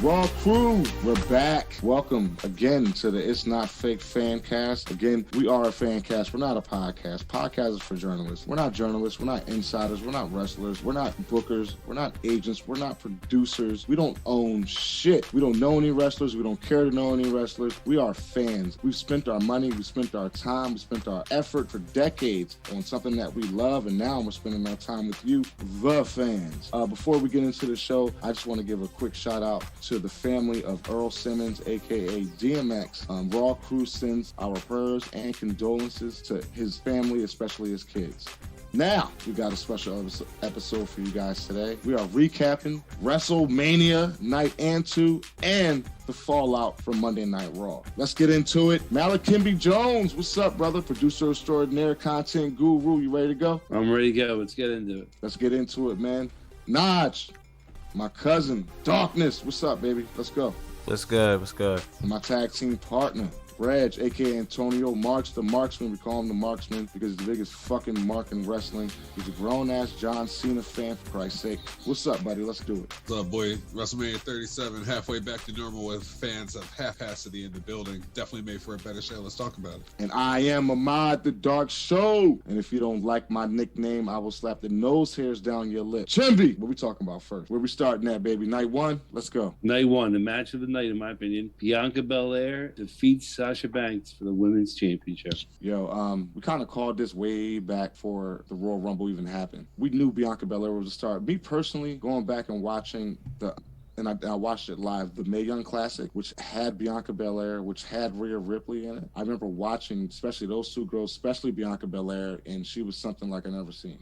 Raw crew, we're back. Welcome again to the It's Not Fake fan cast. Again, we are a fan cast. We're not a podcast. Podcast is for journalists. We're not journalists. We're not insiders. We're not wrestlers. We're not bookers. We're not agents. We're not producers. We don't own shit. We don't know any wrestlers. We don't care to know any wrestlers. We are fans. We've spent our money. We spent our time. We spent our effort for decades on something that we love, and now we're spending our time with you, the fans. Before we get into the show, I just want to give a quick shout out to the family of Earl Simmons, aka DMX. Raw crew sends our prayers and condolences to his family, especially his kids. Now, we got a special episode for you guys today. We are recapping WrestleMania Night and 2 and the fallout from Monday Night Raw. Let's get into it. Malakimbi Jones, what's up, brother? Producer extraordinaire, content guru. You ready to go? I'm ready to go. Let's get into it. Let's get into it, man. Naj, my cousin, Darkness, what's up, baby? Let's go. What's good? What's good? My tag team partner, Reg, aka Antonio Marks, the Marksman. We call him the Marksman because he's the biggest fucking mark in wrestling. He's a grown-ass John Cena fan, for Christ's sake. What's up, buddy? Let's do it. What's up, boy? WrestleMania 37, halfway back to normal with fans of half-assity in the building. Definitely made for a better show. Let's talk about it. And I am Ahmad, the Dark Show. And if you don't like my nickname, I will slap the nose hairs down your lip. Chimby, what we talking about first? Where we starting at, baby? Night one? Let's go. Night one, the match of the night, in my opinion. Bianca Belair defeats Sasha Banks for the Women's Championship. Yo, we kind of called this way back before the Royal Rumble even happened. We knew Bianca Belair was a star. Me personally, going back and watching I watched it live, the Mae Young Classic, which had Bianca Belair, which had Rhea Ripley in it. I remember watching, especially those two girls, especially Bianca Belair, and she was something like I never seen.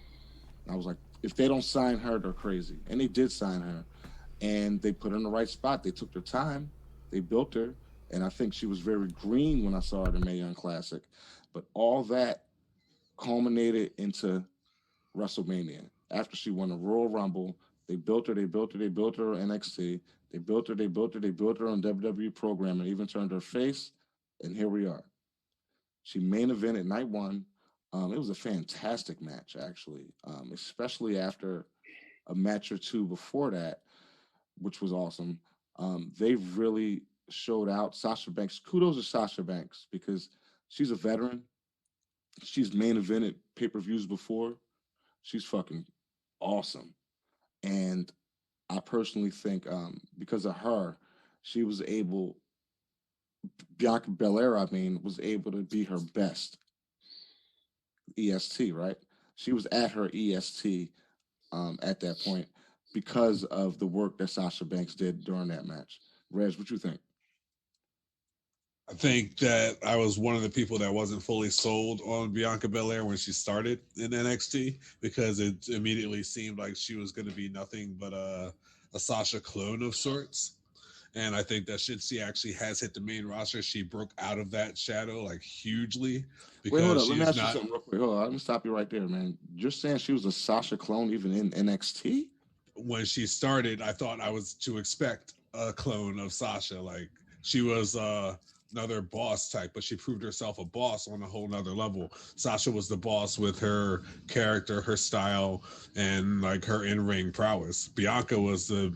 And I was like, if they don't sign her, they're crazy. And they did sign her, and they put her in the right spot. They took their time. They built her. And I think she was very green when I saw her at the Mae Young Classic. But all that culminated into WrestleMania. After she won the Royal Rumble, they built her on NXT. They built her on WWE program and even turned her face. And here we are. She main evented night one. It was a fantastic match, actually, especially after a match or two before that, which was awesome. They really showed out. Sasha Banks, kudos to Sasha Banks because she's a veteran. She's main evented pay-per-views before. She's fucking awesome. And I personally think because of her, Bianca Belair, was able to be her best. EST, right? She was at her EST at that point because of the work that Sasha Banks did during that match. Reg, what you think? I think that I was one of the people that wasn't fully sold on Bianca Belair when she started in NXT because it immediately seemed like she was going to be nothing but a Sasha clone of sorts. And I think that since she actually has hit the main roster, she broke out of that shadow like hugely. Wait, hold up. Let me ask you something real quick. Hold on. Let me stop you right there, man. You're saying she was a Sasha clone even in NXT? When she started, I thought I was to expect a clone of Sasha. Like she was another boss type, but she proved herself a boss on a whole nother level. Sasha was the boss with her character, her style, and like her in-ring prowess. Bianca was the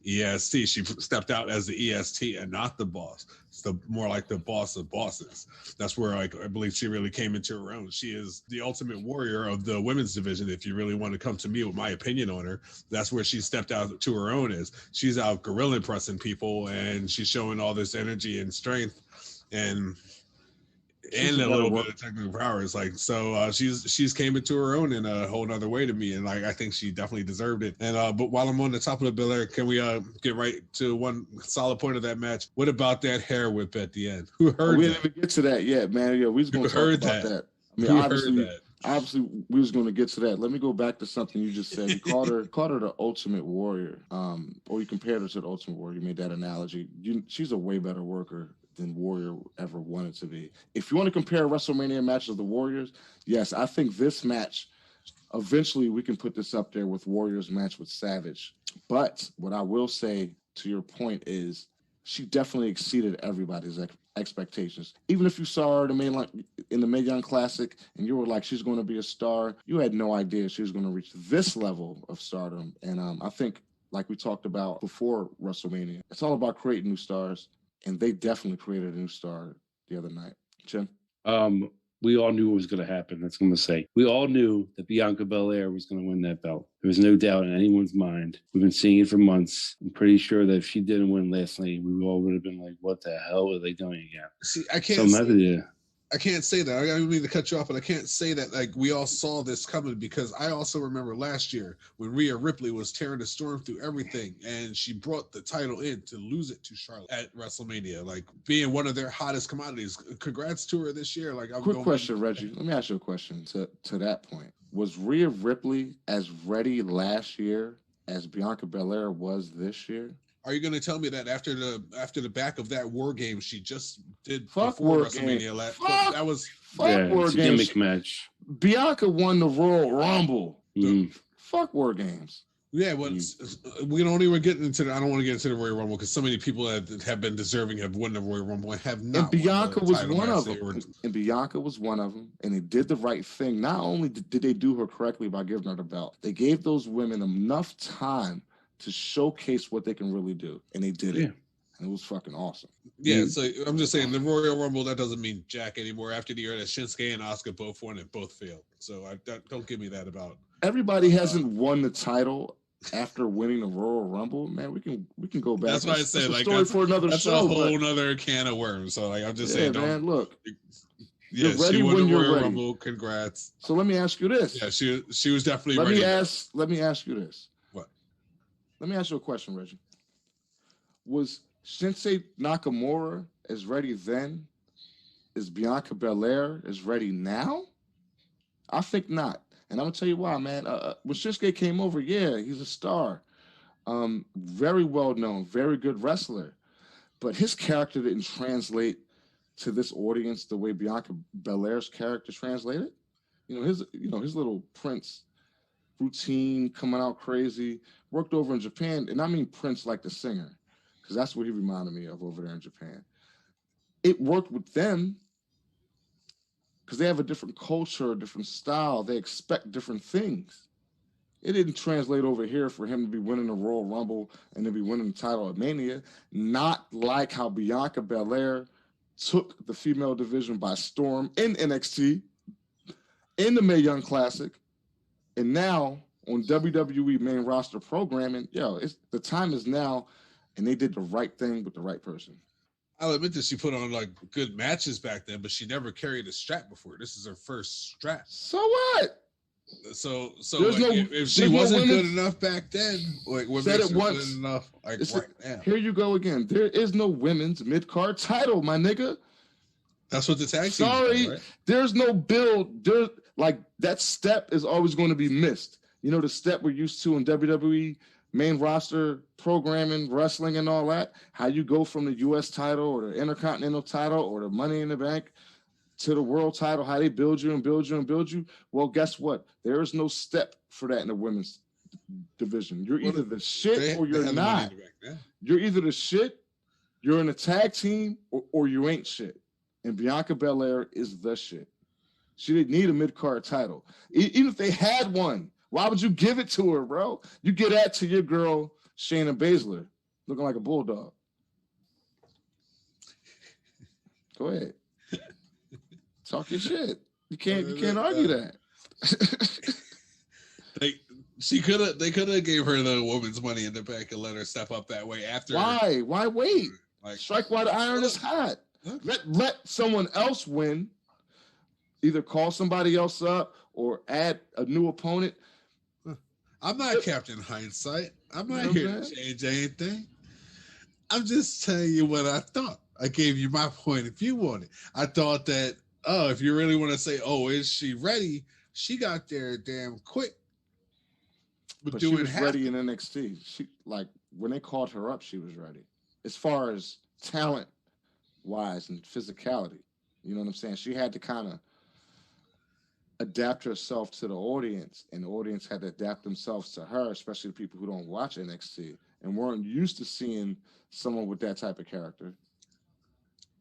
EST. She stepped out as the EST and not the boss. It's more like the boss of bosses. That's where I believe she really came into her own. She is the ultimate warrior of the women's division. If you really want to come to me with my opinion on her, that's where she stepped out to her own. She's out gorilla pressing people, and she's showing all this energy and strength and a little bit of technical prowess. Like, so she's came into her own in a whole nother way to me. And like, I think she definitely deserved it. And, but while I'm on the top of the Belair, can we get right to one solid point of that match? What about that hair whip at the end? Who heard We that? didn't even get to that yet, man. Yeah, we was going to talk about that. I mean, obviously we was going to get to that. Let me go back to something you just said. You called her the Ultimate Warrior, or you compared her to the Ultimate Warrior. You made that analogy. She's a way better worker than Warrior ever wanted to be. If you want to compare WrestleMania matches of the Warriors, yes, I think this match, eventually we can put this up there with Warrior's match with Savage. But what I will say to your point is she definitely exceeded everybody's expectations. Even if you saw her in the Mae Young Classic and you were like, she's going to be a star, you had no idea she was going to reach this level of stardom. And I think like we talked about before WrestleMania. It's all about creating new stars, and they definitely created a new star the other night. Jim? Um, we all knew what was going to happen. That's what I'm going to say. We all knew that Bianca Belair was going to win that belt. There was no doubt in anyone's mind. We've been seeing it for months. I'm pretty sure that if she didn't win last night, we all would have been like, "What the hell are they doing again?" See, I So can't. I can't say that. I don't mean to cut you off, but I can't say that like we all saw this coming because I also remember last year when Rhea Ripley was tearing the storm through everything and she brought the title in to lose it to Charlotte at WrestleMania, like being one of their hottest commodities. Congrats to her this year. Like, quick question, Reggie. Let me ask you a question to that point. Was Rhea Ripley as ready last year as Bianca Belair was this year? Are you going to tell me that after the back of that War Game she just did Fuck before War WrestleMania? Game. That was War it's a Games. gimmick match. Bianca won the Royal Rumble. Fuck War Games. Yeah, well, we don't even get into. I don't want to get into the Royal Rumble because so many people have been deserving of winning the Royal Rumble and have not. And Bianca was one of them. And Bianca was one of them. And they did the right thing. Not only did they do her correctly by giving her the belt, they gave those women enough time to showcase what they can really do, and they did it. And it was fucking awesome. Yeah, so I'm just saying the Royal Rumble, that doesn't mean jack anymore. After the year that Shinsuke and Asuka both won, it both failed. So don't give me that about. Everybody hasn't won the title after winning the Royal Rumble. Man, we can go back. That's why I said like story for another that's show. A whole other can of worms. So like I'm just saying, man, look. Yeah, ready she won when the you're Royal ready. Rumble. Congrats. So let me ask you this. Yeah, she was definitely ready. Let me ask you this. What? Let me ask you a question, Reggie. Was Shinsuke Nakamura as ready then as Bianca Belair is ready now? I think not. And I'm going to tell you why, man. When Shinsuke came over, yeah, he's a star. Very well known, very good wrestler. But his character didn't translate to this audience the way Bianca Belair's character translated. His little Prince routine coming out crazy, worked over in Japan. And I mean Prince like the singer, because that's what he reminded me of over there in Japan. It worked with them because they have a different culture, a different style. They expect different things. It didn't translate over here for him to be winning the Royal Rumble and to be winning the title at Mania. Not like how Bianca Belair took the female division by storm in NXT, in the Mae Young Classic, and now on WWE main roster programming. The time is now, and they did the right thing with the right person. I'll admit that she put on like good matches back then, but she never carried a strap before. This is her first strap. So what? So like, if she wasn't good enough back then, like what makes her good enough like right now? Here you go again. There is no women's mid-card title, my nigga. That's what the tag team. Sorry, right? There's no build. There's like that step is always going to be missed. The step we're used to in WWE main roster programming, wrestling, and all that. How you go from the U.S. title or the Intercontinental title or the Money in the Bank to the world title, how they build you and build you and build you. Well, guess what? There is no step for that in the women's division. You're either the shit or you're not. You're either the shit, you're in a tag team, or you ain't shit. And Bianca Belair is the shit. She didn't need a mid-card title. Even if they had one, why would you give it to her, bro? You get that to your girl, Shayna Baszler, looking like a bulldog. Go ahead. Talk your shit. You can't argue that. They could have gave her the woman's Money in the Bank and let her step up that way after. Why? Why wait? Strike while the iron is hot. Let someone else win. Either call somebody else up or add a new opponent. I'm not Captain Hindsight. I'm not here to change anything. I'm just telling you what I thought. I gave you my point of view on it. I thought that, if you really want to say, is she ready? She got there damn quick. But she was ready in NXT. She when they called her up, she was ready. As far as talent wise and physicality. You know what I'm saying? She had to kind of adapt herself to the audience, and the audience had to adapt themselves to her, especially the people who don't watch NXT and weren't used to seeing someone with that type of character.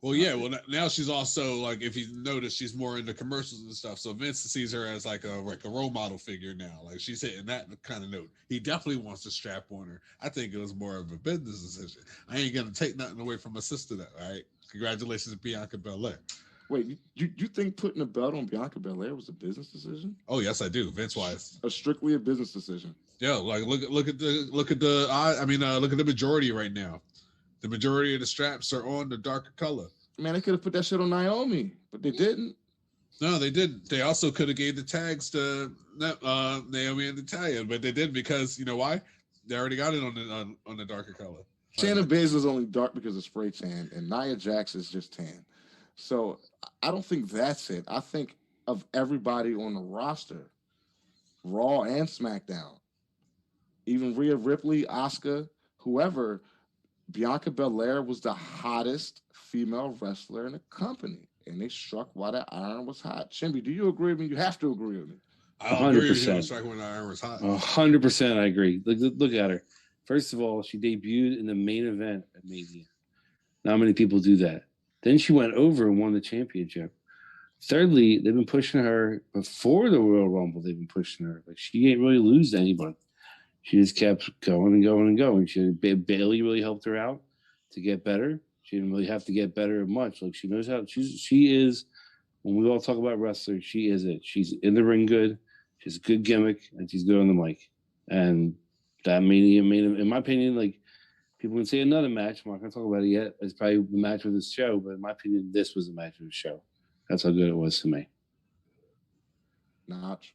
Well, yeah. Well, now she's also like, if you notice, she's more into commercials and stuff. So Vince sees her as like a role model figure now. Like she's hitting that kind of note. He definitely wants to strap on her. I think it was more of a business decision. I ain't gonna take nothing away from my sister. That all right. Congratulations, Bianca Belair. Wait, you think putting a belt on Bianca Belair was a business decision? Oh yes, I do. Vince wise. Strictly a business decision. Yeah, like look at the look at the majority right now. The majority of the straps are on the darker color. Man, they could have put that shit on Naomi, but they didn't. No, they didn't. They also could have gave the tags to Naomi and Natalya, but they didn't because you know why? They already got it on the darker color. Shayna Baszler only dark because of spray tan, and Nia Jax is just tan. So I don't think that's it. I think of everybody on the roster, Raw and SmackDown, even Rhea Ripley, Asuka, whoever, Bianca Belair was the hottest female wrestler in the company, and they struck while that iron was hot. Chimby, do you agree with me? You have to agree with me. I agree with you. Striking when the iron was hot. 100%, I agree. Look at her. First of all, she debuted in the main event at Mania. Not many people do that. Then she went over and won the championship. Thirdly, they've been pushing her before the Royal Rumble. They've been pushing her. Like she ain't really lose to anybody. She just kept going and going and going. Bailey really helped her out to get better. She didn't really have to get better much. Like she knows how. She is. When we all talk about wrestlers, she is it. She's in the ring good. She's a good gimmick, and she's good on the mic. And that Mania, in my opinion, like people can say another match. I'm not going to talk about it yet. It's probably the match of this show, but in my opinion, this was the match of the show. That's how good it was to me. Notch.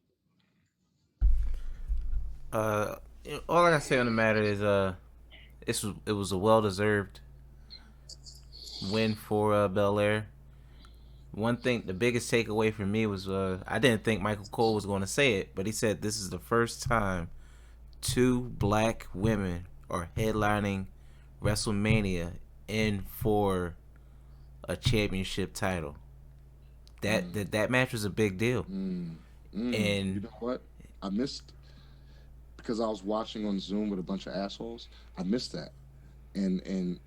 All I gotta say on the matter is, it was a well-deserved win for Belair. One thing, the biggest takeaway for me was, I didn't think Michael Cole was going to say it, but he said this is the first time 2 black women are headlining WrestleMania in for a championship title. That match was a big deal. And you know what? I missed, because I was watching on Zoom with a bunch of assholes. I missed that. And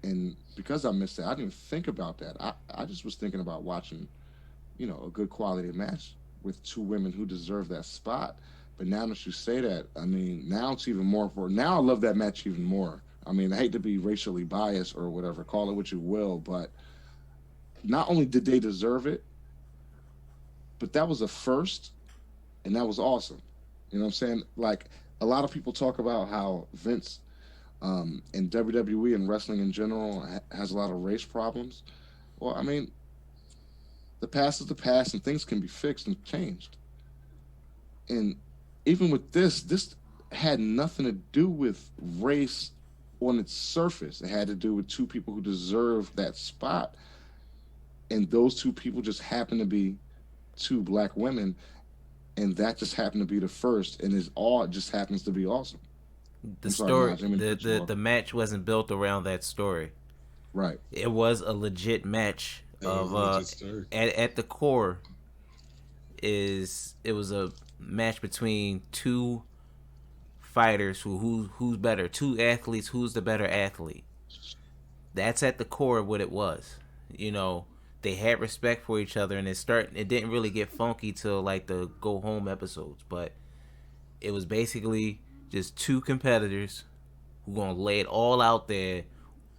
because I missed that, I didn't think about that. I just was thinking about watching, a good quality match with 2 women who deserve that spot. But now that you say that, I mean, now it's even more important. Now I love that match even more. I mean, I hate to be racially biased or whatever, call it what you will, but not only did they deserve it, but that was a first, and that was awesome. You know what I'm saying? Like, a lot of people talk about how Vince and WWE and wrestling in general has a lot of race problems. Well, I mean, the past is the past, and things can be fixed and changed. And even with this had nothing to do with race on its surface. It had to do with 2 people who deserved that spot. And those 2 people just happened to be 2 black women, and that just happened to be the first, and it just happens to be awesome. The match wasn't built around that story. Right. It was a legit match at the core it was a match between 2 fighters who's better, 2 athletes, who's the better athlete. That's at the core of what it was. They had respect for each other, and it didn't really get funky till like the go home episodes, but it was basically just 2 competitors who gonna lay it all out there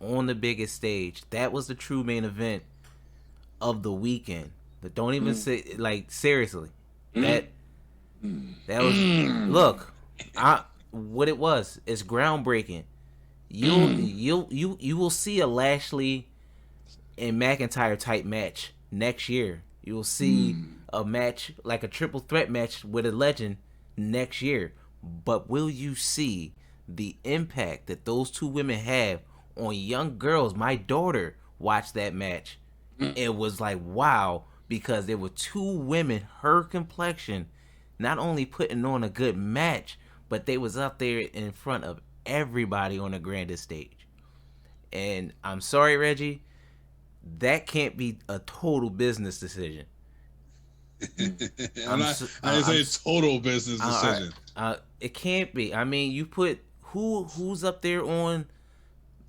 on the biggest stage. That was the true main event of the weekend. But don't even say, like, seriously. That was look, what it was. It's groundbreaking. You will see a Lashley and McIntyre type match next year. You will see a match like a triple threat match with a legend next year. But will you see the impact that those 2 women have on young girls? My daughter watched that match. It was like, wow, because there were 2 women, her complexion, not only putting on a good match, but they was up there in front of everybody on the grandest stage. And I'm sorry, Reggie, that can't be a total business decision. I didn't say it's total business decision. It can't be. I mean, you put who's up there on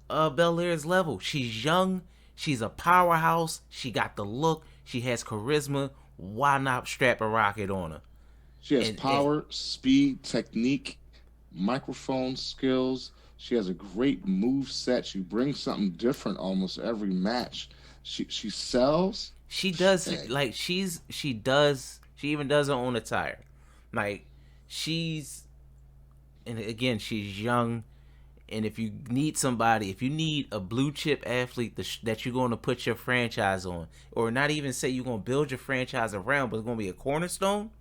Belair's level. She's young. She's a powerhouse. She got the look. She has charisma. Why not strap a rocket on her? She has And power, speed, technique, microphone skills. She has a great move set. She brings something different almost every match. She sells. she does Hey, like she even does her own attire. Like she's and again she's young. And if you need somebody, if you need a blue chip athlete that you're going to put your franchise on, or not even say you're going to build your franchise around, but it's going to be a cornerstone,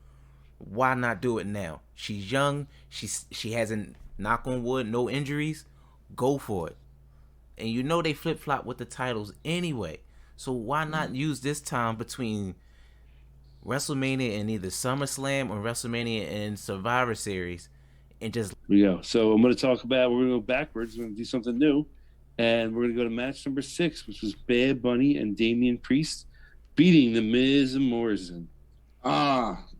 why not do it now? She's young. She hasn't, knock on wood, no injuries. Go for it. And you know they flip flop with the titles anyway. So why not use this time between WrestleMania and either SummerSlam or WrestleMania and Survivor Series, and just Here we go. So I'm going to talk about. We're going to go backwards. We're going to do something new, and we're going to go to match number 6, which was Bad Bunny and Damian Priest beating the Miz and Morrison.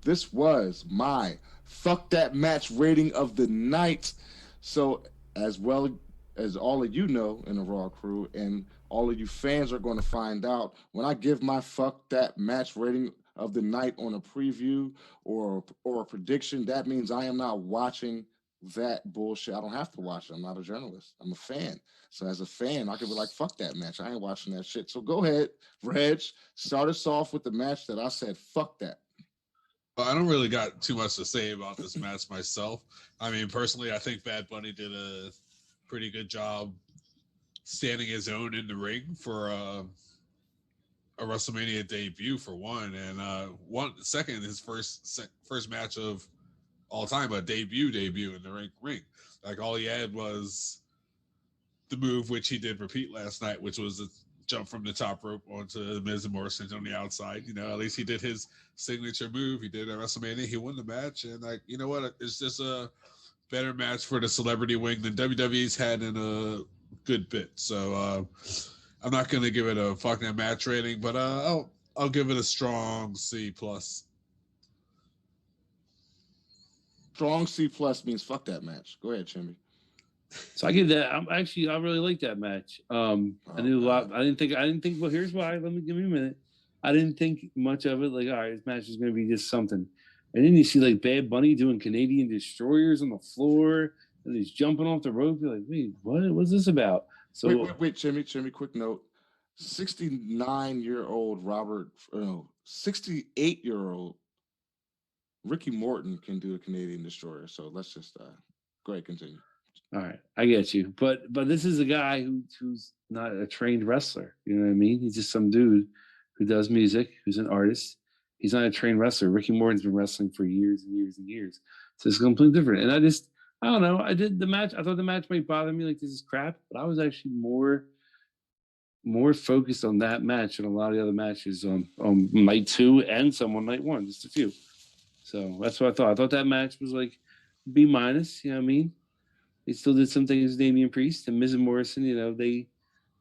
This was my fuck that match rating of the night. So, as well as all of you know in the Raw crew, and all of you fans are going to find out when I give my fuck that match rating of the night on a preview or a prediction, that means I am not watching that bullshit. I don't have to watch it. I'm not a journalist. I'm a fan. So as a fan, I could be like, fuck that match. I ain't watching that shit. So go ahead, Reg, start us off with the match that I said, fuck that. I don't really got too much to say about this match myself. I mean, personally, I think Bad Bunny did a pretty good job standing his own in the ring for a WrestleMania debut for one, and one second his first match of all time, a debut in the ring. Like all he had was the move which he did repeat last night, which was a jump from the top rope onto Miz and Morrison on the outside. You know, at least he did his signature move. He did at WrestleMania. He won the match, and like you know what, it's just a better match for the celebrity wing than WWE's had in a good bit. So I'm not going to give it a fucking match rating, but I'll give it a strong C plus. Strong C plus means fuck that match. Go ahead, Chimmy. So I give that. I really like that match. I knew a lot. I didn't think. Well, here's why. Give me a minute. I didn't think much of it. Like, all right, this match is going to be just something. And then you see like Bad Bunny doing Canadian destroyers on the floor, and he's jumping off the rope. You're like, wait, what? What's this about? So Wait, Chimmy, quick note. 69-year-old 68-year-old Ricky Morton can do a Canadian destroyer. So let's just go ahead, continue. all right, I get you. But this is a guy who's not a trained wrestler. You know what I mean? He's just some dude who does music, who's an artist. He's not a trained wrestler. Ricky Morton's been wrestling for years and years and years. So it's completely different. And I don't know. I did the match. I thought the match might bother me like this is crap, but I was actually more focused on that match than a lot of the other matches on night 2 and some on night 1, just a few. So that's what I thought. I thought that match was like B minus. You know what I mean? They still did some things with Damian Priest and Miz and Morrison. You know,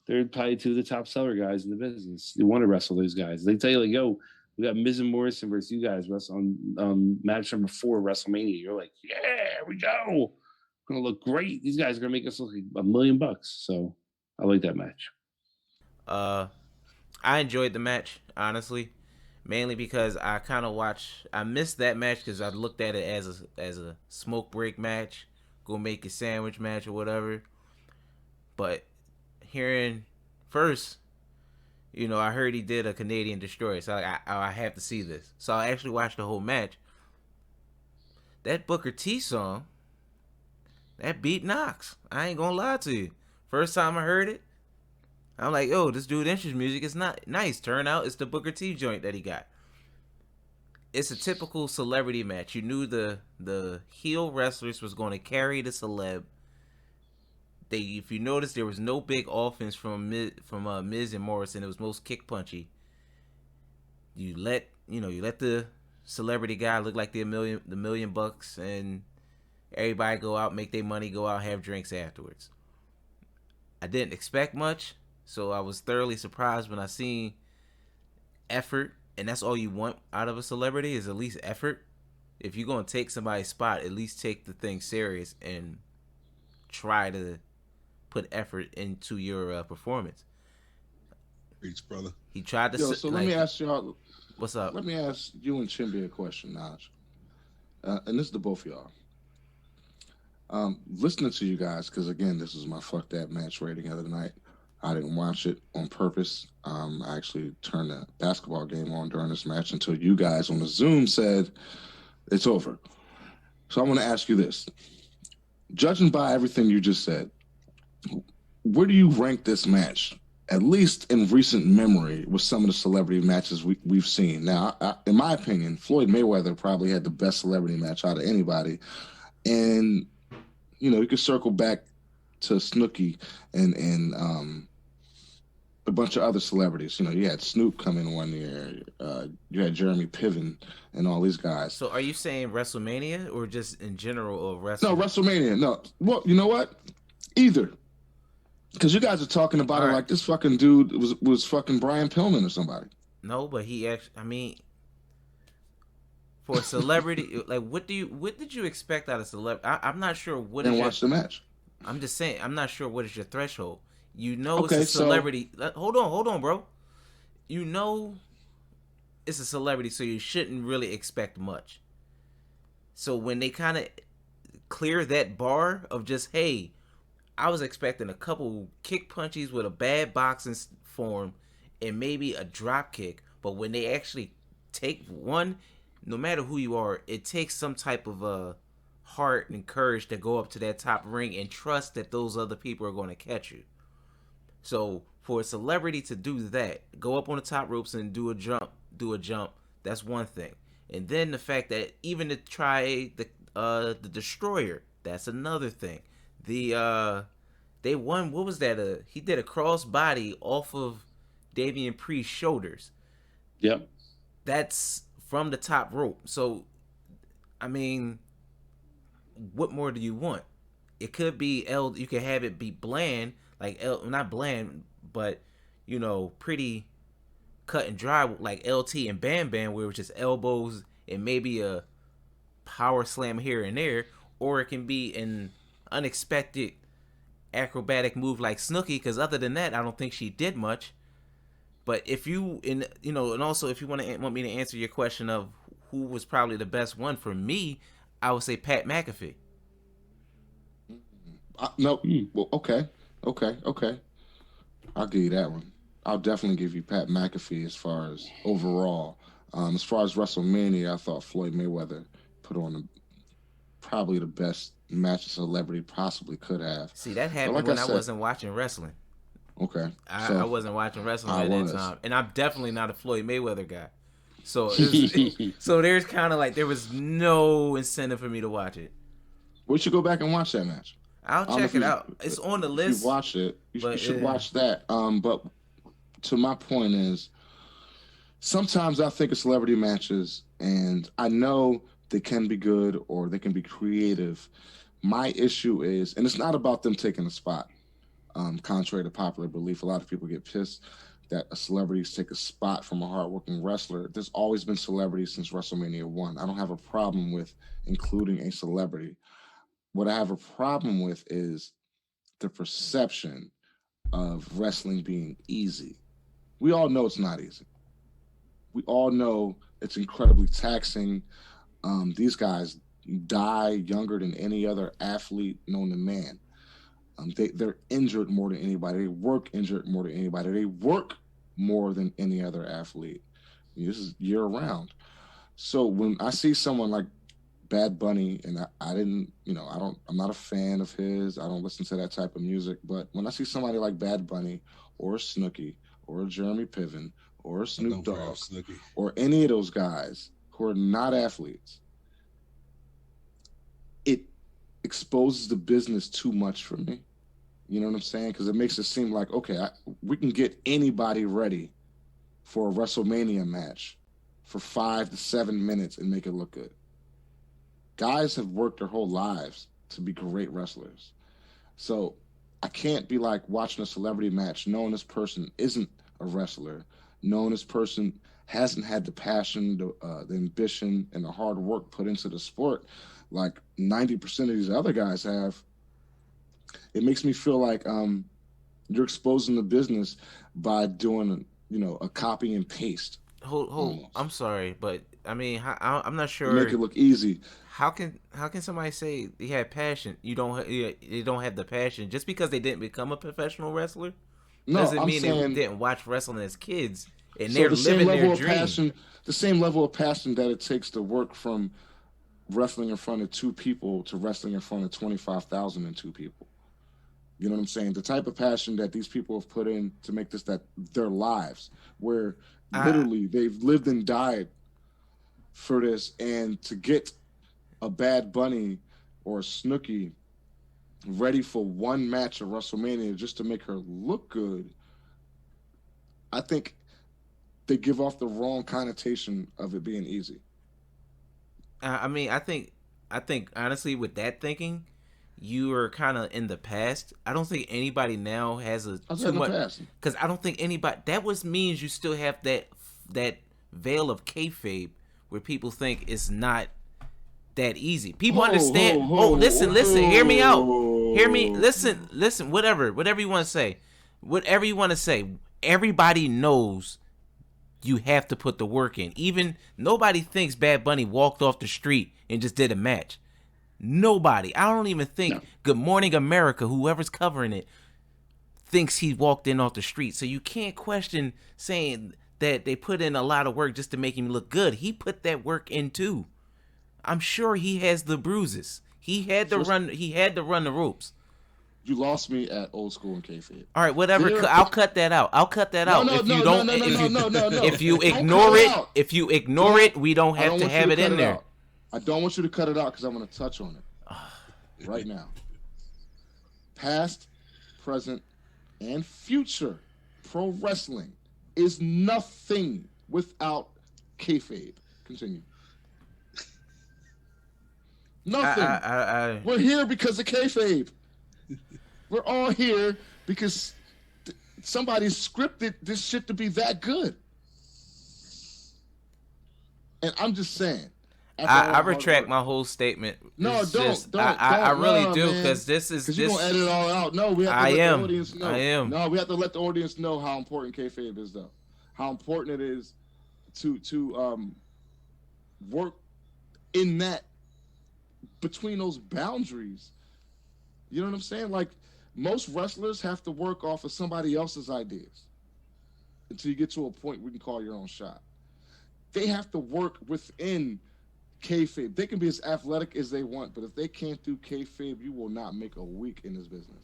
they're probably 2 of the top seller guys in the business. You want to wrestle those guys. They tell you like, yo, we got Miz and Morrison versus you guys on match number 4 WrestleMania. You're like, yeah, here we go. Gonna look great. These guys are gonna make us look like $1 million. So I like that match. I enjoyed the match, honestly, mainly because I missed that match because I looked at it as a smoke break match, go make a sandwich match or whatever. But hearing first, you know, I heard he did a Canadian destroyer, so I have to see this. So I actually watched the whole match. That Booker T song, that beat knocks. I ain't gonna lie to you. First time I heard it, I'm like, yo, this dude entrance music is not nice. Turn out it's the Booker T joint that he got. It's a typical celebrity match. You knew the heel wrestlers was going to carry the celeb. If you notice, there was no big offense from Miz and Morrison. It was most kick punchy. You let the celebrity guy look like the million bucks, and everybody go out, make their money, go out, have drinks afterwards. I didn't expect much, so I was thoroughly surprised when I seen effort, and that's all you want out of a celebrity is at least effort. If you're gonna take somebody's spot, at least take the thing serious and try to put effort into your performance. Preach, brother. He tried to Yo, so let like. me ask y'all. What's up? Let me ask you and Chimby a question, Naj. And this is to both of y'all. Listening to you guys, because again, this is my fuck that match rating of the night. I didn't watch it on purpose. I actually turned the basketball game on during this match until you guys on the Zoom said it's over. So I want to ask you this: judging by everything you just said, where do you rank this match? At least in recent memory, with some of the celebrity matches we've seen. Now, in my opinion, Floyd Mayweather probably had the best celebrity match out of anybody, and you could circle back to Snooki and a bunch of other celebrities. You had Snoop come in one year. You had Jeremy Piven and all these guys. So, are you saying WrestleMania or just in general of No, wrestling? WrestleMania. No. Well, you know what? Either. Because you guys are talking about All it right. like this fucking dude was fucking Brian Pillman or somebody. No, but he actually. I mean, for a celebrity, like what did you expect out of celebrity? I'm not sure what And is your. watch the match. I'm just saying. I'm not sure what is your threshold. You know, it's Okay, a so celebrity. Hold on, bro. You know, it's a celebrity, so you shouldn't really expect much. So when they kind of clear that bar of just, hey, I was expecting a couple kick punches with a bad boxing form and maybe a drop kick, but when they actually take one, no matter who you are, it takes some type of heart and courage to go up to that top ring and trust that those other people are going to catch you. So for a celebrity to do that, go up on the top ropes and do a jump, that's one thing. And then the fact that even to try the destroyer, that's another thing. They won. What was that? He did a cross body off of Damian Priest's shoulders. Yep. That's from the top rope. So I mean, what more do you want? It could be L. You could have it be bland, like L. Not bland, but pretty cut and dry, like LT and Bam Bam, where it was just elbows and maybe a power slam here and there, or it can be an unexpected acrobatic move like Snooki. Because other than that, I don't think she did much. But if and also if you want me to answer your question of who was probably the best one for me, I would say Pat McAfee. no. Hmm. Well, okay. I'll give you that one. I'll definitely give you Pat McAfee as far as overall. As far as WrestleMania, I thought Floyd Mayweather put on probably the best match a celebrity possibly could have. See, that But happened like I when I said, wasn't watching wrestling. okay, I so wasn't watching wrestling I at that was. time, and I'm definitely not a Floyd Mayweather guy. So so there's kind of like there was no incentive for me to watch it. We should go back and watch that match. I'll I don't know check it out. It's on the if you've list, watched it. You but should watch that. But to my point is, sometimes I think of celebrity matches, and I know they can be good or they can be creative. My issue is, and it's not about them taking a spot. Contrary to popular belief, a lot of people get pissed that a celebrities take a spot from a hardworking wrestler. There's always been celebrities since WrestleMania 1. I don't have a problem with including a celebrity. What I have a problem with is the perception of wrestling being easy. We all know it's not easy. We all know it's incredibly taxing. These guys die younger than any other athlete known to man. They're injured more than anybody. They work injured more than anybody. They work more than any other athlete. This is year round. So when I see someone like Bad Bunny, and I didn't, I'm not a fan of his. I don't listen to that type of music. But when I see somebody like Bad Bunny or Snooki or Jeremy Piven or Snoop Dogg or any of those guys who are not athletes, it exposes the business too much for me. You know what I'm saying? Because it makes it seem like, okay, we can get anybody ready for a WrestleMania match for 5 to 7 minutes and make it look good. Guys have worked their whole lives to be great wrestlers. So I can't be like watching a celebrity match knowing this person isn't a wrestler, knowing this person hasn't had the passion, the ambition, and the hard work put into the sport like 90% of these other guys have. It makes me feel like you're exposing the business by doing a copy and paste. Hold. Almost. I'm sorry, but I mean, I'm not To sure. make it look easy. How can somebody say they had passion? You don't. They don't have the passion just because they didn't become a professional wrestler. No, Doesn't I'm mean saying they didn't watch wrestling as kids and so they're the same living their level of dream. passion, the same level of passion that it takes to work from wrestling in front of 2 people to wrestling in front of 25,002 people. You know what I'm saying? The type of passion that these people have put in to make this that their lives, where I, literally they've lived and died for this, and to get a Bad Bunny or a Snooki ready for one match at WrestleMania just to make her look good, I think they give off the wrong connotation of it being easy. I mean, I think honestly, with that thinking, you are kind of in the past. I don't think anybody now has a I was too in the much past. because I don't think anybody that was means you still have that veil of kayfabe where people think it's not that easy. People understand. Listen. Hear me out. Hear me. Listen. Whatever you want to say. Whatever you want to say. Everybody knows you have to put the work in. Even nobody thinks Bad Bunny walked off the street and just did a match. Nobody. I don't even think Good Morning America, whoever's covering it, thinks he walked in off the street. So you can't question saying that they put in a lot of work just to make him look good. He put that work in too. I'm sure he has the bruises. He had to run. He had to run the ropes. You lost me at old school and kayfabe. All right, whatever. I'll cut that out. If you don't, if you ignore it, we don't have to have it in there. I don't want you to cut it out because I'm going to touch on it right now. Past, present, and future pro wrestling is nothing without kayfabe. Continue. Nothing. We're here because of kayfabe. We're all here because somebody scripted this shit to be that good. And I'm just saying. I retract my whole statement. No, don't. I really do because this is because you're gonna edit it all out. No, we have to let the audience know. I am. No, we have to let the audience know how important kayfabe is, though. How important it is to work in that between those boundaries. You know what I'm saying? Like, most wrestlers have to work off of somebody else's ideas until you get to a point where you can call your own shot. They have to work within kayfabe. They can be as athletic as they want, but if they can't do kayfabe, you will not make a week in this business.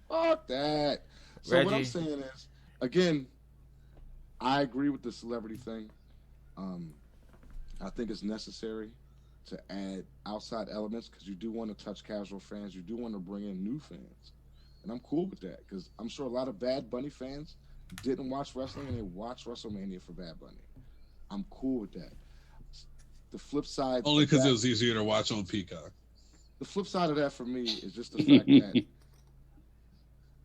Fuck that. So Reggie, what I'm saying is, again, I agree with the celebrity thing. I think it's necessary to add outside elements because you do want to touch casual fans. You do want to bring in new fans. And I'm cool with that because I'm sure a lot of Bad Bunny fans didn't watch wrestling and they watched WrestleMania for Bad Bunny. I'm cool with that. The flip side... Only because it was easier to watch on Peacock. The flip side of that for me is just the fact that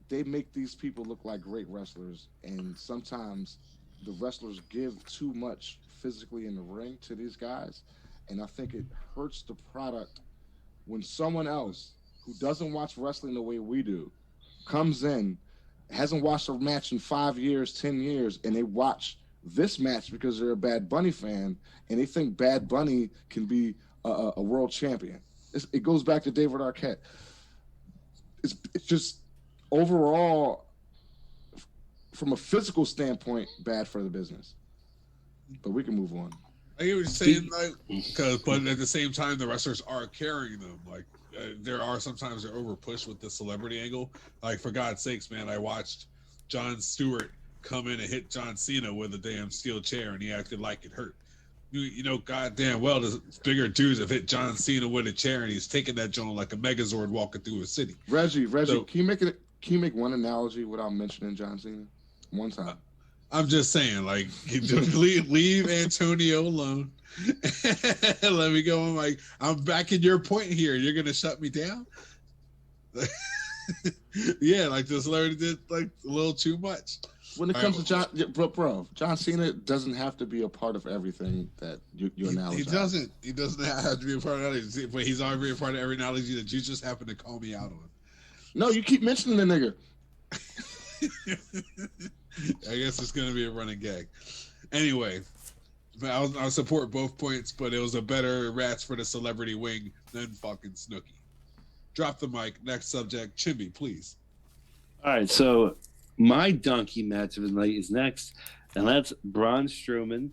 they make these people look like great wrestlers, and sometimes the wrestlers give too much physically in the ring to these guys. And I think it hurts the product when someone else who doesn't watch wrestling the way we do comes in, hasn't watched a match in 5 years, 10 years, and they watch this match because they're a Bad Bunny fan, and they think Bad Bunny can be a world champion. It goes back to David Arquette. It's just overall, from a physical standpoint, bad for the business. But we can move on. I hear what you're saying, but at the same time, the wrestlers are carrying them. Like, there are sometimes they're over pushed with the celebrity angle. Like, for God's sakes, man, I watched Jon Stewart come in and hit John Cena with a damn steel chair, and he acted like it hurt. You know, goddamn well, the bigger dudes have hit John Cena with a chair, and he's taking that joint like a Megazord walking through a city. Reggie, so, can you make one analogy without mentioning John Cena? One time. I'm just saying, like, leave Antonio alone. Let me go. I'm like, I'm backing your point here. You're gonna shut me down? Yeah, like this Larry did like a little too much. When it comes to John Cena doesn't have to be a part of everything that you analogize. He doesn't. He doesn't have to be a part of that, but he's already a part of every analogy that you just happen to call me out on. No, you keep mentioning the nigga. I guess it's gonna be a running gag. Anyway, I'll support both points, but it was a better match for the celebrity wing than fucking Snooki. Drop the mic. Next subject, Chibi, please. All right, so my donkey match of the night is next, and that's Braun Strowman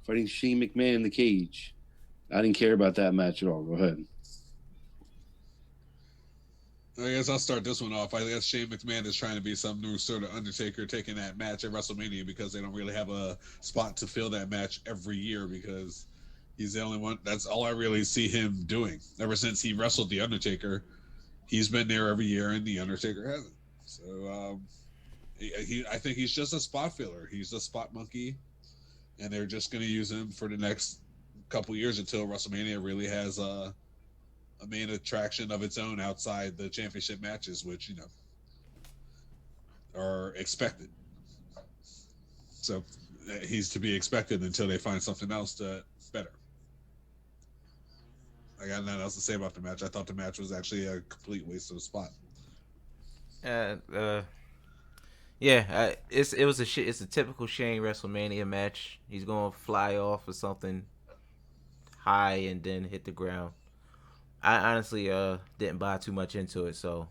fighting Shane McMahon in the cage. I didn't care about that match at all. Go ahead. I guess I'll start this one off. I guess Shane McMahon is trying to be some new sort of Undertaker taking that match at WrestleMania because they don't really have a spot to fill that match every year because he's the only one. That's all I really see him doing. Ever since he wrestled the Undertaker, he's been there every year, and the Undertaker hasn't. So I think he's just a spot filler. He's a spot monkey, and they're just going to use him for the next couple years until WrestleMania really has a main attraction of its own outside the championship matches, which are expected. So he's to be expected until they find something else to better. I got nothing else to say about the match. I thought the match was actually a complete waste of a spot. Uh, uh, yeah, it's a typical Shane WrestleMania match. He's gonna fly off or something high and then hit the ground. I honestly didn't buy too much into it, so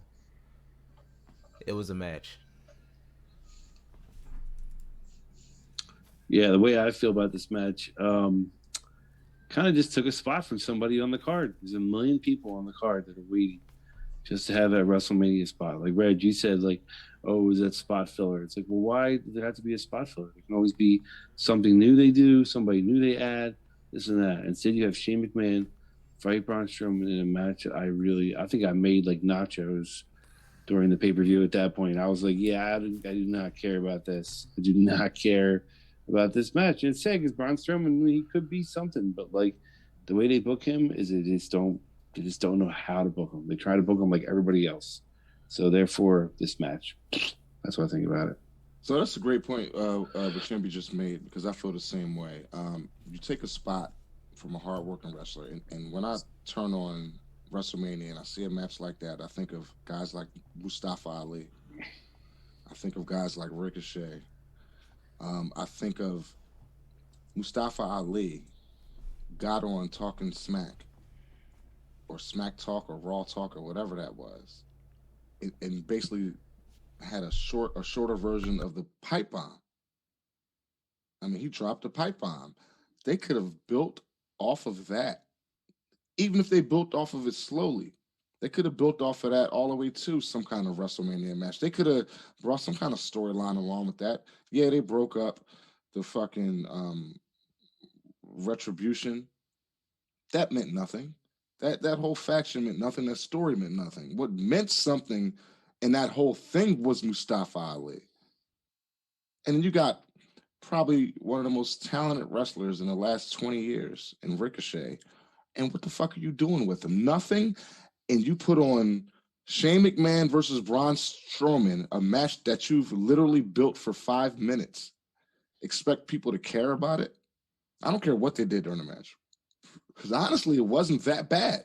it was a match. Yeah, the way I feel about this match, kind of just took a spot from somebody on the card. There's a million people on the card that are waiting just to have that WrestleMania spot. Like Reg, you said, like, oh, is that spot filler? It's like, well, why does there have to be a spot filler? It can always be something new they do, somebody new they add, this and that. Instead, you have Shane McMahon fight Braun Strowman in a match that I think I made like nachos during the pay-per-view at that point. I was like, yeah, I do not care about this. I do not care about this match. And it's sad because Braun Strowman, he could be something, but like the way they book him is they just don't know how to book him. They try to book him like everybody else. So therefore, this match, that's what I think about it. So that's a great point what Chambi just made because I feel the same way. You take a spot from a hard-working wrestler, and when I turn on WrestleMania and I see a match like that, I think of guys like Mustafa Ali. I think of guys like Ricochet. I think of Mustafa Ali got on Talking Smack or Smack Talk or Raw Talk or whatever that was, and basically had a shorter version of the pipe bomb. I mean, he dropped a pipe bomb. They could have built off of that, even if they built off of it slowly. They could have built off of that all the way to some kind of WrestleMania match. They could have brought some kind of storyline along with that. Yeah, they broke up the fucking Retribution. That meant nothing. That whole faction meant nothing. That story meant nothing. What meant something in that whole thing was Mustafa Ali. And then you got probably one of the most talented wrestlers in the last 20 years in Ricochet. And what the fuck are you doing with him? Nothing. And you put on Shane McMahon versus Braun Strowman, a match that you've literally built for 5 minutes. Expect people to care about it? I don't care what they did during the match. Because honestly, it wasn't that bad.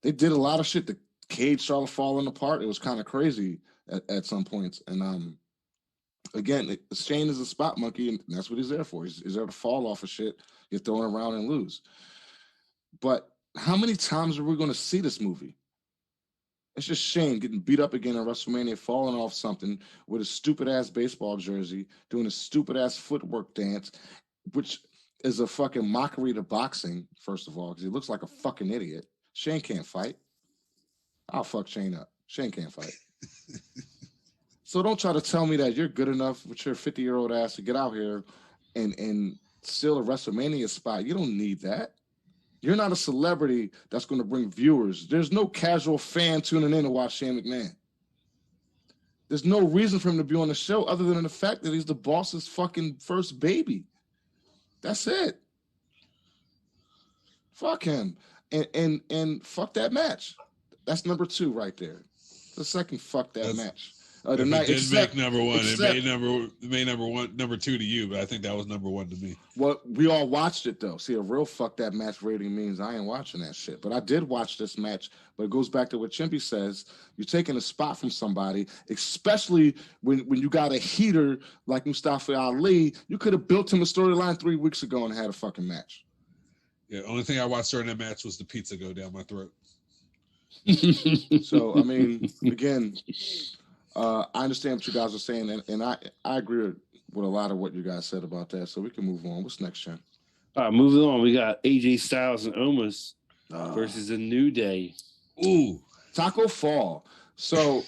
They did a lot of shit. The cage started falling apart. It was kind of crazy at some points. And again, Shane is a spot monkey, and that's what he's there for. He's there to fall off of shit, get thrown around and lose. But how many times are we going to see this movie? It's just Shane getting beat up again at WrestleMania, falling off something with a stupid ass baseball jersey, doing a stupid ass footwork dance, which is a fucking mockery to boxing, first of all, because he looks like a fucking idiot. Shane can't fight. I'll fuck Shane up. Shane can't fight. So don't try to tell me that you're good enough with your 50-year-old ass to get out here and steal a WrestleMania spot. You don't need that. You're not a celebrity that's going to bring viewers. There's no casual fan tuning in to watch Shane McMahon. There's no reason for him to be on the show other than the fact that he's the boss's fucking first baby. That's it. Fuck him. And fuck that match. That's number 2 right there. The second fuck that match. The If night, it did except, make number one, except, it made number two to you, but I think that was number one to me. well, we all watched it though. See, a real fuck that match rating means I ain't watching that shit. But I did watch this match. But it goes back to what Chimpy says. You're taking a spot from somebody, especially when you got a heater like Mustafa Ali. You could have built him a storyline 3 weeks ago and had a fucking match. Yeah, only thing I watched during that match was the pizza go down my throat. So I mean, again, I understand what you guys are saying, and I agree with a lot of what you guys said about that. So we can move on. What's next, Chen? All right, moving on. We got AJ Styles and Omos versus the New Day. Ooh, Taco Fall. So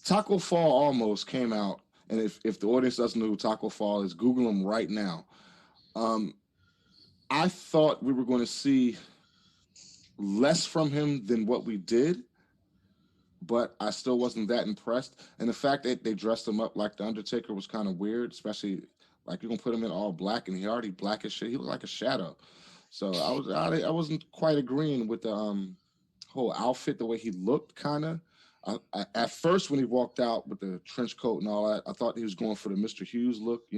Taco Fall almost came out, and if the audience doesn't know who Taco Fall is, Google him right now. I thought we were going to see less from him than what we did, but I still wasn't that impressed. And the fact that they dressed him up like the Undertaker was kind of weird, especially like you're gonna put him in all black, and he already black as shit. He looked like a shadow. So I wasn't quite agreeing with the whole outfit, the way he looked, kind of. At first, when he walked out with the trench coat and all that, I thought he was going for the Mr. Hughes look,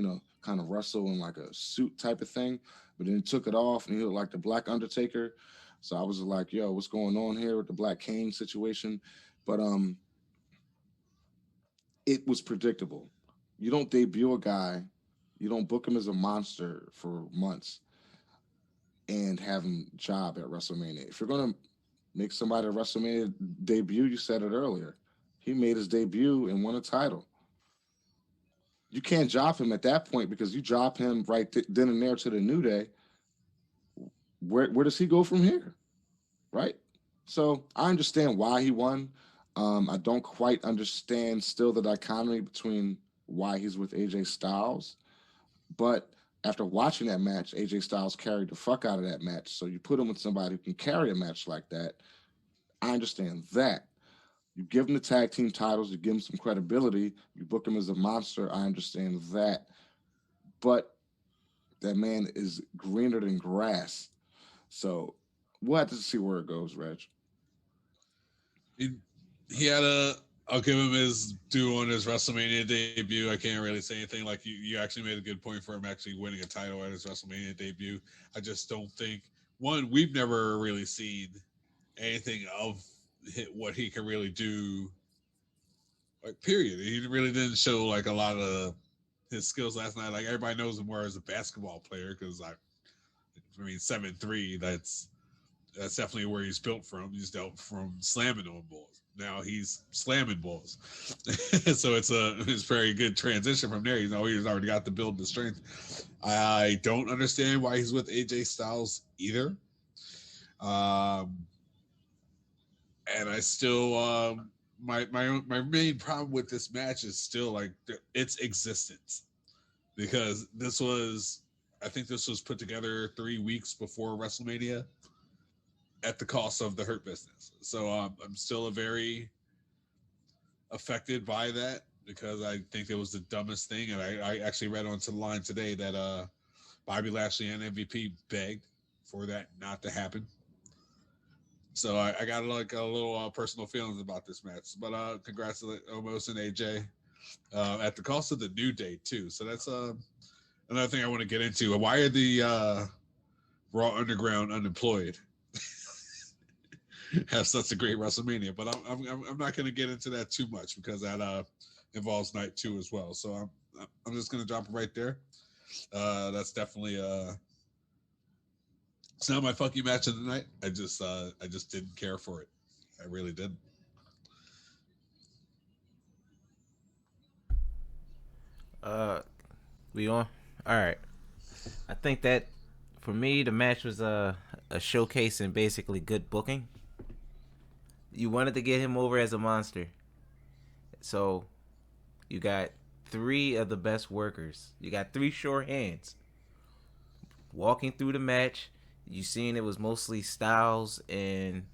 kind of wrestle in like a suit type of thing. But then he took it off and he looked like the Black Undertaker. So I was like, yo, what's going on here with the Black Kane situation? But it was predictable. You don't debut a guy, you don't book him as a monster for months and have him job at WrestleMania. If you're gonna make somebody a WrestleMania debut, you said it earlier. He made his debut and won a title. You can't job him at that point because you drop him right then and there to the New Day. Where does he go from here? Right? So I understand why he won. I don't quite understand still the dichotomy between why he's with AJ Styles. But after watching that match, AJ Styles carried the fuck out of that match. So you put him with somebody who can carry a match like that. I understand that. You give him the tag team titles, you give him some credibility, you book him as a monster. I understand that. But that man is greener than grass. So we'll have to see where it goes, Reg. He had I'll give him his due on his WrestleMania debut. I can't really say anything. Like you actually made a good point for him actually winning a title at his WrestleMania debut. I just don't think we've never really seen anything of what he can really do. Like period. He really didn't show like a lot of his skills last night. Like everybody knows him more as a basketball player because I mean 7'3", that's definitely where he's built from. He's dealt from slamming on balls. Now he's slamming balls. So it's a very good transition from there. He's already got the build, the strength. I don't understand why he's with AJ Styles either. And I still my main problem with this match is still like its existence, because I think this was put together 3 weeks before WrestleMania at the cost of the Hurt Business. So I'm still very affected by that because I think it was the dumbest thing. And I actually read onto the line today that Bobby Lashley and MVP begged for that not to happen. So I got like a little personal feelings about this match. But congrats to Omos and AJ at the cost of the New Day too. So that's another thing I want to get into. Why are the Raw Underground unemployed? Have such a great WrestleMania, but I'm not going to get into that too much because that involves night 2 as well. So I'm just going to drop it right there. That's definitely it's not my fucking match of the night. I just didn't care for it. I really didn't. We on? All right. I think that for me the match was a showcase and basically good booking. You wanted to get him over as a monster. So you got 3 of the best workers. You got 3 sure hands. Walking through the match, you seen it was mostly Styles and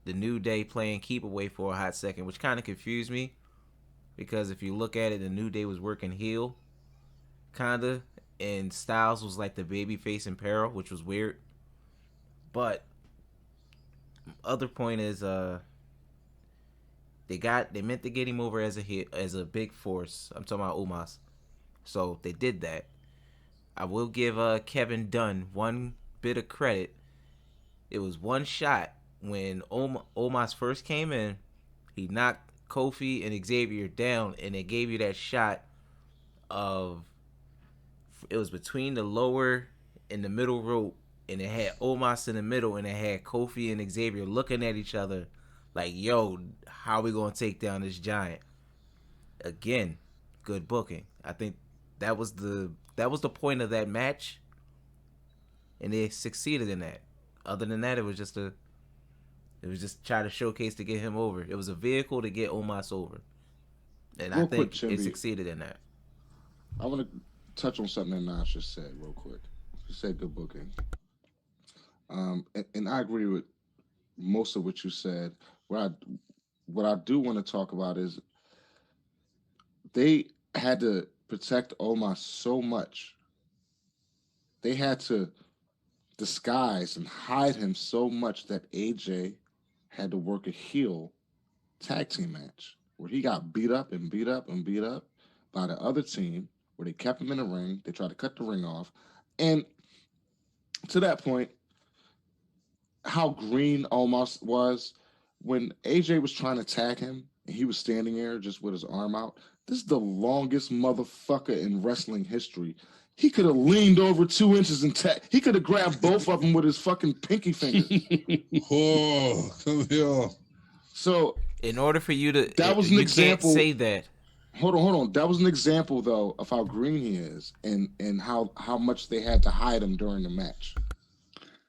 the New Day playing keep away for a hot second, which kind of confused me because if you look at it, the New Day was working heel, kinda, and Styles was like the babyface in peril, which was weird. But other point is They meant to get him over as a hit, as a big force. I'm talking about Omos. So they did that. I will give Kevin Dunn one bit of credit. It was one shot when Omos first came in. He knocked Kofi and Xavier down, and it gave you that shot of it was between the lower and the middle rope, and it had Omos in the middle, and it had Kofi and Xavier looking at each other like, "Yo, how we gonna take down this giant?" Again, good booking. I think that was the point of that match, and they succeeded in that. Other than that, it was just try to showcase to get him over. It was a vehicle to get Omos over, and I Real quick, think it Chimby, succeeded in that. I want to touch on something that Nash just said real quick. He said good booking. And I agree with most of what you said. What I do want to talk about is they had to protect Omos so much. They had to disguise and hide him so much that AJ had to work a heel tag team match where he got beat up and beat up and beat up by the other team, where they kept him in the ring. They tried to cut the ring off. And to that point, how green almost was when AJ was trying to tag him and he was standing there just with his arm out. This is the longest motherfucker in wrestling history. He could have leaned over 2 inches and he could have grabbed both of them with his fucking pinky fingers. Oh, come here. So In order for you to, that was an you example. can't say that. Hold on. That was an example though of how green he is and how much they had to hide him during the match.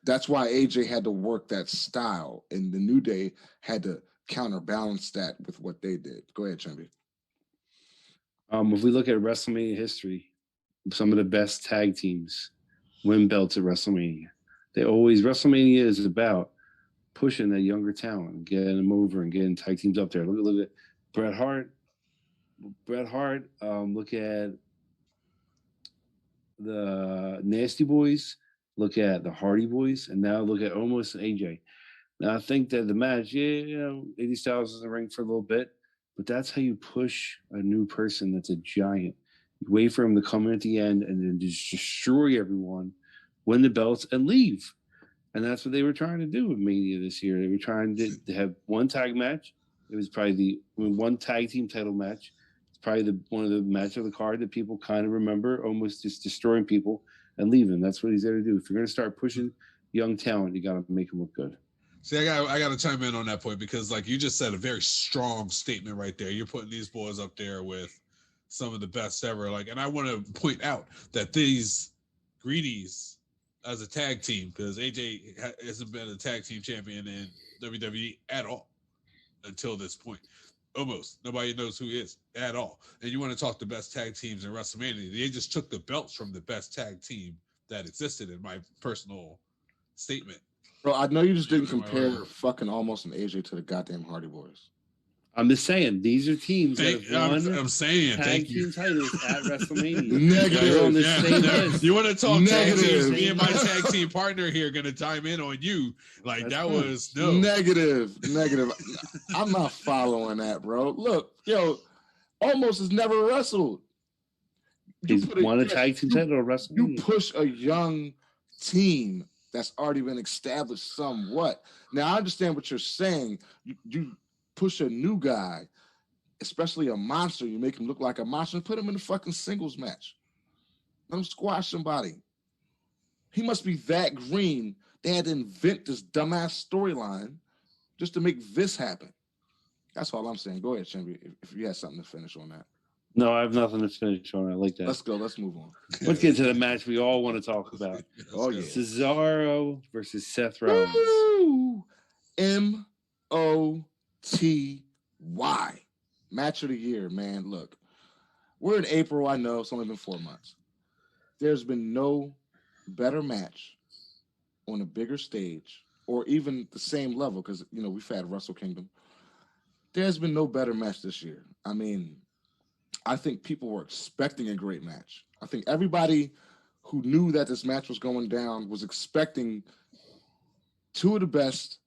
That's why AJ had to work that style, and the New Day had to counterbalance that with what they did. Go ahead, Chimby. If we look at WrestleMania history, some of the best tag teams win belts at WrestleMania. WrestleMania is about pushing that younger talent, getting them over and getting tag teams up there. Look at Bret Hart. Look at the Nasty Boys. Look at the Hardy Boys, and now look at Omos and AJ. Now I think that the match, AJ Styles is in the ring for a little bit, but that's how you push a new person that's a giant. You wait for him to come in at the end and then just destroy everyone, win the belts, and leave. And that's what they were trying to do with Mania this year. They were trying to have one tag match. It was probably one tag team title match. It's probably one of the match of the card that people kind of remember, almost just destroying people and leaving. That's what he's there to do. If you're going to start pushing young talent, you got to make them look good. See, I got to chime in on that point because, like you just said, a very strong statement right there. You're putting these boys up there with some of the best ever. Like, and I want to point out that these Greenies as a tag team, because AJ hasn't been a tag team champion in WWE at all until this point. Almost nobody knows who he is at all. And you want to talk the best tag teams in WrestleMania? They just took the belts from the best tag team that existed. In my personal statement. Bro, I know you just didn't compare fucking Omos and AJ to the goddamn Hardy Boys. I'm just saying, these are teams that have won I'm saying, tag team titles at WrestleMania. Negative. On the same list. You want to talk tag Negative. teams? Me and my tag team partner here going to chime in on you. Like, That's that fine. was no. Negative. I'm not following that, bro. Look, Omos has never wrestled. He's won a tag team title at WrestleMania. You push a young team that's already been established somewhat. Now, I understand what you're saying. You push a new guy, especially a monster, you make him look like a monster and put him in a fucking singles match. Let him squash somebody. He must be that green. They had to invent this dumbass storyline just to make this happen. That's all I'm saying. Go ahead, Chimby, if you had something to finish on that. No, I have nothing to finish on. I like that. Let's go. Let's move on. Let's get to the match we all want to talk about. Oh, yeah. Cesaro versus Seth Rollins. Woo! MOTY. Match of the year, man. Look, we're in April. I know it's only been 4 months. There's been no better match on a bigger stage or even the same level because, we've had Wrestle Kingdom. There's been no better match this year. I mean, I think people were expecting a great match. I think everybody who knew that this match was going down was expecting two of the best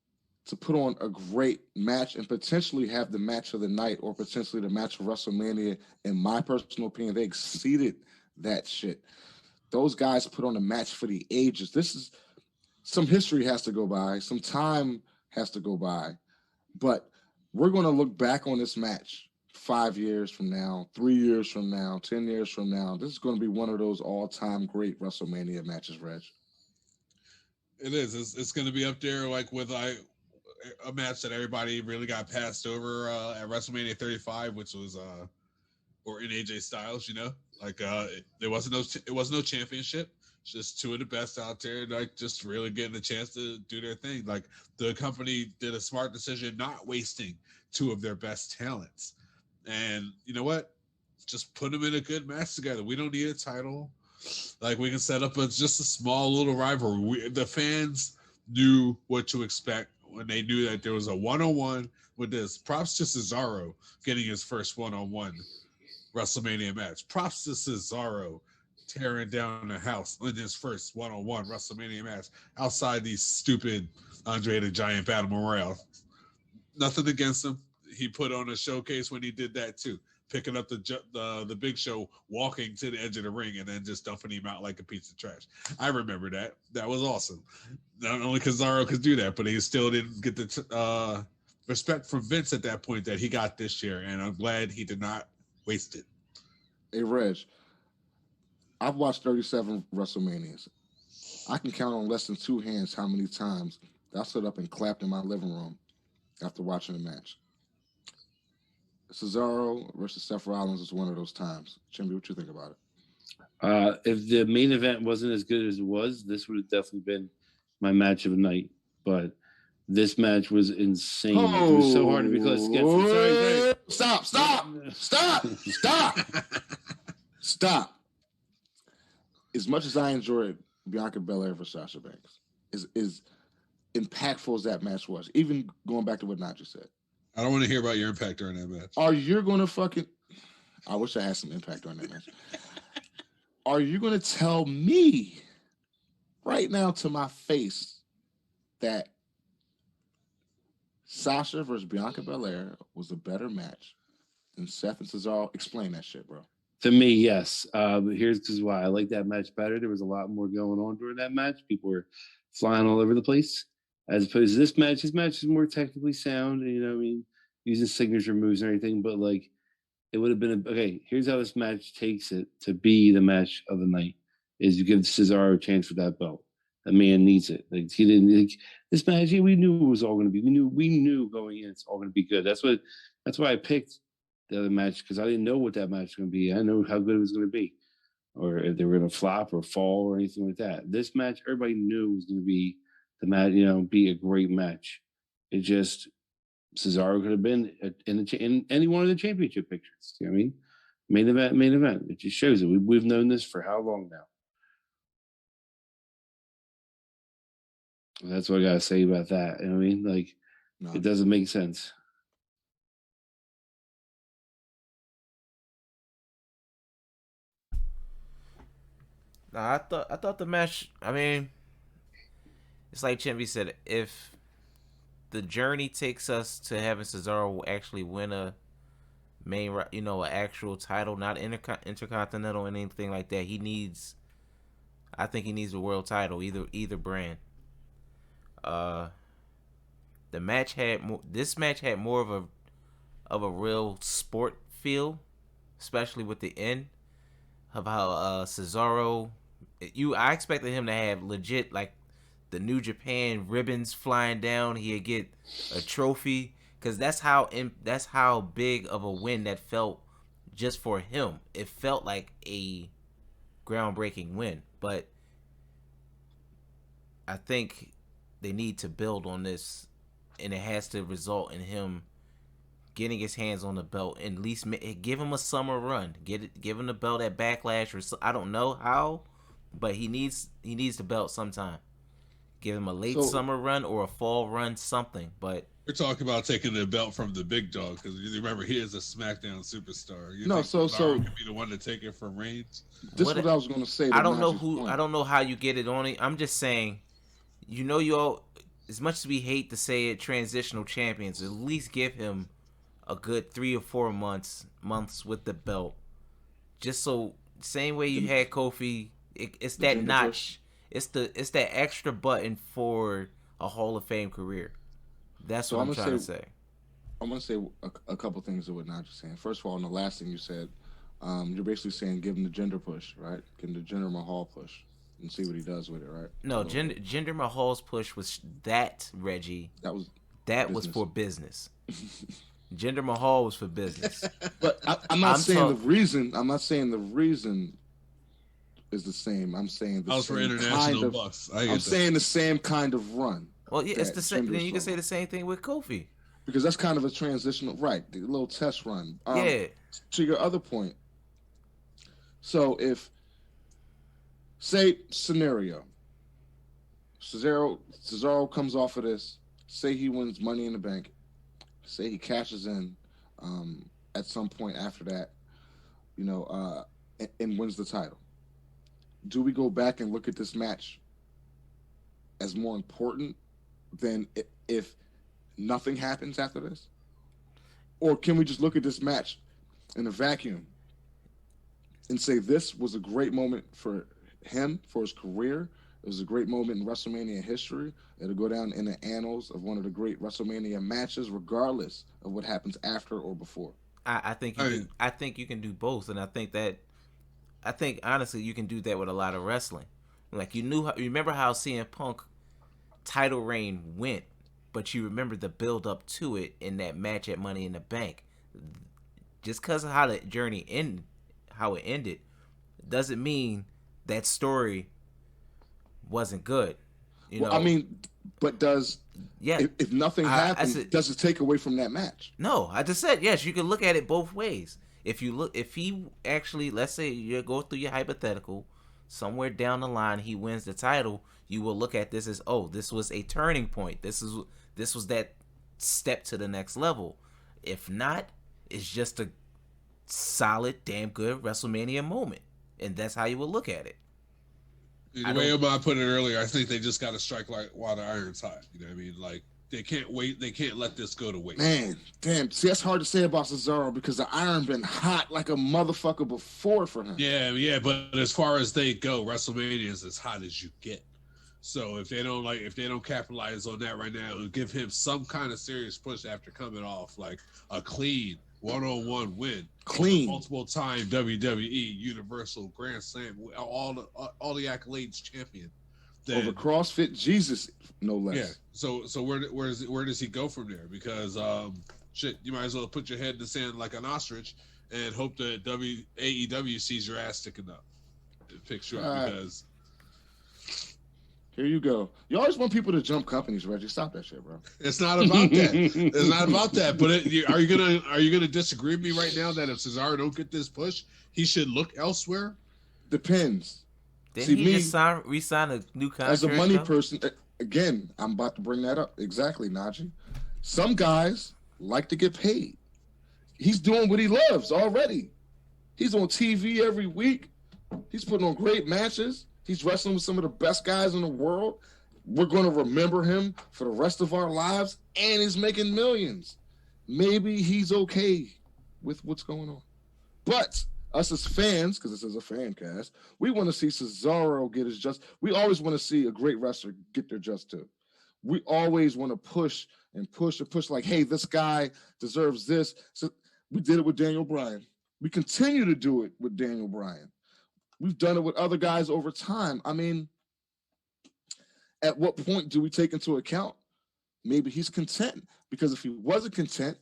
to put on a great match and potentially have the match of the night or potentially the match of WrestleMania. In my personal opinion, they exceeded that shit. Those guys put on a match for the ages. This is some history has to go by, some time has to go by, but we're going to look back on this match 5 years from now, 3 years from now, 10 years from now. This is going to be one of those all-time great WrestleMania matches, Reg. It is. It's going to be up there like with a match that everybody really got passed over at WrestleMania 35, which was or in AJ Styles. You know, like there wasn't no championship. Just two of the best out there, like just really getting a chance to do their thing. Like the company did a smart decision, not wasting two of their best talents. And you know what? Just put them in a good match together. We don't need a title. Like we can set up just a small little rivalry. The fans knew what to expect when they knew that there was a one-on-one with this. Props to Cesaro getting his first one-on-one WrestleMania match. Props to Cesaro tearing down the house in his first one-on-one WrestleMania match outside these stupid Andre the Giant Battle Royale. Nothing against him. He put on a showcase when he did that too, picking up the Big Show, walking to the edge of the ring, and then just dumping him out like a piece of trash. I remember that. That was awesome. Not only Cesaro could do that, but he still didn't get the respect from Vince at that point that he got this year, and I'm glad he did not waste it. Hey, Reg, I've watched 37 WrestleManias. I can count on less than two hands how many times I stood up and clapped in my living room after watching a match. Cesaro versus Seth Rollins is one of those times. Chimby, what you think about it? If the main event wasn't as good as it was, this would have definitely been my match of the night. But this match was insane. It was so hard to be close to get. Sorry. Stop. As much as I enjoyed Bianca Belair versus Sasha Banks, as impactful as that match was, even going back to what Najee said. I don't want to hear about your impact during that match. Are you going to fucking... I wish I had some impact during that match. Are you going to tell me right now to my face that Sasha versus Bianca Belair was a better match than Seth and Cesaro? Explain that shit, bro. To me, yes. But here's why I like that match better. There was a lot more going on during that match. People were flying all over the place. As opposed to this match is more technically sound, you know what I mean, using signature moves and everything, but like it would have been okay, here's how this match takes it to be the match of the night is you give Cesaro a chance for that belt. That man needs it. Like he didn't like this match, we knew it was all gonna be. We knew going in it's all gonna be good. That's why I picked the other match, because I didn't know what that match was gonna be. I know how good it was gonna be. Or if they were gonna flop or fall or anything like that. This match, everybody knew was gonna be the match, be a great match. It just Cesaro could have been in any one of the championship pictures. You know what I mean? Main event. It just shows it. We've known this for how long now? That's what I gotta say about that. You know what I mean? Like, no. It doesn't make sense. Nah, I thought the match. I mean, it's like Chimpy said. If the journey takes us to having Cesaro actually win a main, an actual title, not intercontinental or anything like that, I think he needs a world title, either brand. This match had more of a real sport feel, especially with the end of how Cesaro. I expected him to have legit like the New Japan ribbons flying down. He'd get a trophy because that's how big of a win that felt just for him. It felt like a groundbreaking win, but I think they need to build on this, and it has to result in him getting his hands on the belt and at least give him a summer run. Give him the belt at Backlash, or I don't know how, but he needs the belt sometime. Give him a late summer run or a fall run, something. But we're talking about taking the belt from the big dog, because you remember he is a SmackDown superstar. So could be the one to take it from Reigns. This is what I was going to say. I don't know how you get it on it. I'm just saying, as much as we hate to say it, transitional champions, at least give him a good 3 or 4 months with the belt. Just so, same way you had Kofi, it's The that gender notch. It's that extra button for a Hall of Fame career. That's So what I'm I'm gonna trying to say say. I'm gonna say a couple things that what not just saying. First of all, on the last thing you said, you're basically saying give him the gender push, right? Give him the Jinder Mahal push and see what he does with it, right? A No, little bit. Jinder Mahal's push was that, Reggie. That was That was business. for business. Jinder Mahal was for business. But I'm not I'm saying the talk. reason. I'm not saying the reason is the same. I'm saying the I was for same kind international of. bucks. I I'm get that. saying the same kind of run Well, yeah, it's that the same. Then Jinder's you can say on, the same thing with Kofi. because that's kind of a transitional, right? The little test run. Yeah, To your other point, so if say scenario, Cesaro comes off of this, say he wins Money in the Bank, say he cashes in at some point after that, and wins the title. Do we go back and look at this match as more important than if nothing happens after this? Or can we just look at this match in a vacuum and say this was a great moment for him, for his career? It was a great moment in WrestleMania history. It'll go down in the annals of one of the great WrestleMania matches, regardless of what happens after or before. I think you can. I think you can do both, and I think honestly you can do that with a lot of wrestling. Like you remember how CM Punk title reign went, but you remember the build up to it in that match at Money in the Bank. Just because of how the journey ended, how it ended, doesn't mean that story wasn't good. I mean, but yeah, if nothing happens, does it take away from that match? No, I just said yes. You can look at it both ways. If he actually, let's say you go through your hypothetical, somewhere down the line he wins the title, you will look at this as, oh, this was a turning point. This was that step to the next level. If not, it's just a solid, damn good WrestleMania moment, and that's how you will look at it. The way I put it earlier, I think they just got to strike like while the iron's hot. You know what I mean? Like they can't wait. They can't let this go to waste. Man, damn. See, that's hard to say about Cesaro because the iron been hot like a motherfucker before for him. Yeah. But as far as they go, WrestleMania is as hot as you get. So if they don't capitalize on that right now, it'll give him some kind of serious push after coming off like a clean one-on-one win, clean multiple-time WWE Universal Grand Slam, all the accolades champion. Then, over CrossFit Jesus, no less. Yeah. So where does he go from there? Because shit, you might as well put your head in the sand like an ostrich and hope that AEW sees your ass sticking up and picks you up because. Here you go. You always want people to jump companies, Reggie. Stop that shit, bro. It's not about that. It's not about that. But are you gonna disagree with me right now that if Cesaro don't get this push, he should look elsewhere? Depends. Didn't he just re-sign a new contract? As a money person, again, I'm about to bring that up. Exactly, Najee. Some guys like to get paid. He's doing what he loves already. He's on TV every week. He's putting on great matches. He's wrestling with some of the best guys in the world. We're going to remember him for the rest of our lives, and he's making millions. Maybe he's okay with what's going on. But us as fans, because this is a fan cast, we want to see Cesaro get his just. We always want to see a great wrestler get their just too. We always want to push and push and push like, hey, this guy deserves this. So we did it with Daniel Bryan. We continue to do it with Daniel Bryan. We've done it with other guys over time. I mean, at what point do we take into account maybe he's content? Because if he wasn't content,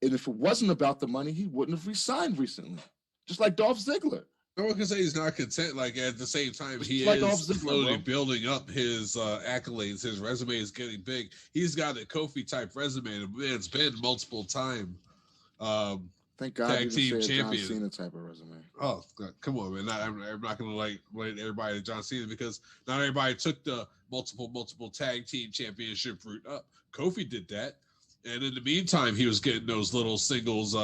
and if it wasn't about the money, he wouldn't have resigned recently. Just like Dolph Ziggler. No one can say he's not content. Like at the same time, he is slowly building up his accolades. His resume is getting big. He's got a Kofi type resume. The man's been multiple time. Thank God tag team champion. John Cena type of resume. Oh, come on, man! I'm not gonna like everybody to John Cena because not everybody took the multiple tag team championship route up. Kofi did that, and in the meantime, he was getting those little singles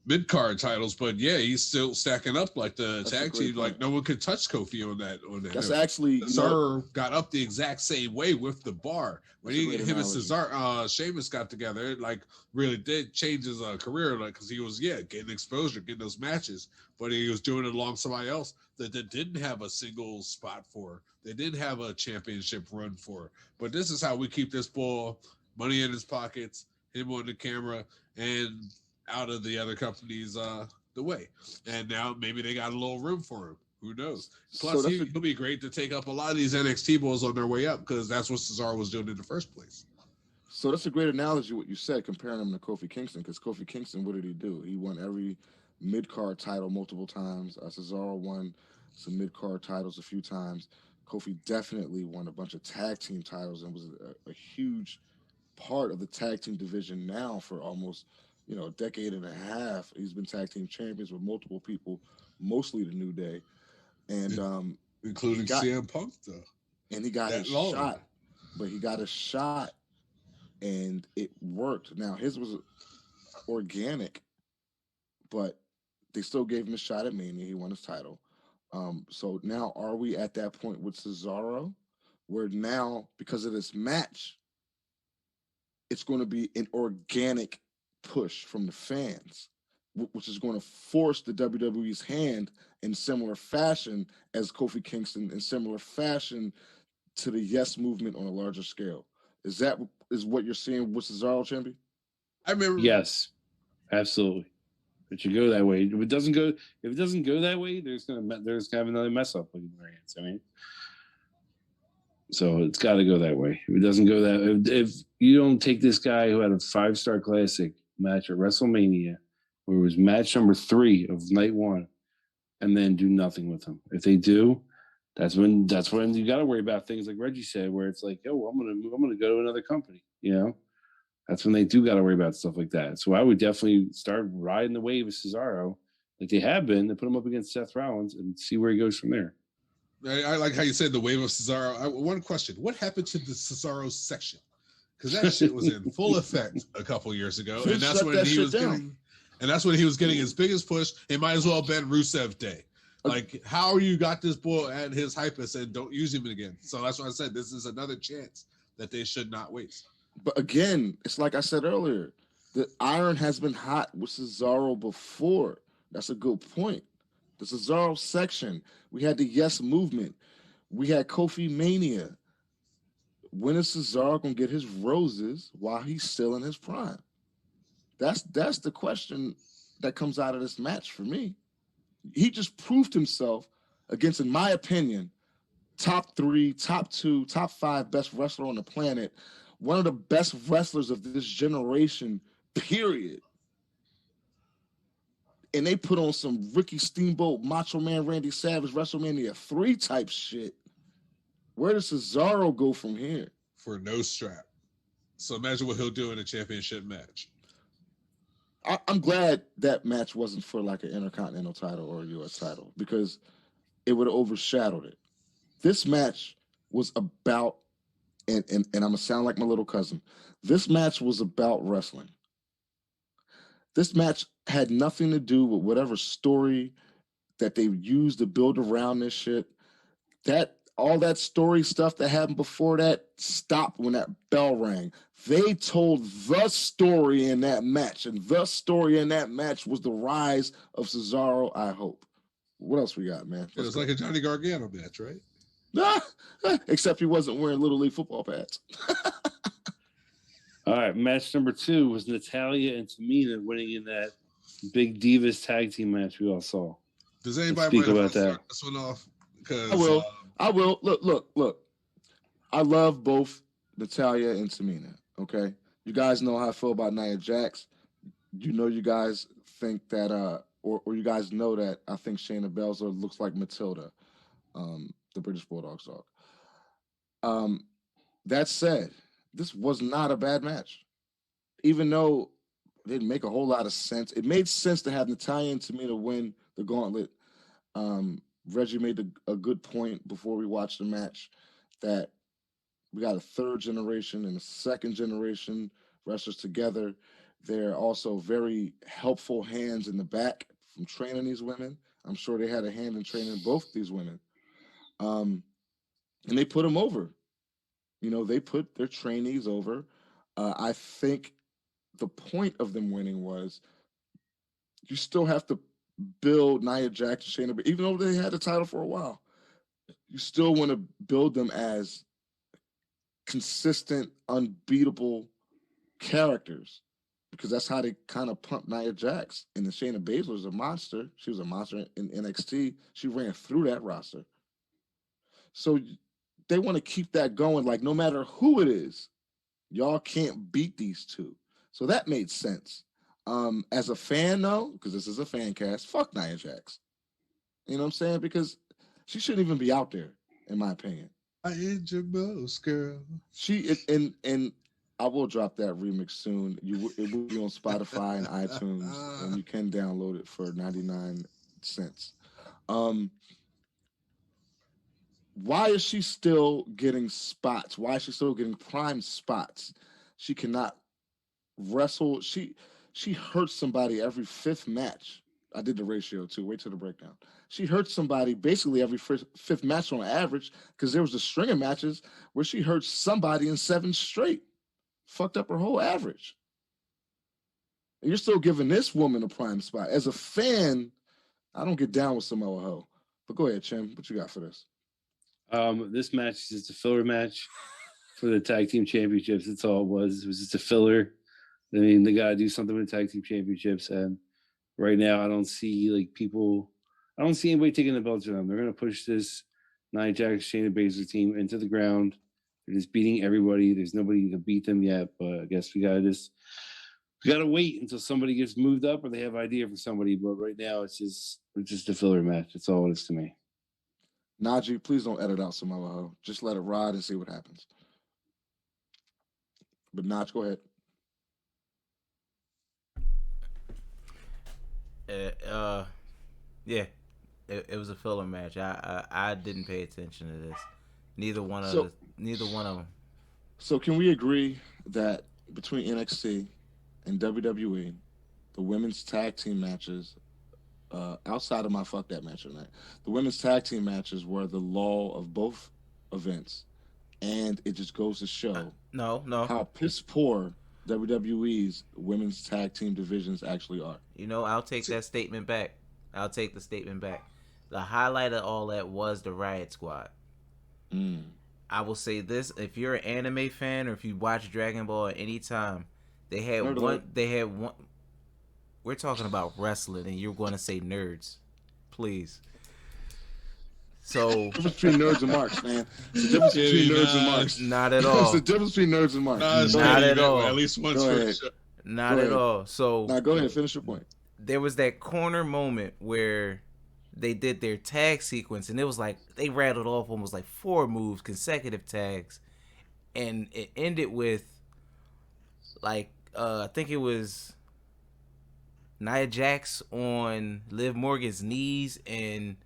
mid-card titles, but yeah, he's still stacking up like the That's tag team. Like no one could touch Kofi on that. That's actually Cesaro got up the exact same way with the bar. When him and Sheamus got together, it like really did change his career, like because he was getting exposure, getting those matches, but he was doing it along somebody else that they didn't have a single spot for. They didn't have a championship run for. But this is how we keep this bull money in his pockets, him on the camera, and out of the other companies the way. And now maybe they got a little room for him. Who knows? Plus, he'll be great to take up a lot of these NXT bulls on their way up because that's what Cesaro was doing in the first place. So that's a great analogy what you said, comparing him to Kofi Kingston, because Kofi Kingston, what did he do? He won every mid-card title multiple times. Cesaro won some mid-card titles a few times. Kofi definitely won a bunch of tag team titles and was a huge part of the tag team division now for almost a decade and a half. He's been tag team champions with multiple people, mostly the New Day, and including CM Punk though. And he got his shot, but he got a shot, and it worked. Now his was organic, but they still gave him a shot at Mania. He won his title. So now are we at that point with Cesaro, where now because of this match, it's going to be an organic push from the fans, which is going to force the WWE's hand in similar fashion as Kofi Kingston, in similar fashion to the Yes movement on a larger scale. Is what you're seeing with Cesaro, Champion? I remember. Yes, absolutely. It should go that way. If it doesn't go that way, there's gonna have another mess up with their hands. I mean, so it's got to go that way. If it doesn't go if you don't take this guy who had a 5-star classic match at WrestleMania, where it was match number 3 of night 1, and then do nothing with him. If they do, that's when you got to worry about things like Reggie said, where it's like, oh, I'm gonna go to another company. That's when they do got to worry about stuff like that. So I would definitely start riding the wave of Cesaro, like they have been, to put him up against Seth Rollins and see where he goes from there. I like how you said the wave of Cesaro. One question: what happened to the Cesaro section? Because that shit was in full effect a couple years ago, and that's when he was getting his biggest push. It might as well have been Rusev Day. Like, how you got this bull at his hypest and don't use him again? So that's why I said this is another chance that they should not waste. But again, it's like I said earlier, the iron has been hot with Cesaro before. That's a good point. The Cesaro section, we had the Yes movement, we had Kofi Mania. When is Cesaro gonna get his roses while he's still in his prime? That's the question that comes out of this match for me. He just proved himself against, in my opinion, top 3, top 2, top 5 best wrestler on the planet. One of the best wrestlers of this generation, period. And they put on some Ricky Steamboat, Macho Man Randy Savage, WrestleMania 3 type shit. Where does Cesaro go from here? For no strap. So imagine what he'll do in a championship match. I'm glad that match wasn't for like an Intercontinental title or a U.S. title, because it would have overshadowed it. This match was about, and I'm going to sound like my little cousin, this match was about wrestling. This match had nothing to do with whatever story that they used to build around this shit. All that story stuff that happened before that stopped when that bell rang. They told the story in that match, and the story in that match was the rise of Cesaro, I hope. What else we got, man? It was like a Johnny Gargano match, right? Except he wasn't wearing Little League football pads. All right, match number 2 was Natalya and Tamina winning in that big Divas tag team match we all saw. Does anybody speak about that? This one off? Because I will. Look. I love both Natalya and Tamina. Okay, you guys know how I feel about Nia Jax. You guys think that, or you guys know that I think Shayna Baszler looks like Matilda, the British Bulldog's dog. That said, this was not a bad match, even though it didn't make a whole lot of sense. It made sense to have Natalya and Tamina win the gauntlet. Reggie made a good point before we watched the match that we got a 3rd generation and a 2nd generation wrestlers together. They're also very helpful hands in the back from training these women. I'm sure they had a hand in training both these women. Um, and they put them over. They put their trainees over. I think the point of them winning was you still have to build Nia Jax, Shayna, even though they had the title for a while, you still want to build them as consistent, unbeatable characters because that's how they kind of pumped Nia Jax. And then Shayna Baszler was a monster. She was a monster in NXT. She ran through that roster. So they want to keep that going. Like, no matter who it is, y'all can't beat these two. So that made sense. As a fan, though, because this is a fan cast, fuck Nia Jax. You know what I'm saying? Because she shouldn't even be out there, in my opinion. I ain't your most girl. And I will drop that remix soon. It will be on Spotify and iTunes, and you can download it for 99 cents. Why is she still getting spots? Why is she still getting prime spots? She cannot wrestle. She hurts somebody every fifth match. I did the ratio too. Wait till the breakdown. She hurts somebody basically every fifth match on average because there was a string of matches where she hurt somebody in 7 straight. Fucked up her whole average. And you're still giving this woman a prime spot. As a fan, I don't get down with Samoa Ho. But go ahead, Chim. What you got for this? This match is just a filler match for the tag team championships. That's all it was. It was just a filler. I mean, they got to do something with the tag team championships. And right now, I don't see anybody taking the belts from them. They're going to push this Nia Jax, Shayna Baszler team into the ground. They're just beating everybody. There's nobody to beat them yet. But I guess we got to wait until somebody gets moved up or they have an idea for somebody. But right now, it's just a filler match. That's all it is to me. Najee, please don't edit out Samoa Ho. Just let it ride and see what happens. But Naj, go ahead. Yeah, it was a filler match. I didn't pay attention to this. Neither one of them. So can we agree that between NXT and WWE, the women's tag team matches, outside of my fuck that match tonight, the women's tag team matches were the law of both events, and it just goes to show no how piss poor WWE's women's tag team divisions actually are. I'll take that statement back. I'll take the statement back. The highlight of all that was the Riot Squad. I will say this: if you're an anime fan or if you watch Dragon Ball at any time, they had one. We're talking about wrestling, and you're going to say nerds, please. So the difference between nerds and marks, man. It's the difference between nerds and marks. Not at all. It's the difference between nerds and marks. Not at all. At least once Go for ahead. sure. Not at all. So now go ahead, finish your point. There was that corner moment where they did their tag sequence, and it was like they rattled off almost like 4 moves, consecutive tags, and it ended with like I think it was Nia Jax on Liv Morgan's knees, and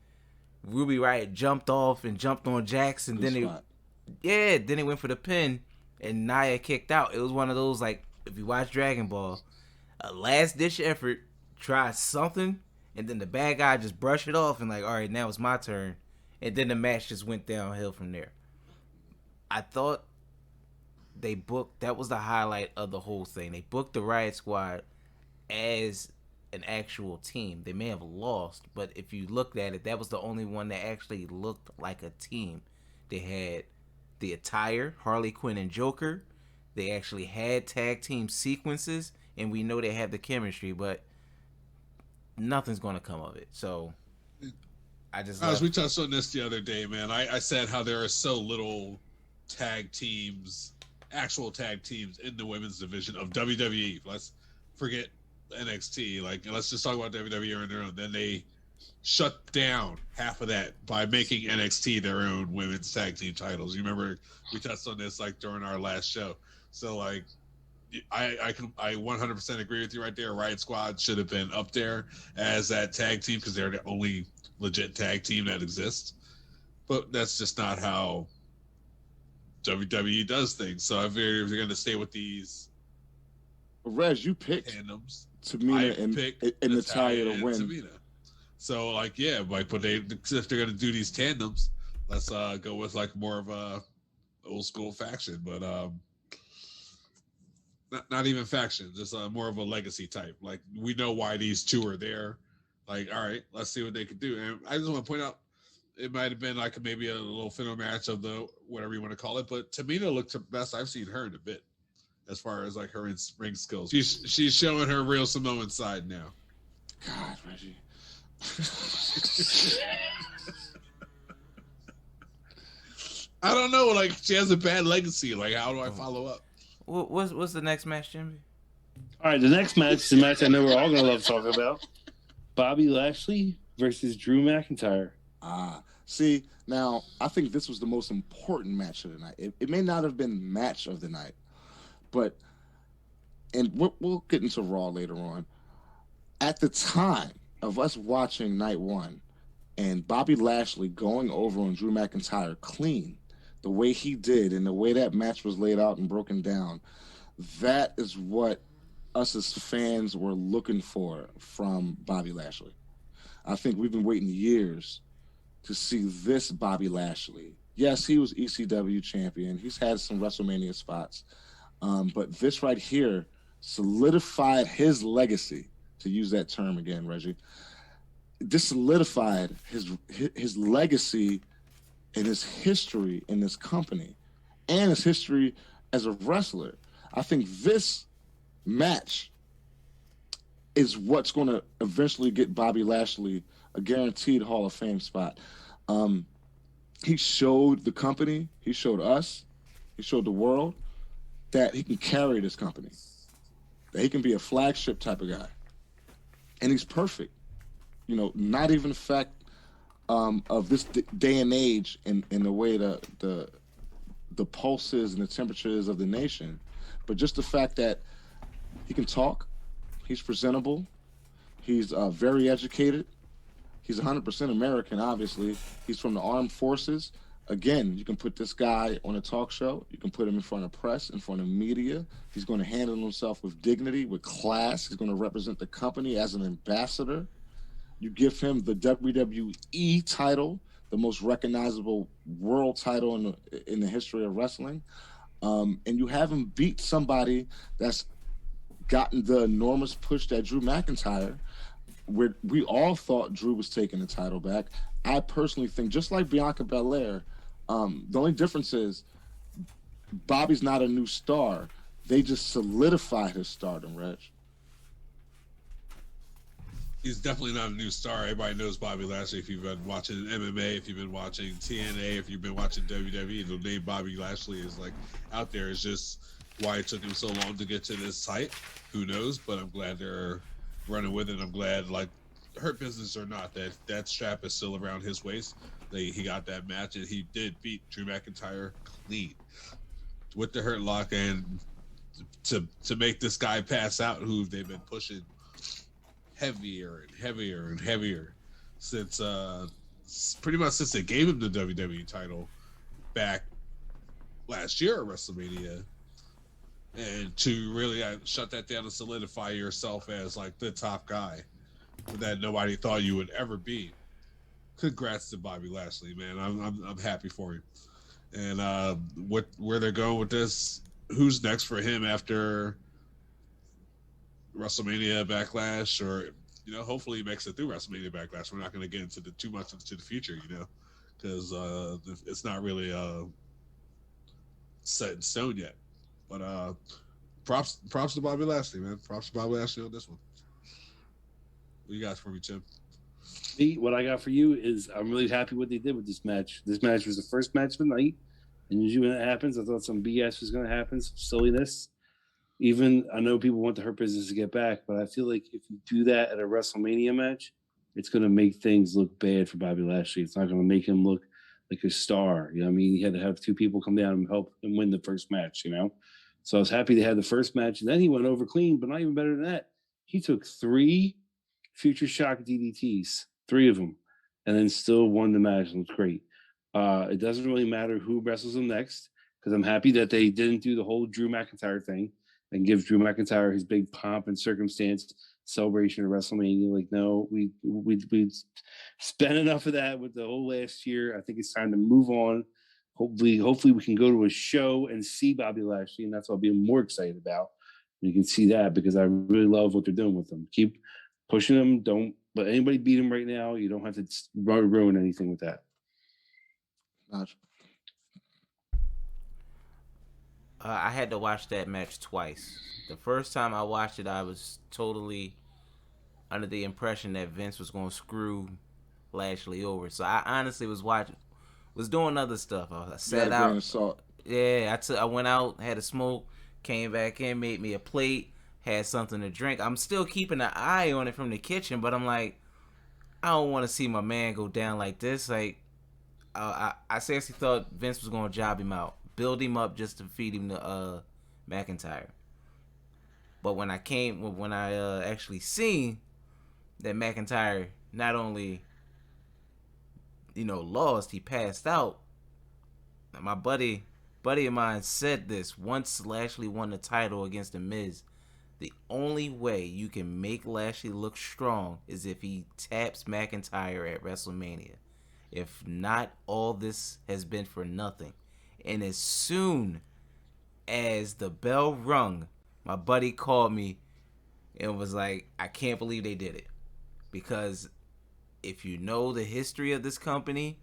Ruby Riott jumped off and jumped on Jax, and then it went for the pin, and Nia kicked out. It was one of those, like, if you watch Dragon Ball, a last ditch effort, try something, and then the bad guy just brushed it off and like, all right, now it's my turn, and then the match just went downhill from there. I thought that was the highlight of the whole thing. They booked the Riot Squad as an actual team. They may have lost, but if you looked at it, that was the only one that actually looked like a team. They had the attire, Harley Quinn and Joker. They actually had tag team sequences, and we know they have the chemistry, but nothing's going to come of it. So we touched on this the other day, man. I said how there are so little actual tag teams in the women's division of WWE. Let's forget NXT. Like, let's just talk about WWE on their own. Then they shut down half of that by making NXT their own women's tag team titles. You remember we touched on this like during our last show. So like, I 100% agree with you right there. Riot Squad should have been up there as that tag team because they're the only legit tag team that exists. But that's just not how WWE does things. So if you're going to stay with these Reg, you picked tandems. Tamina I and picked Natalia to and win. Tamina. So like yeah, like but if they're gonna do these tandems, let's go with like more of a old school faction, but not even faction, just more of a legacy type. Like we know why these two are there. Like all right, let's see what they can do. And I just want to point out, it might have been like maybe a little filler match of the whatever you want to call it, but Tamina looked the best I've seen her in a bit as far as like her ring skills. She's showing her real Samoan side now. God, Reggie. I don't know. Like she has a bad legacy. Like how do I follow up? What's the next match, Jimmy? All right, the next match is the match I know we're all going to love talking about. Bobby Lashley versus Drew McIntyre. See, now I think this was the most important match of the night. It may not have been match of the night, but and we'll get into Raw later on. At the time of us watching night one and Bobby Lashley going over on Drew McIntyre clean, the way he did and the way that match was laid out and broken down, that is what us as fans were looking for from Bobby Lashley. I think we've been waiting years to see this Bobby Lashley. Yes, he was ECW champion. He's had some WrestleMania spots. But this right here solidified his legacy, to use that term again, Reggie. This solidified his legacy and his history in this company and his history as a wrestler. I think this match is what's going to eventually get Bobby Lashley a guaranteed Hall of Fame spot. He showed the company, he showed us, he showed the world that he can carry this company, that he can be a flagship type of guy. And he's perfect. You know, not even the fact of this day and age in the way the pulses and the temperatures of the nation, but just the fact that he can talk, he's presentable, he's very educated, he's 100% American, obviously. He's from the armed forces. Again, you can put this guy on a talk show. You can put him in front of press, in front of media. He's going to handle himself with dignity, with class. He's going to represent the company as an ambassador. You give him the WWE title, the most recognizable world title in the history of wrestling. And you have him beat somebody that's gotten the enormous push that Drew McIntyre, where we all thought Drew was taking the title back. I personally think, just like Bianca Belair, the only difference is Bobby's not a new star. They just solidified his stardom, Reg. He's definitely not a new star. Everybody knows Bobby Lashley. If you've been watching MMA, if you've been watching TNA, if you've been watching WWE, the name Bobby Lashley is like out there. It's just why it took him so long to get to this height. Who knows? But I'm glad they're running with it. I'm glad, like, hurt business or not, that strap is still around his waist. He got that match, and he did beat Drew McIntyre clean with the hurt lock, and to make this guy pass out, who they've been pushing heavier and heavier and heavier since pretty much since they gave him the WWE title back last year at WrestleMania, and to really shut that down and solidify yourself as like the top guy that nobody thought you would ever be. Congrats to Bobby Lashley, man. I'm happy for him. And where they're going with this, who's next for him after WrestleMania Backlash, or hopefully he makes it through WrestleMania Backlash. We're not going to get into too much into the future, because it's not really set in stone yet. But props to Bobby Lashley, man. Props to Bobby Lashley on this one. What you got for me, Tim? What I got for you is I'm really happy what they did with this match. This match was the first match of the night, and usually when that happens, I thought some BS was going to happen, some silliness. Even I know people want the Hurt Business to get back, but I feel like if you do that at a WrestleMania match, it's going to make things look bad for Bobby Lashley. It's not going to make him look like a star. You know what I mean? He had to have two people come down and help him win the first match, So I was happy they had the first match, and then he went over clean, but not even better than that. He took 3 Future Shock DDTs, 3 of them, and then still won the match. It was great. It doesn't really matter who wrestles him next, because I'm happy that they didn't do the whole Drew McIntyre thing. and give Drew McIntyre his big pomp and circumstance celebration of WrestleMania. Like, no, we spent enough of that with the whole last year. I think it's time to move on. Hopefully we can go to a show and see Bobby Lashley, and that's what I'll be more excited about. You can see that because I really love what they're doing with them. Keep pushing them. Don't let anybody beat them right now. You don't have to ruin anything with that. Gotcha. I had to watch that match twice. The first time I watched it, I was totally under the impression that Vince was going to screw Lashley over. So I honestly was doing other stuff. I sat out. Yeah, I went out, had a smoke, came back in, made me a plate, had something to drink. I'm still keeping an eye on it from the kitchen, but I'm like, I don't want to see my man go down like this. Like, I seriously thought Vince was going to job him out, build him up just to feed him to McIntyre. But when I actually seen that McIntyre not only lost, he passed out. My buddy of mine said this once Lashley won the title against The Miz. The only way you can make Lashley look strong is if he taps McIntyre at WrestleMania. If not, all this has been for nothing. And as soon as the bell rung, my buddy called me and was like, I can't believe they did it. Because if you know the history of this company,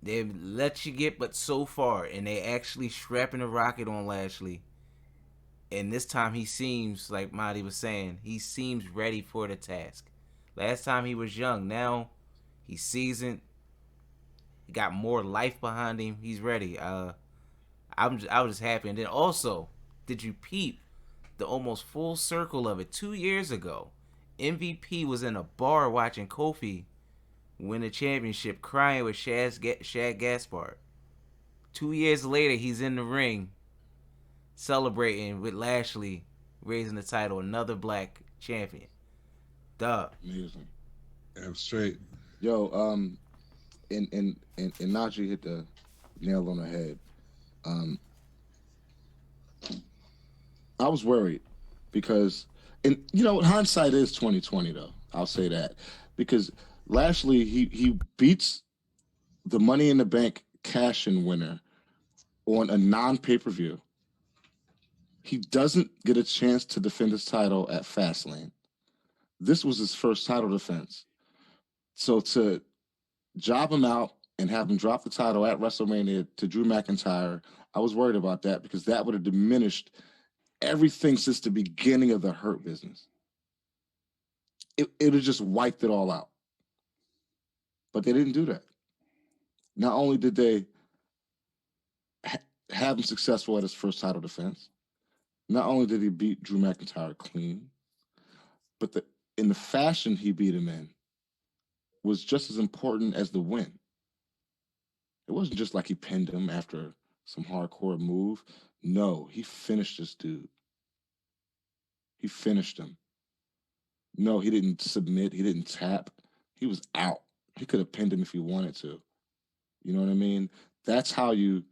they let you get but so far, and they actually strapping a rocket on Lashley. And this time he seems, like Marty was saying, he seems ready for the task. Last time he was young. Now he's seasoned. He got more life behind him. He's ready. I was just happy. And then also, did you peep the almost full circle of it? 2 years ago, MVP was in a bar watching Kofi win the championship, crying with Shad Gaspard. 2 years later, he's in the ring celebrating with Lashley raising the title, another black champion. Duh. Amazing. Damn straight. Yo, and Najee hit the nail on the head. I was worried because, and hindsight is 2020 though. I'll say that because Lashley he beats the Money in the Bank cash-in winner on a non-pay-per-view. He doesn't get a chance to defend his title at Fastlane. This was his first title defense. So to job him out and have him drop the title at WrestleMania to Drew McIntyre, I was worried about that because that would have diminished everything since the beginning of the Hurt Business. It would have just wiped it all out. But they didn't do that. Not only did they have him successful at his first title defense, not only did he beat Drew McIntyre clean, but in the fashion he beat him in was just as important as the win. It wasn't just like he pinned him after some hardcore move. No, he finished this dude. He finished him. No, he didn't submit. He didn't tap. He was out. He could have pinned him if he wanted to. You know what I mean? That's how you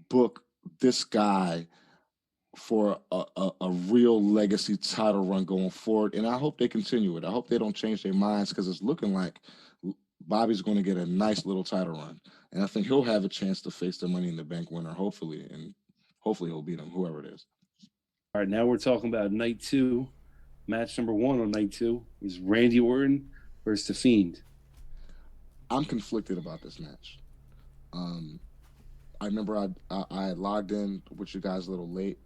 book this guy for a real legacy title run going forward. And I hope they continue it. I hope they don't change their minds because it's looking like Bobby's going to get a nice little title run. And I think he'll have a chance to face the Money in the Bank winner, hopefully. And hopefully he'll beat him, whoever it is. All right, now we're talking about night 2. Match number 1 on night 2 is Randy Orton versus The Fiend. I'm conflicted about this match. I remember I had logged in with you guys a little late,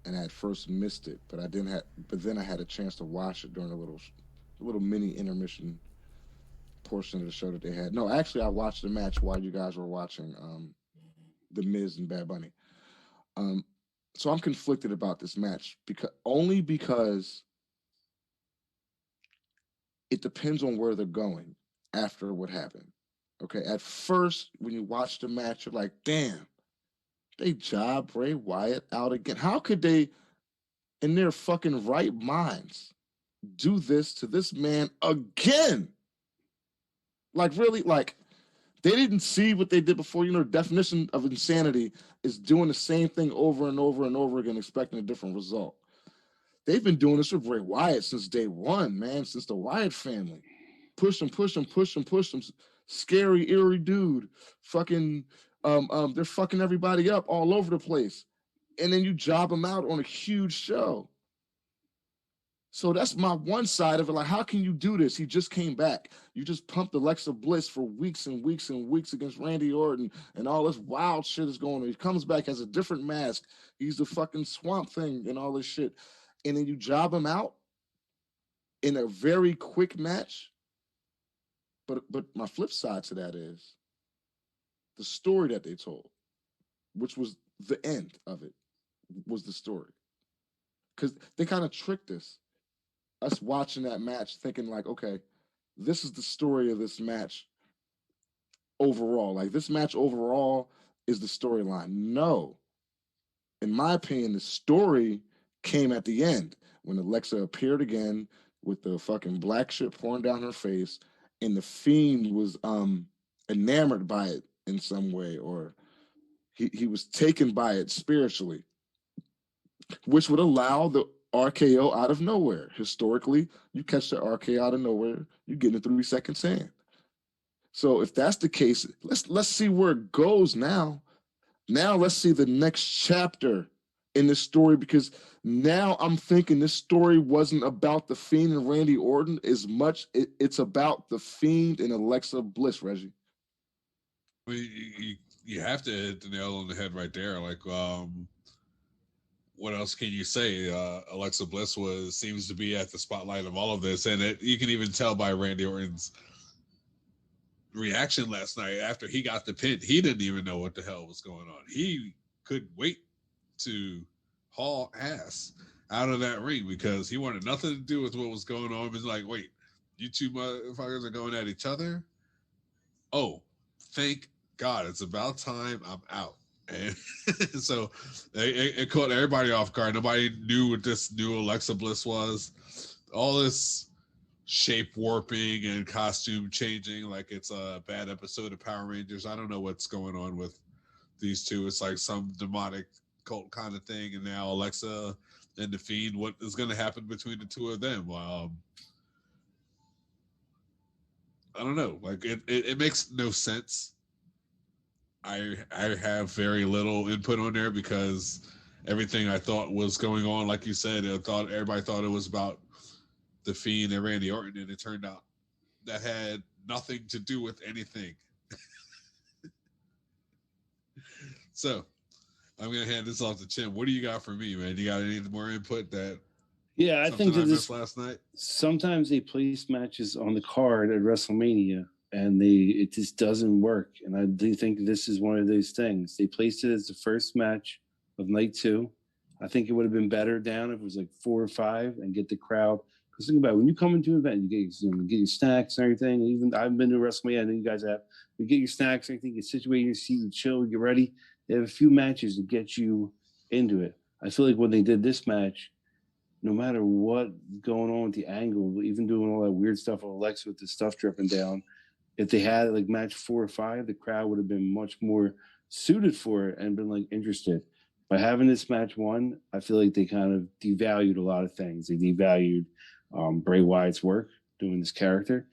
and I had first missed it, but then I had a chance to watch it during a little mini intermission portion of the show that they had. No, actually, I watched the match while you guys were watching The Miz and Bad Bunny. So I'm conflicted about this match because it depends on where they're going after what happened. Okay, at first, when you watch the match, you're like, damn, they job Bray Wyatt out again. How could they, in their fucking right minds, do this to this man again? Like, really? Like, They didn't see what they did before. You know, the definition of insanity is doing the same thing over and over and over again, expecting a different result. They've been doing this with Bray Wyatt since day one, man, since the Wyatt family. Push him, push him, push him, push him. Scary, eerie dude. Fucking, they're fucking everybody up all over the place. And then you job him out on a huge show. So that's my one side of it. Like, how can you do this? He just came back. You just pumped Alexa Bliss for weeks and weeks and weeks against Randy Orton, and all this wild shit is going on. He comes back, has a different mask. He's the fucking Swamp Thing and all this shit. And then you job him out in a very quick match. But my flip side to that is the story that they told, which was the end of it, was the story. Because they kind of tricked us watching that match, thinking like, okay, this is the story of this match overall. Like this match overall is the storyline. No, in my opinion, the story came at the end when Alexa appeared again with the fucking black shit pouring down her face, and the Fiend was enamored by it in some way, or he was taken by it spiritually, which would allow the RKO out of nowhere. Historically, you catch the RKO out of nowhere, you get in a 3 second sand. So if that's the case, let's see where it goes now. Now let's see the next chapter in this story, because now I'm thinking this story wasn't about the Fiend and Randy Orton as much. It's about the Fiend and Alexa Bliss, Reggie. Well, you have to hit the nail on the head right there. Like, what else can you say? Alexa Bliss seems to be at the spotlight of all of this, and you can even tell by Randy Orton's reaction last night after he got the pin. He didn't even know what the hell was going on. He couldn't wait to haul ass out of that ring because he wanted nothing to do with what was going on. He was like, wait, you two motherfuckers are going at each other? Oh, thank God. It's about time I'm out. And so it caught everybody off guard. Nobody knew what this new Alexa Bliss was. All this shape warping and costume changing like it's a bad episode of Power Rangers. I don't know what's going on with these two. It's like some demonic cult kind of thing. And now Alexa and the Fiend, what is going to happen between the two of them? I don't know. Like it makes no sense. I have very little input on there because everything I thought was going on, like you said, everybody thought it was about the Fiend and Randy Orton, and it turned out that had nothing to do with anything. So I'm gonna hand this off to Tim. What do you got for me, man? You got any more input that? Yeah, I think that missed last night. Sometimes they place matches on the card at WrestleMania, and it just doesn't work. And I do think this is one of those things. They placed it as the first match of night 2. I think it would have been better down if it was like 4 or 5 and get the crowd. Because think about it, when you come into an event, you get your snacks and everything. Even I've been to WrestleMania, I know you guys have. You get your snacks and everything, you situate your seat, you chill, get ready. They have a few matches to get you into it. I feel like when they did this match, no matter what's going on with the angle, even doing all that weird stuff with Alexa with the stuff dripping down, if they had like match 4 or 5, the crowd would have been much more suited for it and been like interested. By having this match 1, I feel like they kind of devalued a lot of things. They devalued Bray Wyatt's work doing this character.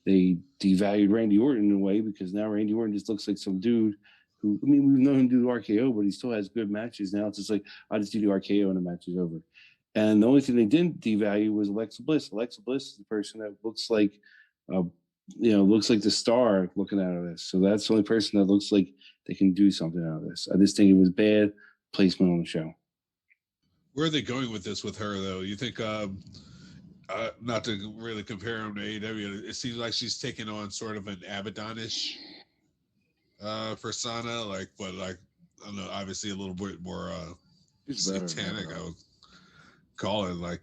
They devalued Randy Orton in a way because now Randy Orton just looks like some dude who, I mean, we've known him do the RKO, but he still has good matches. Now it's just like, I just do the RKO and the match is over. And the only thing they didn't devalue was Alexa Bliss. Alexa Bliss is the person that looks like, looks like the star looking out of this. So that's the only person that looks like they can do something out of this. I just think it was bad placement on the show. Where are they going with this with her, though? You think, not to really compare him to AEW, it seems like she's taking on sort of an Abaddon-ish persona, I don't know, obviously a little bit more satanic. I would call it like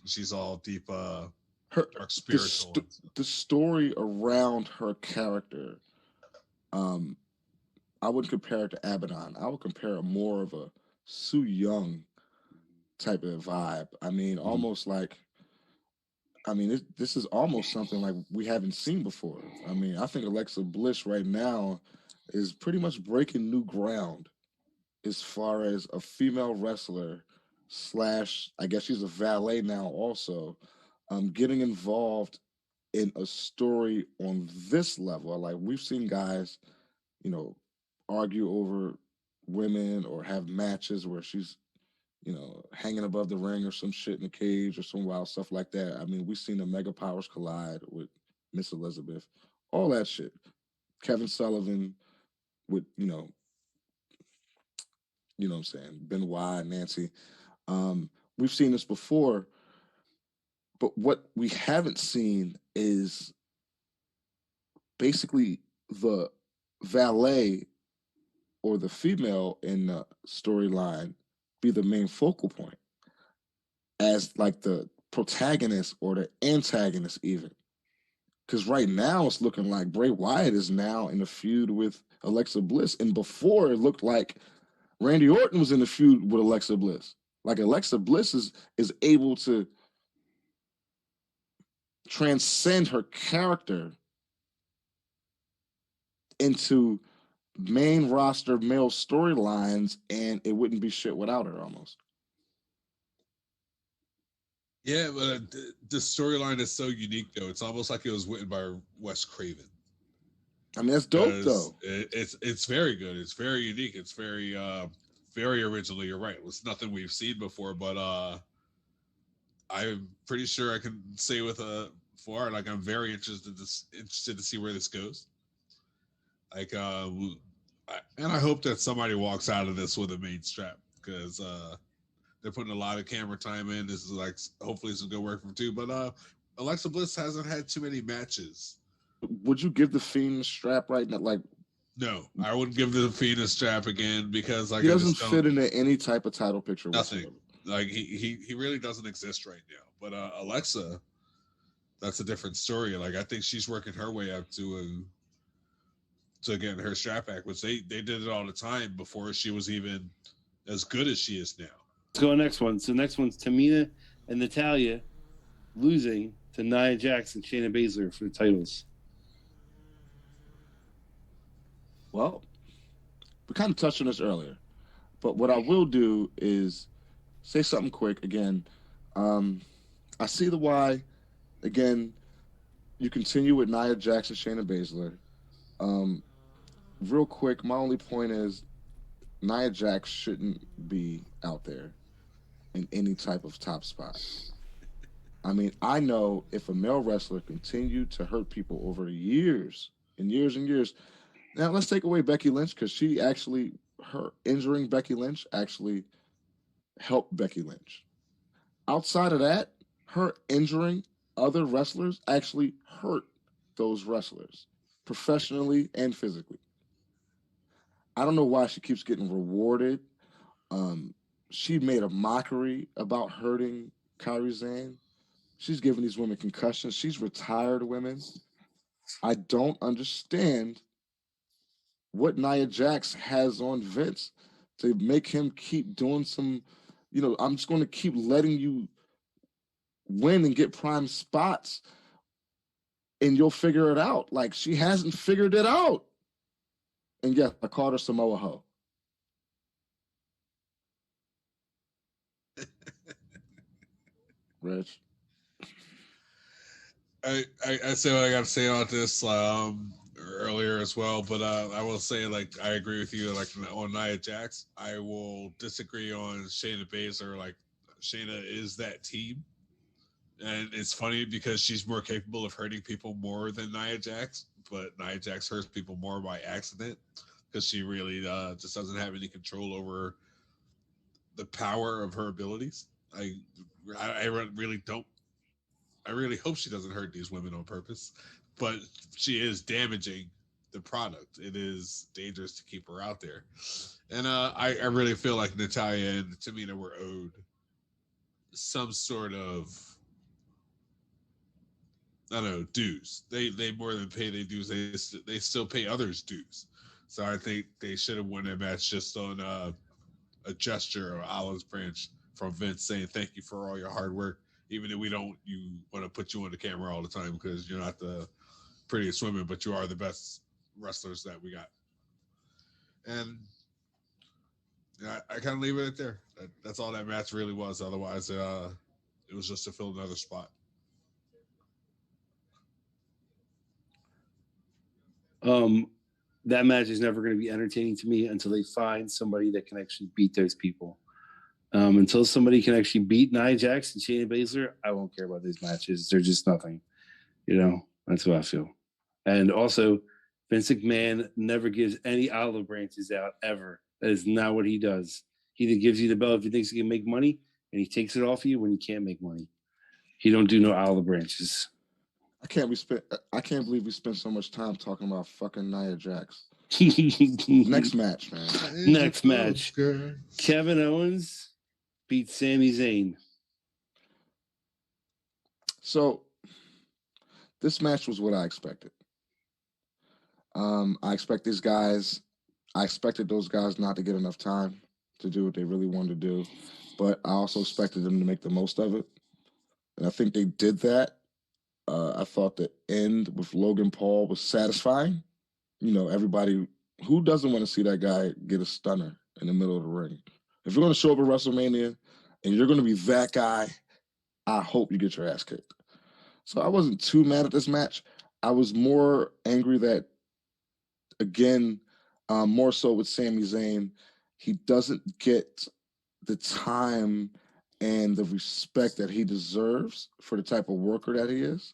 she's all deep, dark spiritual. The story around her character, I wouldn't compare it to Abaddon. I would compare it more of a Su Young type of vibe. I mean, almost like I mean, this is almost something like we haven't seen before. I mean, I think Alexa Bliss right now is pretty much breaking new ground as far as a female wrestler slash, I guess she's a valet now also, getting involved in a story on this level. Like we've seen guys, you know, argue over women or have matches where she's, hanging above the ring or some shit in the cage or some wild stuff like that. I mean, we've seen the mega powers collide with Miss Elizabeth, all that shit. Kevin Sullivan with, what I'm saying, Benoit, Nancy. We've seen this before, but what we haven't seen is basically the valet or the female in the storyline be the main focal point as like the protagonist or the antagonist even. Because right now it's looking like Bray Wyatt is now in a feud with Alexa Bliss, and before it looked like Randy Orton was in the feud with Alexa Bliss. Like Alexa Bliss is able to transcend her character into main roster male storylines, and it wouldn't be shit without her almost. Yeah, but the storyline is so unique though. It's almost like it was written by Wes Craven. I mean, that's dope Because though. it's very good. It's very unique. It's very original. You're right. It's nothing we've seen before, but I'm pretty sure I can say with a for like I'm very interested to see where this goes. Like and I hope that somebody walks out of this with a main strap because they're putting a lot of camera time in. This is like hopefully some good work from too. But Alexa Bliss hasn't had too many matches. Would you give the Fiend the strap right now? Like No, I wouldn't give the Fiend a strap again because like he I doesn't just don't fit into any type of title picture nothing. whatsoever. Like he really doesn't exist right now. But Alexa, that's a different story. Like I think she's working her way up to getting her strap back, which they did it all the time before she was even as good as she is now. Let's go to the next one. So next one's Tamina and Natalia losing to Nia Jax and Shayna Baszler for the titles. Well, we kind of touched on this earlier, but what I will do is say something quick again. Um, I see the why. Again, you continue with Nia Jackson, Shayna Baszler. Um, Real quick, my only point is Nia Jax shouldn't be out there in any type of top spot. I mean, I know if a male wrestler continued to hurt people over years and years and years. Now let's take away Becky Lynch because she actually her injuring Becky Lynch actually helped Becky Lynch. Outside of that, her injuring other wrestlers actually hurt those wrestlers professionally and physically. I don't know why she keeps getting rewarded. Um, she made a mockery about hurting Kyrie Zane. She's giving these women concussions. She's retired women. I don't understand what Nia Jax has on Vince to make him keep doing some, I'm just going to keep letting you win and get prime spots and you'll figure it out. Like she hasn't figured it out. And yes, I called her Samoa Ho. Rich. I say what I got to say about this earlier as well, but I will say like I agree with you like on Nia Jax. I will disagree on Shayna Baszler. Like Shayna is that team, and it's funny because she's more capable of hurting people more than Nia Jax, but Nia Jax hurts people more by accident because she really just doesn't have any control over the power of her abilities. I really don't I really hope she doesn't hurt these women on purpose, but she is damaging the product. It is dangerous to keep her out there. And I really feel like Natalia and Tamina were owed some sort of, I don't know, dues. They more than pay their dues. They still pay others dues. So I think they should have won that match just on a gesture or olive branch from Vince saying thank you for all your hard work, even if you want to put you on the camera all the time because you're not the prettiest women, but you are the best wrestlers that we got. And yeah, I kind of leave it at there. That's all that match really was. Otherwise, it was just to fill another spot. That match is never going to be entertaining to me until they find somebody that can actually beat those people. Until somebody can actually beat Nia Jax and Shayna Baszler, I won't care about those matches. They're just nothing. That's what I feel. And also, Vince McMahon never gives any olive branches out ever. That is not what he does. He either gives you the belt if he thinks he can make money, and he takes it off you when you can't make money. He don't do no olive branches. I can't believe we spent so much time talking about fucking Nia Jax. Next match, man. Next match. Kevin Owens beat Sami Zayn. So this match was what I expected. I expected those guys not to get enough time to do what they really wanted to do, but I also expected them to make the most of it. And I think they did that. I thought the end with Logan Paul was satisfying. Everybody who doesn't want to see that guy get a stunner in the middle of the ring. If you're going to show up at WrestleMania and you're going to be that guy, I hope you get your ass kicked. So I wasn't too mad at this match. I was more angry that, again, more so with Sami Zayn, he doesn't get the time and the respect that he deserves for the type of worker that he is.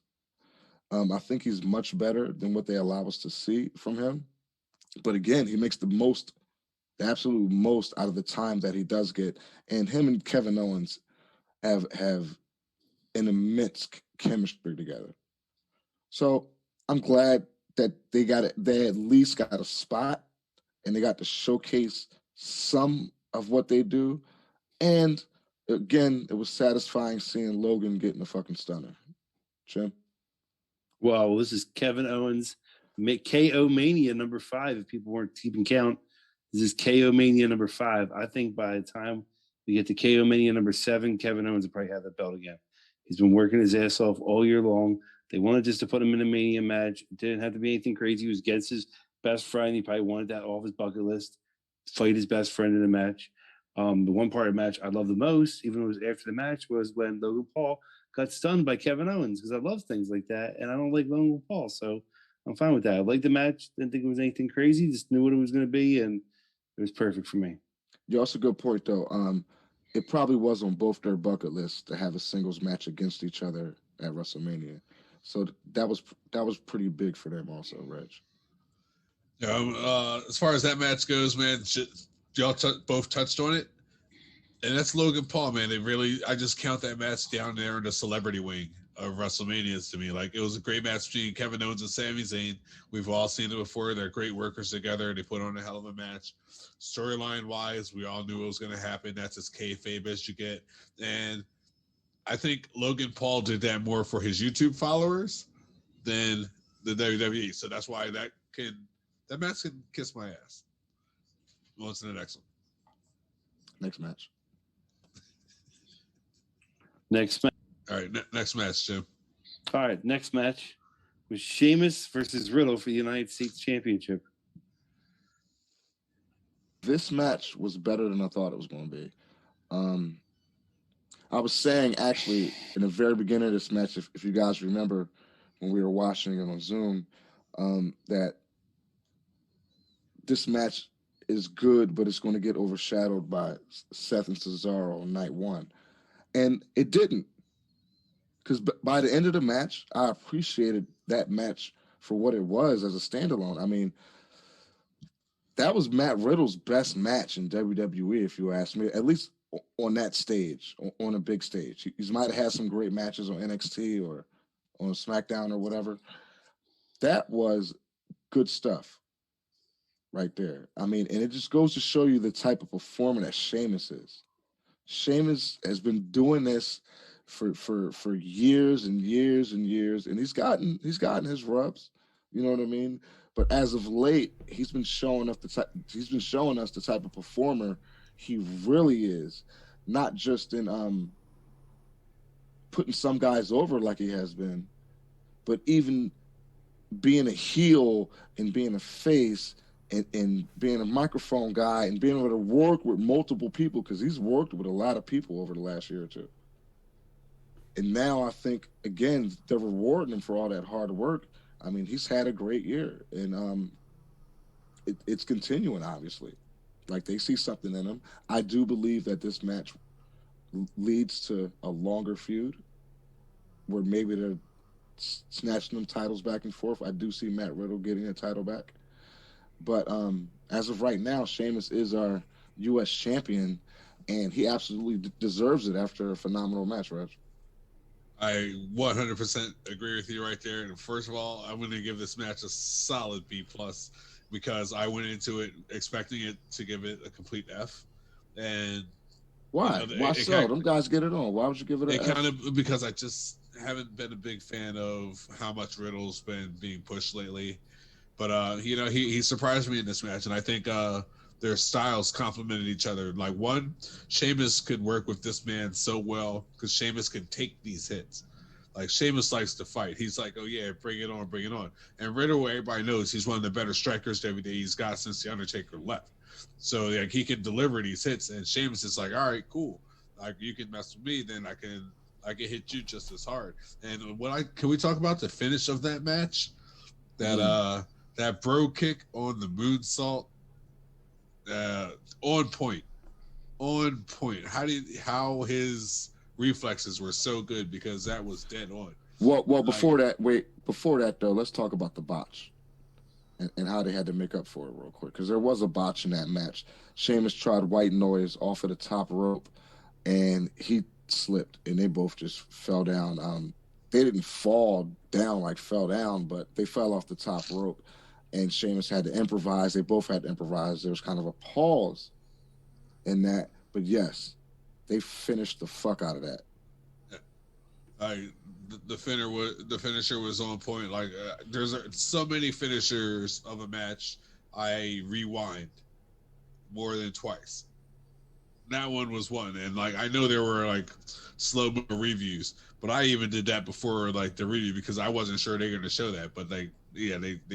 I think he's much better than what they allow us to see from him. But again, he makes the absolute most out of the time that he does get. And him and Kevin Owens have an immense chemistry together. So I'm glad that they at least got a spot and they got to showcase some of what they do. And again, it was satisfying seeing Logan getting a fucking stunner. Jim? Well, this is Kevin Owens, KO Mania number 5. If people weren't keeping count, this is KO Mania number 5. I think by the time we get to KO Mania number 7, Kevin Owens will probably have the belt again. He's been working his ass off all year long. They wanted just to put him in a Mania match. It didn't have to be anything crazy. He was against his best friend. He probably wanted that off his bucket list. Fight his best friend in a match. The one part of the match I love the most, even though it was after the match, was when Logan Paul got stunned by Kevin Owens, because I love things like that, and I don't like Logan Paul, so I'm fine with that. I liked the match. Didn't think it was anything crazy. Just knew what it was going to be, and it was perfect for me. Yeah, that's a good point, though. It probably was on both their bucket lists to have a singles match against each other at WrestleMania. So that was pretty big for them also, Reg. Yeah, as far as that match goes, man, y'all both touched on it. And that's Logan Paul, man. I just count that match down there in the celebrity wing of WrestleManias to me. Like, it was a great match between Kevin Owens and Sami Zayn. We've all seen it before. They're great workers together. They put on a hell of a match. Storyline wise, we all knew it was going to happen. That's as kayfabe as you get. And I think Logan Paul did that more for his YouTube followers than the WWE. So that's why that match can kiss my ass. On to the next one. Next match. Next match. All right, next match, Jim. All right, next match was Sheamus versus Riddle for the United States Championship. This match was better than I thought it was going to be. I was saying, actually, in the very beginning of this match, if you guys remember when we were watching it on Zoom, that this match is good, but it's going to get overshadowed by Seth and Cesaro on night 1. And it didn't. Because by the end of the match, I appreciated that match for what it was as a standalone. I mean, that was Matt Riddle's best match in WWE, if you ask me, at least on that stage, on a big stage. He might have had some great matches on NXT or on SmackDown or whatever. That was good stuff right there. I mean, and it just goes to show you the type of performer that Sheamus is. Sheamus has been doing this for years and years and years, and he's gotten his rubs. You know what I mean? But as of late, he's been showing us the type of performer he really is, not just in putting some guys over like he has been, but even being a heel and being a face and being a microphone guy and being able to work with multiple people, because he's worked with a lot of people over the last year or two. And now I think, again, they're rewarding him for all that hard work. I mean, he's had a great year, and it's continuing, obviously. Like, they see something in him. I do believe that this match leads to a longer feud where maybe they're snatching them titles back and forth. I do see Matt Riddle getting a title back. But as of right now, Sheamus is our U.S. champion, and he absolutely deserves it after a phenomenal match, Reg. I 100% agree with you right there. And first of all, I'm going to give this match a solid B plus because I went into it expecting it to give it a complete F, and Why? Why so? Them guys get it on. Why would you give it it an kind F? of because I just haven't been a big fan of how much Riddle's been being pushed lately. But he surprised me in this match, and I think their styles complemented each other. Like one, Sheamus could work with this man so well because Sheamus can take these hits. Like Sheamus likes to fight. He's like, oh yeah, bring it on, bring it on. And Riddle, everybody knows he's one of the better strikers every day he's got since the Undertaker left. So like he can deliver these hits, and Sheamus is like, all right, cool. Like you can mess with me, then I can hit you just as hard. And can we talk about the finish of that match? That bro kick on the moonsault, on point, on point. How his reflexes were so good because that was dead on. Well, before that though, let's talk about the botch and how they had to make up for it real quick, because there was a botch in that match. Sheamus tried white noise off of the top rope, and he slipped, and they both just fell down. They didn't fall down like fell down, but they fell off the top rope, and Sheamus had to improvise. They both had to improvise. There was kind of a pause in that, but yes, they finished the fuck out of that. The finisher was on point. Like there's so many finishers of a match I rewind more than twice. That one was one, and like I know there were like slow mo reviews, but I even did that before like the review because I wasn't sure they were going to show that, but they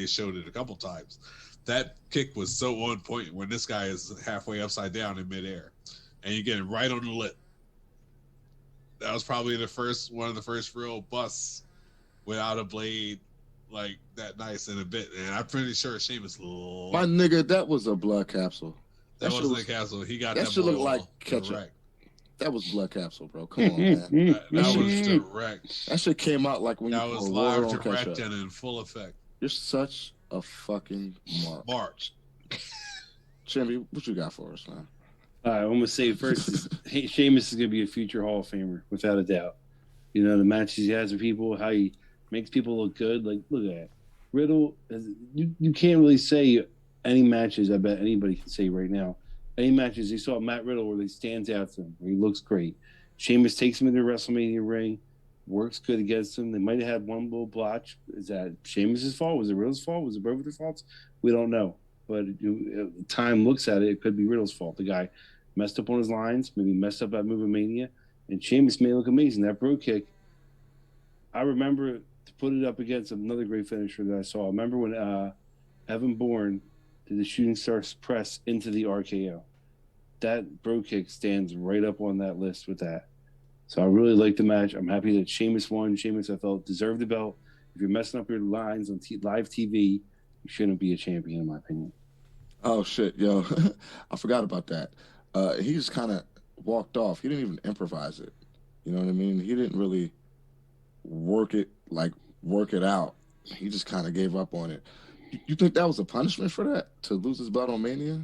showed it a couple times. That kick was so on point when this guy is halfway upside down in midair, and you get it right on the lip. That was probably one of the first real busts without a blade like that nice in a bit, and I'm pretty sure Sheamus. My nigga, that was a blood capsule. That wasn't a capsule. He got that. That should look like ketchup. Direct. That was blood capsule, bro. Come on, man. that was direct. That shit came out like when that you was live, direct, and in full effect. You're such a fucking mark. Chimmy, what you got for us, man? I'm gonna say first, Sheamus is gonna be a future Hall of Famer without a doubt. You know the matches he has with people, how he makes people look good. Like look at that. Riddle. You can't really say any matches. I bet anybody can say right now. Any matches you saw Matt Riddle where he stands out to him, where he looks great. Sheamus takes him into the WrestleMania ring, works good against him. They might have had one little blotch. Is that Sheamus' fault? Was it Riddle's fault? Was it both of their faults? We don't know. But time looks at it, it could be Riddle's fault. The guy messed up on his lines, maybe messed up at Movie Mania, and Sheamus may look amazing. That bro kick, I remember to put it up against another great finisher that I saw. I remember when Evan Bourne did the shooting star press into the RKO. That bro kick stands right up on that list with that. So I really like the match. I'm happy that Sheamus won. Sheamus, I felt, deserved the belt. If you're messing up your lines on live TV, you shouldn't be a champion, in my opinion. Oh, shit, yo. I forgot about that. He just kind of walked off. He didn't even improvise it. You know what I mean? He didn't really work it out. He just kind of gave up on it. You think that was a punishment for that, to lose his belt on Mania?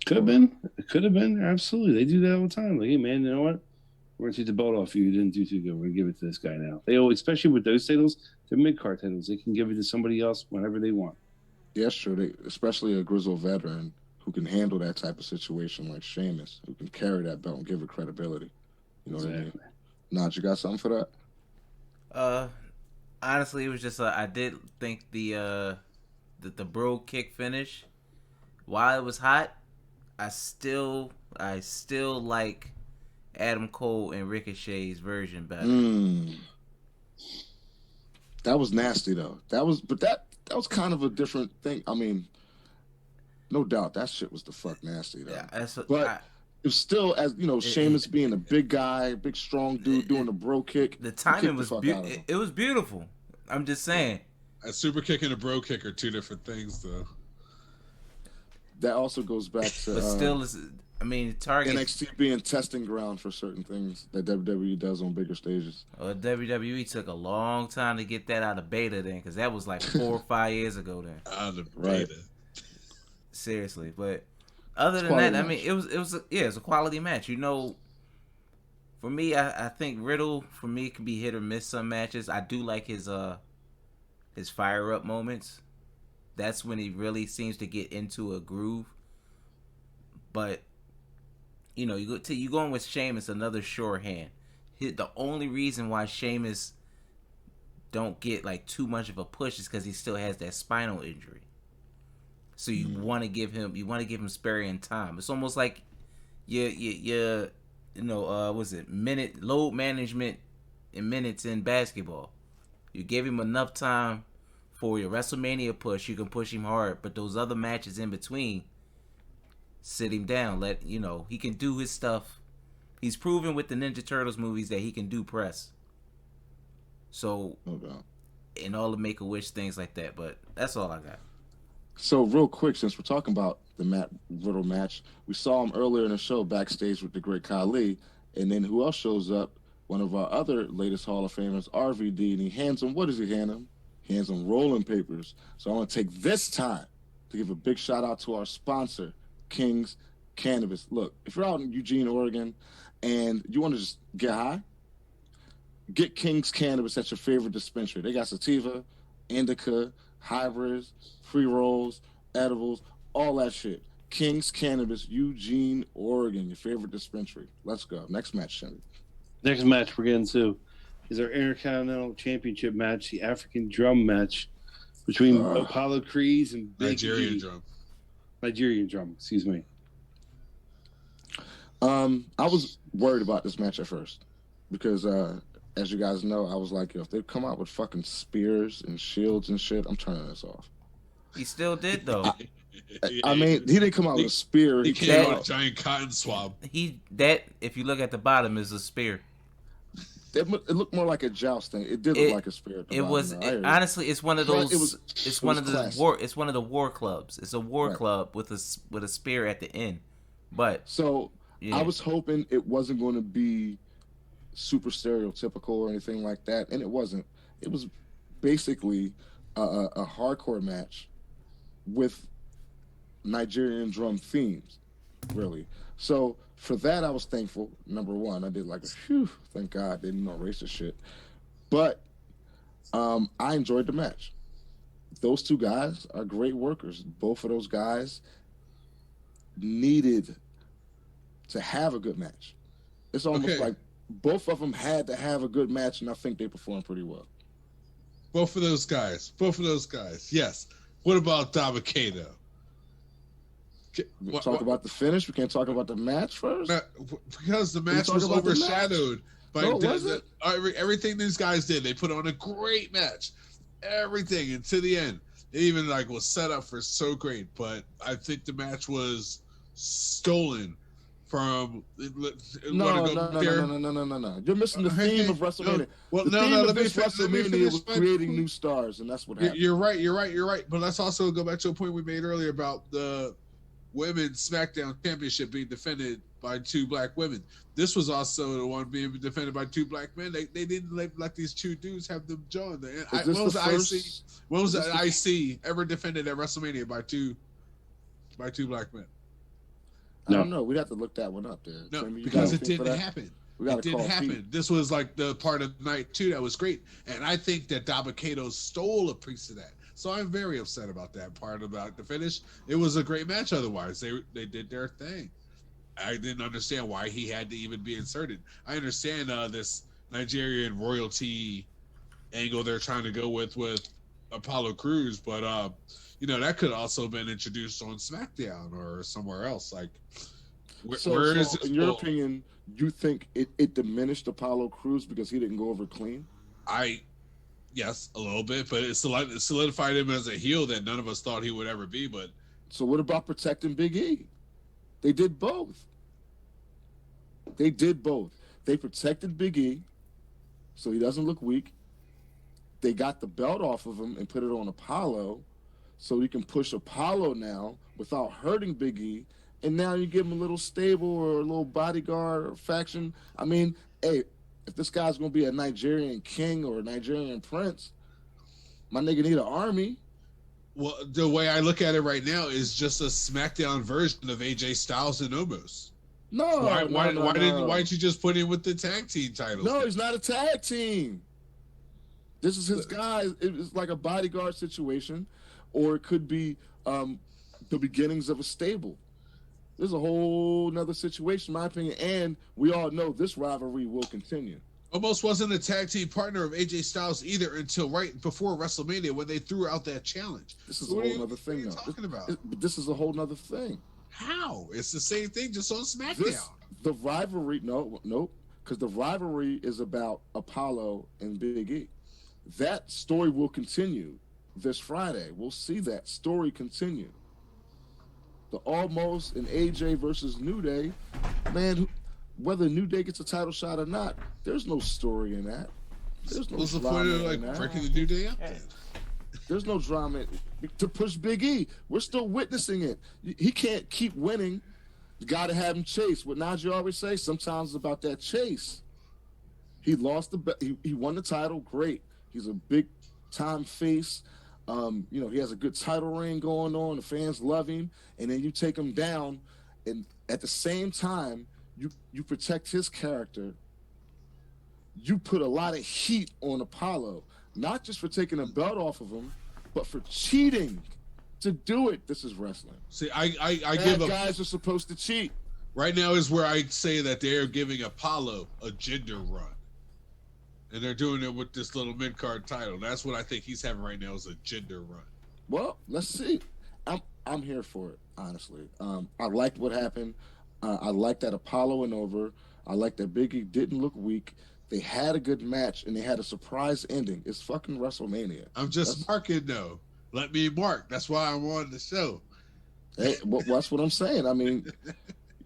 Could have been. It could have been. Absolutely. They do that all the time. Like, hey, man, you know what? We're going to take the belt off you. You didn't do too good. We're going to give it to this guy now. They always, especially with those titles, they're mid-card titles. They can give it to somebody else whenever they want. Yeah, sure. Especially a grizzled veteran who can handle that type of situation like Sheamus, who can carry that belt and give it credibility. You know what I mean? Nod, you got something for that? Honestly, it was just I did think the bro kick finish, while it was hot, I still like Adam Cole and Ricochet's version better. That was nasty though. That was kind of a different thing. I mean, no doubt that shit was the fuck nasty though. Yeah, But it was still, as you know, Sheamus being a big guy, big strong dude doing a bro kick. The timing was beautiful. It was beautiful. I'm just saying. A super kick and a bro kick are two different things, though. That also goes back to. But still, I mean, Target NXT being testing ground for certain things that WWE does on bigger stages. Well, WWE took a long time to get that out of beta then, because that was like 4 or 5 years ago then. Out of beta. Seriously, but other than that, I mean, it was a quality match. You know, for me, I think Riddle for me can be hit or miss some matches. I do like his fire up moments. That's when he really seems to get into a groove. But you know, you going with Sheamus, another sure hand. The only reason why Sheamus don't get like too much of a push is because he still has that spinal injury. So you want to give him sparing time. It's almost like you know, load management in minutes in basketball. You gave him enough time for your WrestleMania push. You can push him hard, but those other matches in between, sit him down. He can do his stuff. He's proven with the Ninja Turtles movies that he can do press. So, and all the Make-A-Wish things like that. But that's all I got. So real quick, since we're talking about the Matt Riddle match, we saw him earlier in the show backstage with the Great Khali, and then who else shows up? One of our other latest Hall of Famers, RVD, and he hands him, what does he hand him? He hands him rolling papers. So I want to take this time to give a big shout out to our sponsor, King's Cannabis. Look, if you're out in Eugene, Oregon, and you want to just get high, get King's Cannabis at your favorite dispensary. They got sativa, indica, hybrids, pre-rolls, edibles, all that shit. King's Cannabis, Eugene, Oregon, your favorite dispensary. Let's go. Next match, Shelly. Next match we're getting to is our Intercontinental Championship match, the African Drum match between Apollo Creeds and Big Nigerian E. Drum. Nigerian Drum, excuse me. I was worried about this match at first because, as you guys know, I was like, if they come out with fucking spears and shields and shit, I'm turning this off. He still did though. I mean, he didn't come out with a spear. He came out with a giant cotton swab. If you look at the bottom, is a spear. It looked more like a jousting. It did look like a spear. Honestly, it's one of those. It's one of the war clubs. It's a war club with a spear at the end. But so I was hoping it wasn't going to be super stereotypical or anything like that, and it wasn't. It was basically a hardcore match with Nigerian drum themes, really. So for that, I was thankful. Number one, I did like, phew, thank God they didn't erase the shit. But I enjoyed the match. Those two guys are great workers. Both of those guys needed to have a good match. It's almost like both of them had to have a good match, and I think they performed pretty well. Both of those guys. Yes. What about Dabba-Kato? We talk about the finish. We can't talk about the match first. Because the match was overshadowed by wasn't? Everything these guys did. They put on a great match, everything, and to the end, it even was set up for so great. But I think the match was stolen from. No. You're missing the theme of WrestleMania. The theme of this WrestleMania was creating new stars, and that's what happened. You're right. But let's also go back to a point we made earlier about the Women's SmackDown Championship being defended by two black women. This was also the one being defended by two black men. They didn't let these two dudes have them join. When was the IC ever defended at WrestleMania by two black men? I don't know. We'd have to look that one up there. No, because it didn't happen. It didn't happen. This was like the part of night two that was great. And I think that Dabba-Kato stole a piece of that. So I'm very upset about that part about the finish. It was a great match otherwise. They did their thing. I didn't understand why he had to even be inserted. I understand this Nigerian royalty angle they're trying to go with Apollo Crews, but that could also been introduced on SmackDown or somewhere else. Where is So this in your ball? opinion, you think it diminished Apollo Crews because he didn't go over clean? Yes, a little bit, but it solidified him as a heel that none of us thought he would ever be. But So what about protecting Big E? They did both. They did both. They protected Big E so he doesn't look weak. They got the belt off of him and put it on Apollo so he can push Apollo now without hurting Big E. And now you give him a little stable or a little bodyguard or faction. I mean, hey, if this guy's going to be a Nigerian king or a Nigerian prince, my nigga need an army. well, the way I look at it right now is just a SmackDown version of AJ Styles and Omos. No, Why no, no, no. didn't you just put him with the tag team titles? No, he's not a tag team. This is his guy. It's like a bodyguard situation, or it could be the beginnings of a stable. There's a whole nother situation, in my opinion, and we all know this rivalry will continue. Omos wasn't a tag team partner of AJ Styles either until right before WrestleMania when they threw out that challenge. This is a whole nother thing, though. What are you talking about? This is a whole nother thing. How? It's the same thing, just on SmackDown. The rivalry, no, because the rivalry is about Apollo and Big E. That story will continue this Friday. We'll see that story continue. The Almost and AJ versus New Day, man, whether New Day gets a title shot or not, there's no story in that. There's no What's the drama point of in that. breaking the New Day up then? There's no drama to push Big E. We're still witnessing it. He can't keep winning. You got to have him chase. What Najee always say, sometimes it's about that chase. He lost he won the title. Great. He's a big time face. He has a good title reign going on. The fans love him. And then you take him down, and at the same time, you protect his character. You put a lot of heat on Apollo, not just for taking a belt off of him, but for cheating. To do it, this is wrestling. See, I Bad give up. guys are supposed to cheat. Right now is where I say that they're giving Apollo a gender run. And they're doing it with this little mid-card title. That's what I think he's having right now is a gender run. Well, let's see. I'm here for it, honestly. I liked what happened. I liked that Apollo went over. I liked that Big E didn't look weak. They had a good match, and they had a surprise ending. It's fucking WrestleMania. I'm just marking, though. Let me mark. That's why I'm on the show. Hey, that's what I'm saying. I mean,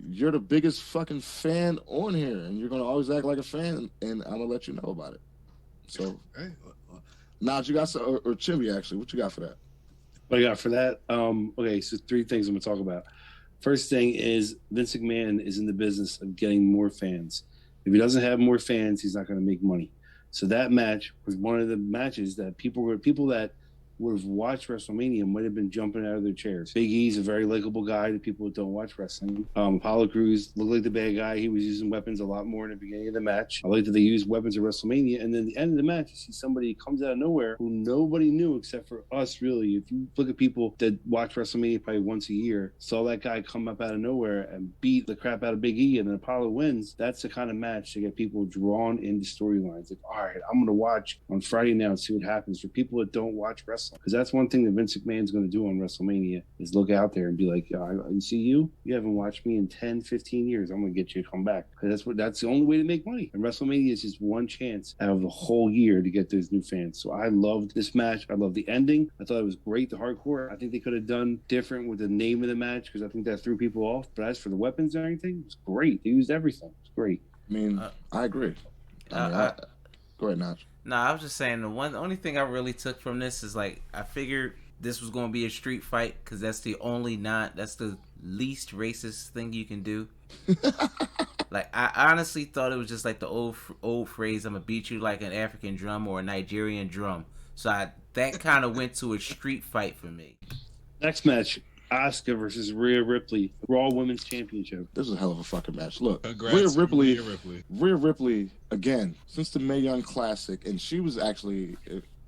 you're the biggest fucking fan on here, and you're going to always act like a fan, and I'm going to let you know about it. So, Hey, Naj, you got some, or Chimby, actually, what you got for that? What I got for that? Okay, so 3 things I'm going to talk about. First thing is Vince McMahon is in the business of getting more fans. If he doesn't have more fans, he's not going to make money. So that match was one of the matches that people that would have watched WrestleMania might have been jumping out of their chairs. Big E's a very likable guy to people that don't watch wrestling. Apollo Crews looked like the bad guy. He was using weapons a lot more in the beginning of the match. I like that they used weapons at WrestleMania. And then at the end of the match, you see somebody comes out of nowhere who nobody knew except for us, really. If you look at people that watch WrestleMania probably once a year, saw that guy come up out of nowhere and beat the crap out of Big E, and then Apollo wins, that's the kind of match to get people drawn into storylines. Like, all right, I'm going to watch on Friday now and see what happens for people that don't watch wrestling. Because that's one thing that Vince McMahon's going to do on WrestleMania is look out there and be like, you see you haven't watched me in 10, 15 years. I'm going to get you to come back. Because that's the only way to make money. And WrestleMania is just one chance out of the whole year to get those new fans. So I loved this match. I loved the ending. I thought it was great, the hardcore. I think they could have done different with the name of the match because I think that threw people off. But as for the weapons and everything, it was great. They used everything. It was great. I mean, I agree. Go ahead, Naj. I was just saying the only thing I really took from this is like I figured this was going to be a street fight because that's the least racist thing you can do. Like I honestly thought it was just like the old phrase, "I'm gonna beat you like an African drum or a Nigerian drum." So that kind of went to a street fight for me. Next match. Asuka versus Rhea Ripley, Raw Women's Championship. This is a hell of a fucking match. Look, Congrats, Rhea Ripley, again, since the Mae Young Classic, and she was actually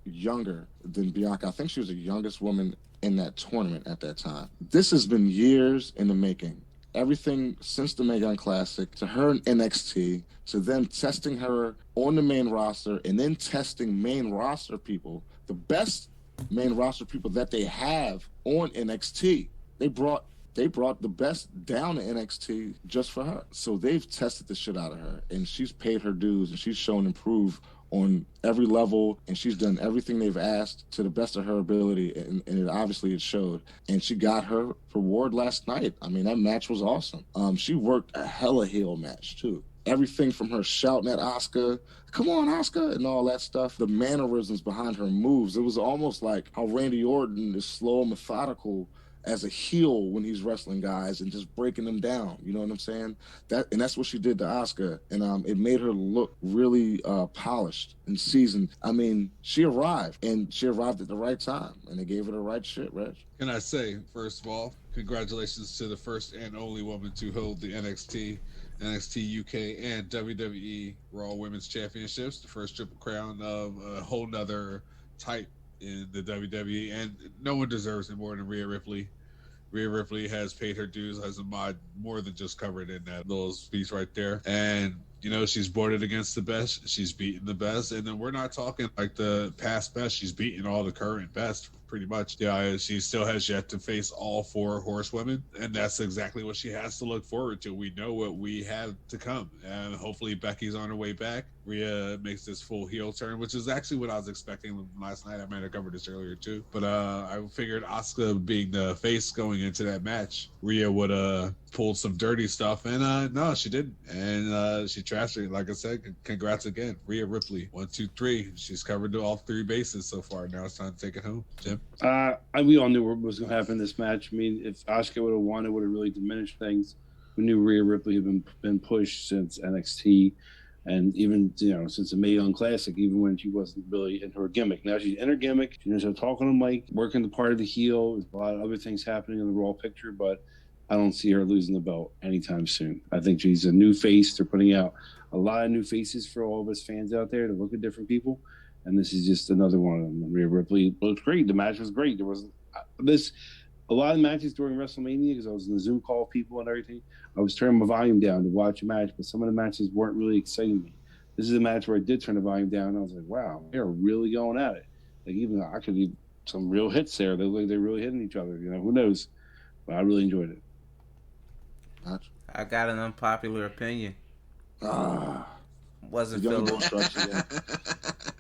younger than Bianca. I think she was the youngest woman in that tournament at that time. This has been years in the making. Everything since the Mae Young Classic to her in NXT, to them testing her on the main roster, and then testing main roster people, the best main roster people that they have on NXT. They they brought the best down to NXT just for her. So they've tested the shit out of her, and she's paid her dues, and she's shown improve on every level, and she's done everything they've asked to the best of her ability, and it obviously it showed. And she got her reward last night. I mean, that match was awesome. She worked a hella heel match too. Everything from her shouting at Asuka, "Come on, Asuka," and all that stuff. The mannerisms behind her moves. It was almost like how Randy Orton is slow and methodical as a heel when he's wrestling guys and just breaking them down. You know what I'm saying? That's what she did to Asuka, and it made her look really polished and seasoned. I mean, she arrived at the right time, and they gave her the right shit, Reg. Can I say, first of all, congratulations to the first and only woman to hold the NXT UK, and WWE Raw Women's Championships, the first triple crown of a whole nother type in the WWE, and no one deserves it more than Rhea Ripley. Rhea Ripley has paid her dues as a mod, more than just covered in that little speech right there. And, you know, she's boarded against the best. She's beaten the best. And then we're not talking like the past best. She's beaten all the current best, pretty much. Yeah, she still has yet to face all 4 horsewomen. And that's exactly what she has to look forward to. We know what we have to come. And hopefully Becky's on her way back. Rhea makes this full heel turn, which is actually what I was expecting last night. I might have covered this earlier too. But I figured Asuka being the face going into that match, Rhea would pulled some dirty stuff, and no, she didn't. And she trashed it. Like I said, congrats again. Rhea Ripley, 1, 2, 3. She's covered all 3 bases so far. Now it's time to take it home. Jim? We all knew what was going to happen in this match. I mean, if Asuka would have won, it would have really diminished things. We knew Rhea Ripley had been pushed since NXT. And even, since the Mae Young Classic, even when she wasn't really in her gimmick. Now she's in her gimmick. She knows how to talk on the mic, working the part of the heel. There's a lot of other things happening in the Raw picture, but I don't see her losing the belt anytime soon. I think she's a new face. They're putting out a lot of new faces for all of us fans out there to look at different people. And this is just another one of them. Rhea Ripley looked great. The match was great. There was a lot of matches during WrestleMania, because I was in the Zoom call with people and everything. I was turning my volume down to watch a match, but some of the matches weren't really exciting me. This is a match where I did turn the volume down, and I was like, wow, they're really going at it. Like, even I could do some real hits there. They look like they're really hitting each other. Who knows? But I really enjoyed it. I got an unpopular opinion. Wasn't young feeling.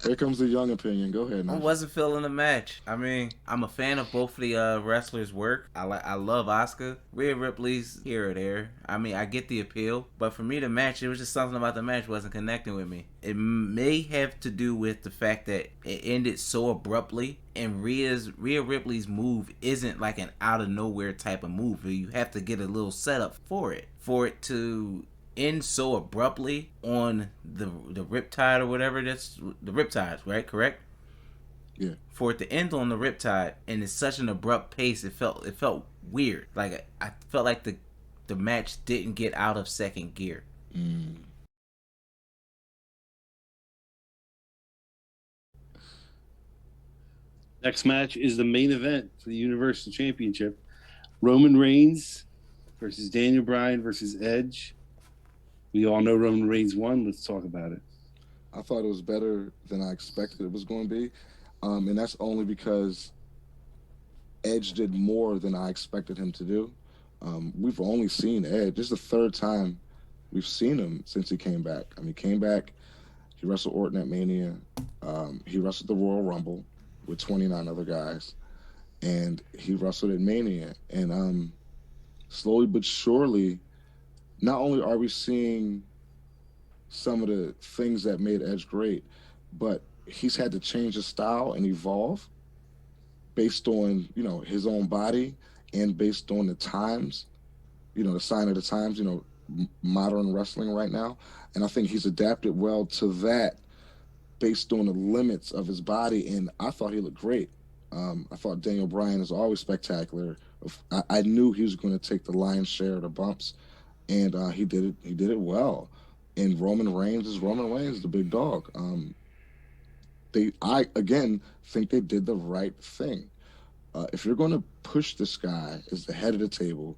Here comes the young opinion. Go ahead. I wasn't feeling the match. I mean, I'm a fan of both of the wrestlers' work. I love Asuka. Rhea Ripley's here or there. I mean, I get the appeal, but for me, the match, it was just something about the match wasn't connecting with me. It may have to do with the fact that it ended so abruptly, and Rhea Ripley's move isn't like an out of nowhere type of move. You have to get a little setup for it to end so abruptly on the Riptide or whatever. That's the Riptides, right? Correct? Yeah. For it to end on the Riptide and it's such an abrupt pace, it felt weird. Like I felt like the match didn't get out of second gear. Next match is the main event for the Universal Championship. Roman Reigns versus Daniel Bryan versus Edge. We all know Roman Reigns won. Let's talk about it. I thought it was better than I expected it was going to be. And that's only because Edge did more than I expected him to do. We've only seen Edge. This is the 3rd time we've seen him since he came back. I mean, he wrestled Orton at Mania. He wrestled the Royal Rumble with 29 other guys. And he wrestled at Mania. And slowly but surely, not only are we seeing some of the things that made Edge great, but he's had to change his style and evolve based on, his own body and based on the times, the sign of the times, modern wrestling right now. And I think he's adapted well to that based on the limits of his body. And I thought he looked great. I thought Daniel Bryan is always spectacular. I knew he was going to take the lion's share of the bumps. And he did it well. And Roman Reigns, the big dog. I again think they did the right thing. If you're going to push this guy as the head of the table,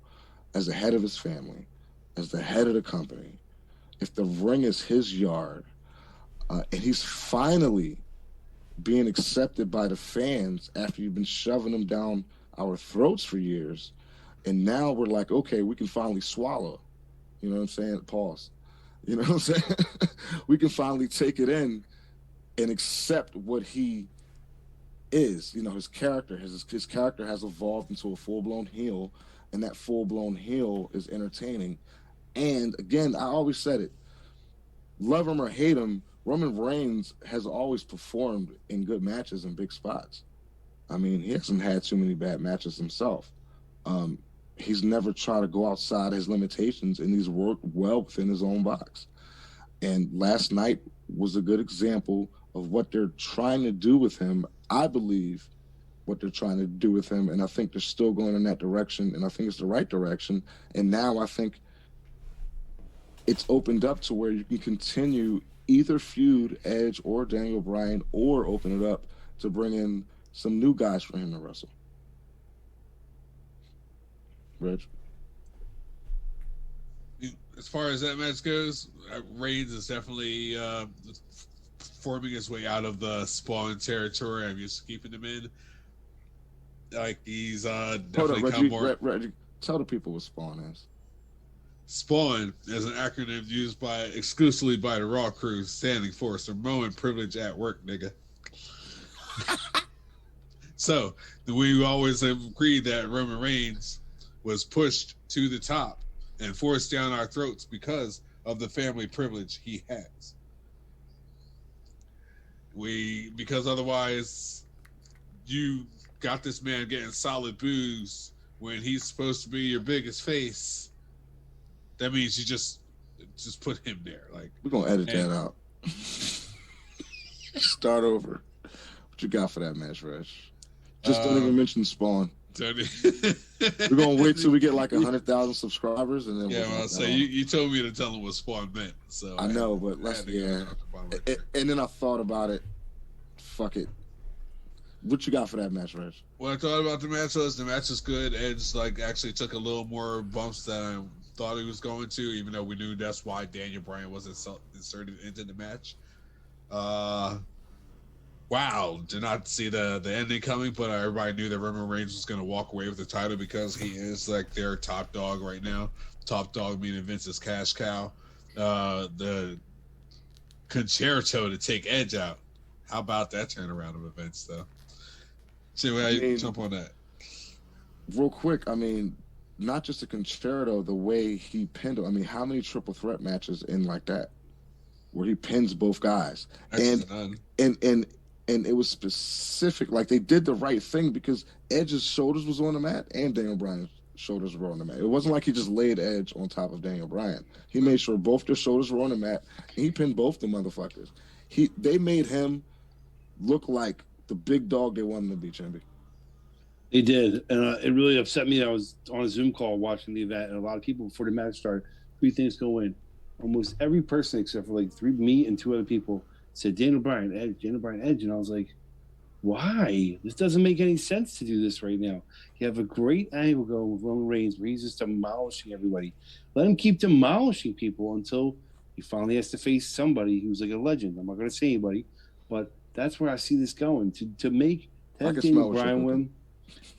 as the head of his family, as the head of the company, if the ring is his yard, and he's finally being accepted by the fans after you've been shoving him down our throats for years, And now we're like, okay, we can finally swallow. You know what I'm saying? Pause. You know what I'm saying? We can finally take it in and accept what he is. You know, his character has evolved into a full blown heel, and that full blown heel is entertaining. And again, I always said it: love him or hate him, Roman Reigns has always performed in good matches in big spots. I mean, he hasn't had too many bad matches himself. Um, he's never tried to go outside his limitations, and he's worked well within his own box. And last night was a good example of what they're trying to do with him. I believe what they're trying to do with him, and I think they're still going in that direction, and I think it's the right direction. And now I think it's opened up to where you can continue either feud Edge or Daniel Bryan, or open it up to bring in some new guys for him to wrestle. Reg? As far as that match goes, Reigns is definitely forming his way out of the Spawn territory. I'm used to keeping him in. Like he's definitely Reggie, come more. Reggie, tell the people what Spawn is. Spawn is an acronym used exclusively by the Raw crew, standing for Samoan privilege at work, nigga. So we always have agreed that Roman Reigns was pushed to the top and forced down our throats because of the family privilege he has. Because otherwise, you got this man getting solid boos when he's supposed to be your biggest face. That means you just put him there. Like we're gonna edit that out. Start over. What you got for that match, Reg? Just don't even mention Spawn. We're gonna wait till we get like 100,000 subscribers, and then so you told me to tell him what Spawn meant. So I know, but let's and then I thought about it. Fuck it. What you got for that match, Reg? What I thought about the match was good. Edge actually took a little more bumps than I thought he was going to, even though we knew that's why Daniel Bryan wasn't inserted into the match. Wow, did not see the ending coming, but everybody knew that Roman Reigns was going to walk away with the title because he is like their top dog right now. Top dog meaning Vince's cash cow. The concerto to take Edge out. How about that turnaround of events, though? See, how you jump on that? Real quick, I mean, not just a concerto, the way he pinned him. I mean, how many triple threat matches in like that where he pins both guys? And it was specific. Like, they did the right thing because Edge's shoulders was on the mat and Daniel Bryan's shoulders were on the mat. It wasn't like he just laid Edge on top of Daniel Bryan. He made sure both their shoulders were on the mat, and he pinned both the motherfuckers. They made him look like the big dog they wanted to be, Chimby. They did, and it really upset me. I was on a Zoom call watching the event, and a lot of people before the match started, who do you think is going to win? Almost every person except for like me and two other people said Daniel Bryan, Edge, and I was like, why? This doesn't make any sense to do this right now. You have a great angle going with Roman Reigns where he's just demolishing everybody. Let him keep demolishing people until he finally has to face somebody who's like a legend. I'm not going to say anybody, but that's where I see this going. To have Daniel Bryan win,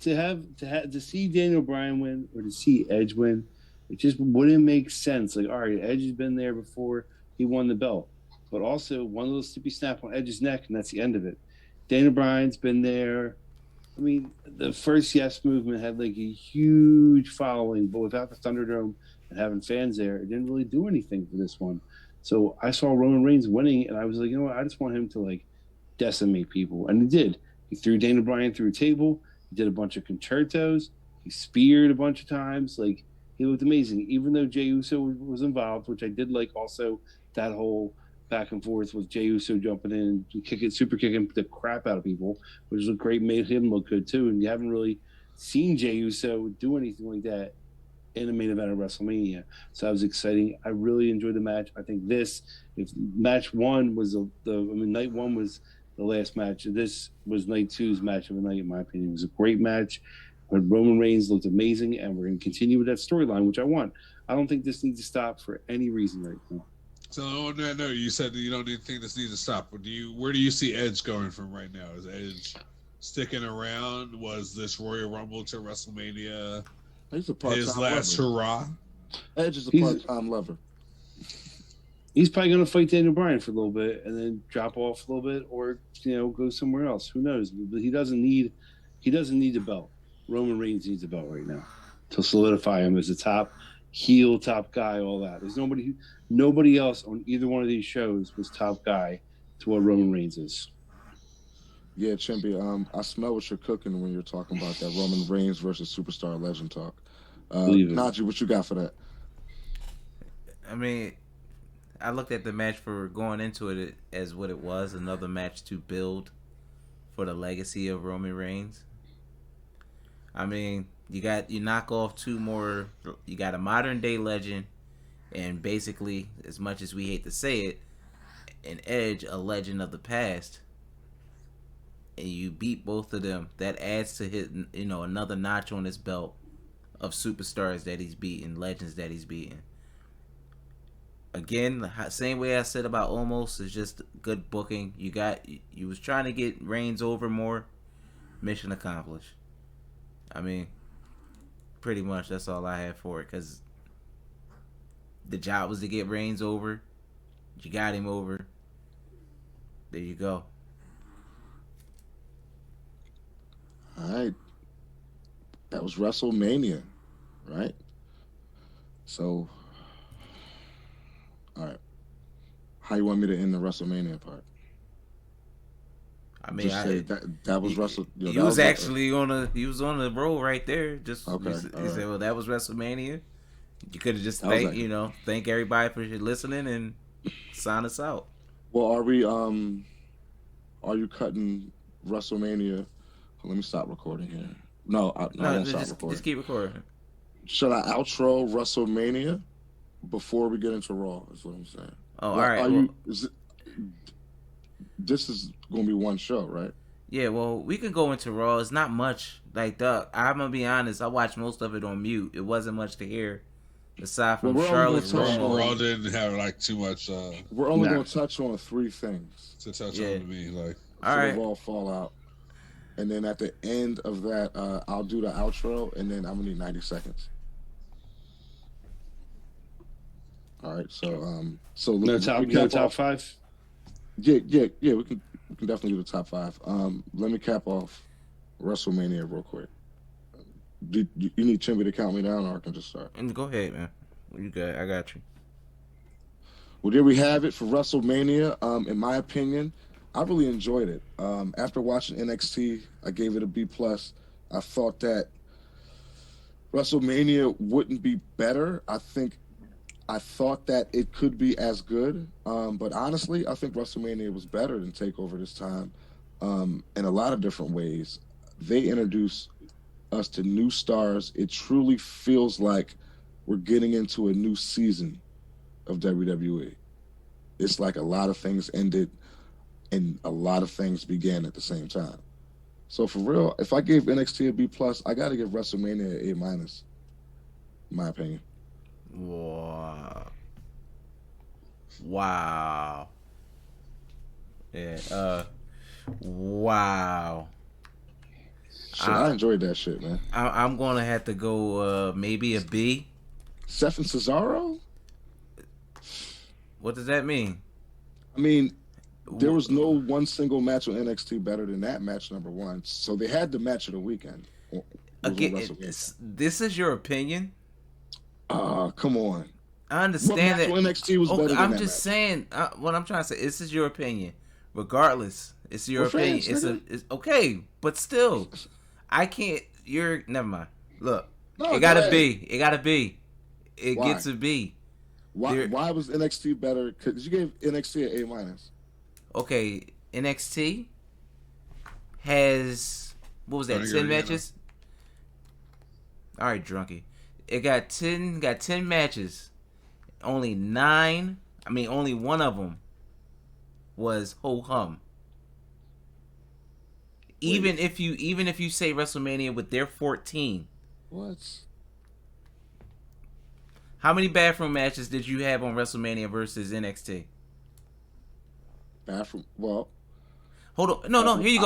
to see Daniel Bryan win or to see Edge win, it just wouldn't make sense. Like, all right, Edge has been there before he won the belt, but also one little slippy snap on Edge's neck, and that's the end of it. Daniel Bryan's been there. I mean, the first Yes movement had like a huge following, but without the Thunderdome and having fans there, it didn't really do anything for this one. So I saw Roman Reigns winning, and I was like, you know what? I just want him to like decimate people, and he did. He threw Daniel Bryan through a table. He did a bunch of concertos. He speared a bunch of times. Like, he looked amazing, even though Jey Uso was involved, which I did like. Also, that whole back and forth with Jey Uso jumping in and super kicking the crap out of people, which was great, made him look good too. And you haven't really seen Jey Uso do anything like that in the main event of WrestleMania. So that was exciting. I really enjoyed the match. I think if match one was night one was the last match. This was night two's match of the night, in my opinion. It was a great match. But Roman Reigns looked amazing, and we're going to continue with that storyline, which I want. I don't think this needs to stop for any reason right now. So on that note, you said that you don't think this needs to stop. Where do you see Edge going from right now? Is Edge sticking around? Was this Royal Rumble to WrestleMania He's a His part-time last lover. hurrah. Edge is a He's- part-time lover. He's probably going to fight Daniel Bryan for a little bit and then drop off a little bit, or go somewhere else. Who knows? But he doesn't need the belt. Roman Reigns needs a belt right now to solidify him as a top heel, top guy, all that. There's nobody else on either one of these shows was top guy to what Roman Reigns is. Yeah, Chimpy, I smell what you're cooking when you're talking about that Roman Reigns versus Superstar Legend talk. Believe it. Najee, what you got for that? I mean, I looked at the match for going into it as what it was, another match to build for the legacy of Roman Reigns. I mean, you knock off two more. You got a modern day legend, and basically, as much as we hate to say it, an Edge, a legend of the past. And you beat both of them. That adds to his, another notch on his belt of superstars that he's beaten, legends that he's beaten. Again, the same way I said about Almost, is just good booking. You was trying to get Reigns over more. Mission accomplished. I mean, pretty much that's all I had for it, because the job was to get Reigns over. You got him over. There you go. All right. That was WrestleMania, right? So, all right. How you want me to end the WrestleMania part? I mean, Just say that was Wrestle. He was actually on the roll right there. Just Okay, you all right. said, well, that was WrestleMania. You could have just That was thank everybody for listening and sign us out. Well, are you cutting WrestleMania? Let me stop recording here. No, I won't stop recording. Just keep recording. Should I outro WrestleMania before we get into Raw? Is what I'm saying. Oh, all right. This is going to be one show, right? Yeah, well, we can go into Raw. It's not much. I'm gonna be honest. I watched most of it on mute. It wasn't much to hear, aside from Charlotte Romo. Raw didn't have too much. We're only going to touch on 3 things to touch on to me. Like, all right. The Raw fallout, and then at the end of that, I'll do the outro, and then I'm gonna need 90 seconds. All right, so no top 5. Yeah, we can definitely do the top 5. Let me cap off WrestleMania real quick. Do you need Chimby to count me down, or I can just start? Go ahead, man. You got? I got you. Well, there we have it for WrestleMania. In my opinion, I really enjoyed it. After watching NXT, I gave it a B+. I thought that WrestleMania wouldn't be better. I thought that it could be as good, but honestly, I think WrestleMania was better than TakeOver this time, in a lot of different ways. They introduced us to new stars. It truly feels like we're getting into a new season of WWE. It's like a lot of things ended and a lot of things began at the same time. So for real, if I gave NXT a B+, I got to give WrestleMania an A-, in my opinion. Wow. Yeah. Wow. Shit, I enjoyed that shit, man. I'm gonna have to go maybe a B. Seth and Cesaro? What does that mean? I mean, there was no one single match on NXT better than that match number 1. So they had the match of the weekend. Again, this is your opinion. Come on. I understand that NXT was better than I'm that just match. saying what I'm trying to say. This is your opinion, regardless. It's your opinion. It's okay, but still, I can't. Never mind. Look, it got a B. It got a B. It gets a B. Why was NXT better? Because you gave NXT an A-. Okay, NXT has, what was that? 10 matches. All right, drunkie. It got 10 matches. Only one of them was ho hum. Even if you say WrestleMania with their 14. What? How many bathroom matches did you have on WrestleMania versus NXT? Bathroom. Well, hold on. No. Here you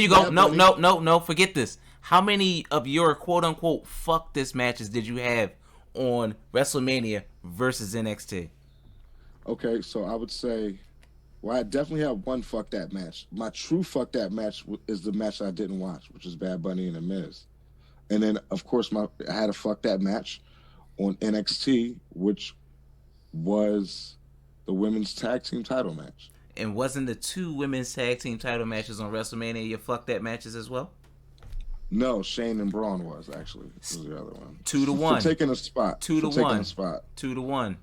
go. No. Forget this. How many of your quote unquote fuck this matches did you have on WrestleMania versus NXT? Okay, so I would say, well, I definitely have one fuck that match. My true fuck that match is the match I didn't watch, which is Bad Bunny and The Miz. And then, of course, I had a fuck that match on NXT, which was the women's tag team title match. And wasn't the two women's tag team title matches on WrestleMania your fuck that matches as well? No, Shane and Braun was the other one. 2-1. For taking a spot. 2-1. Spot. 2-1.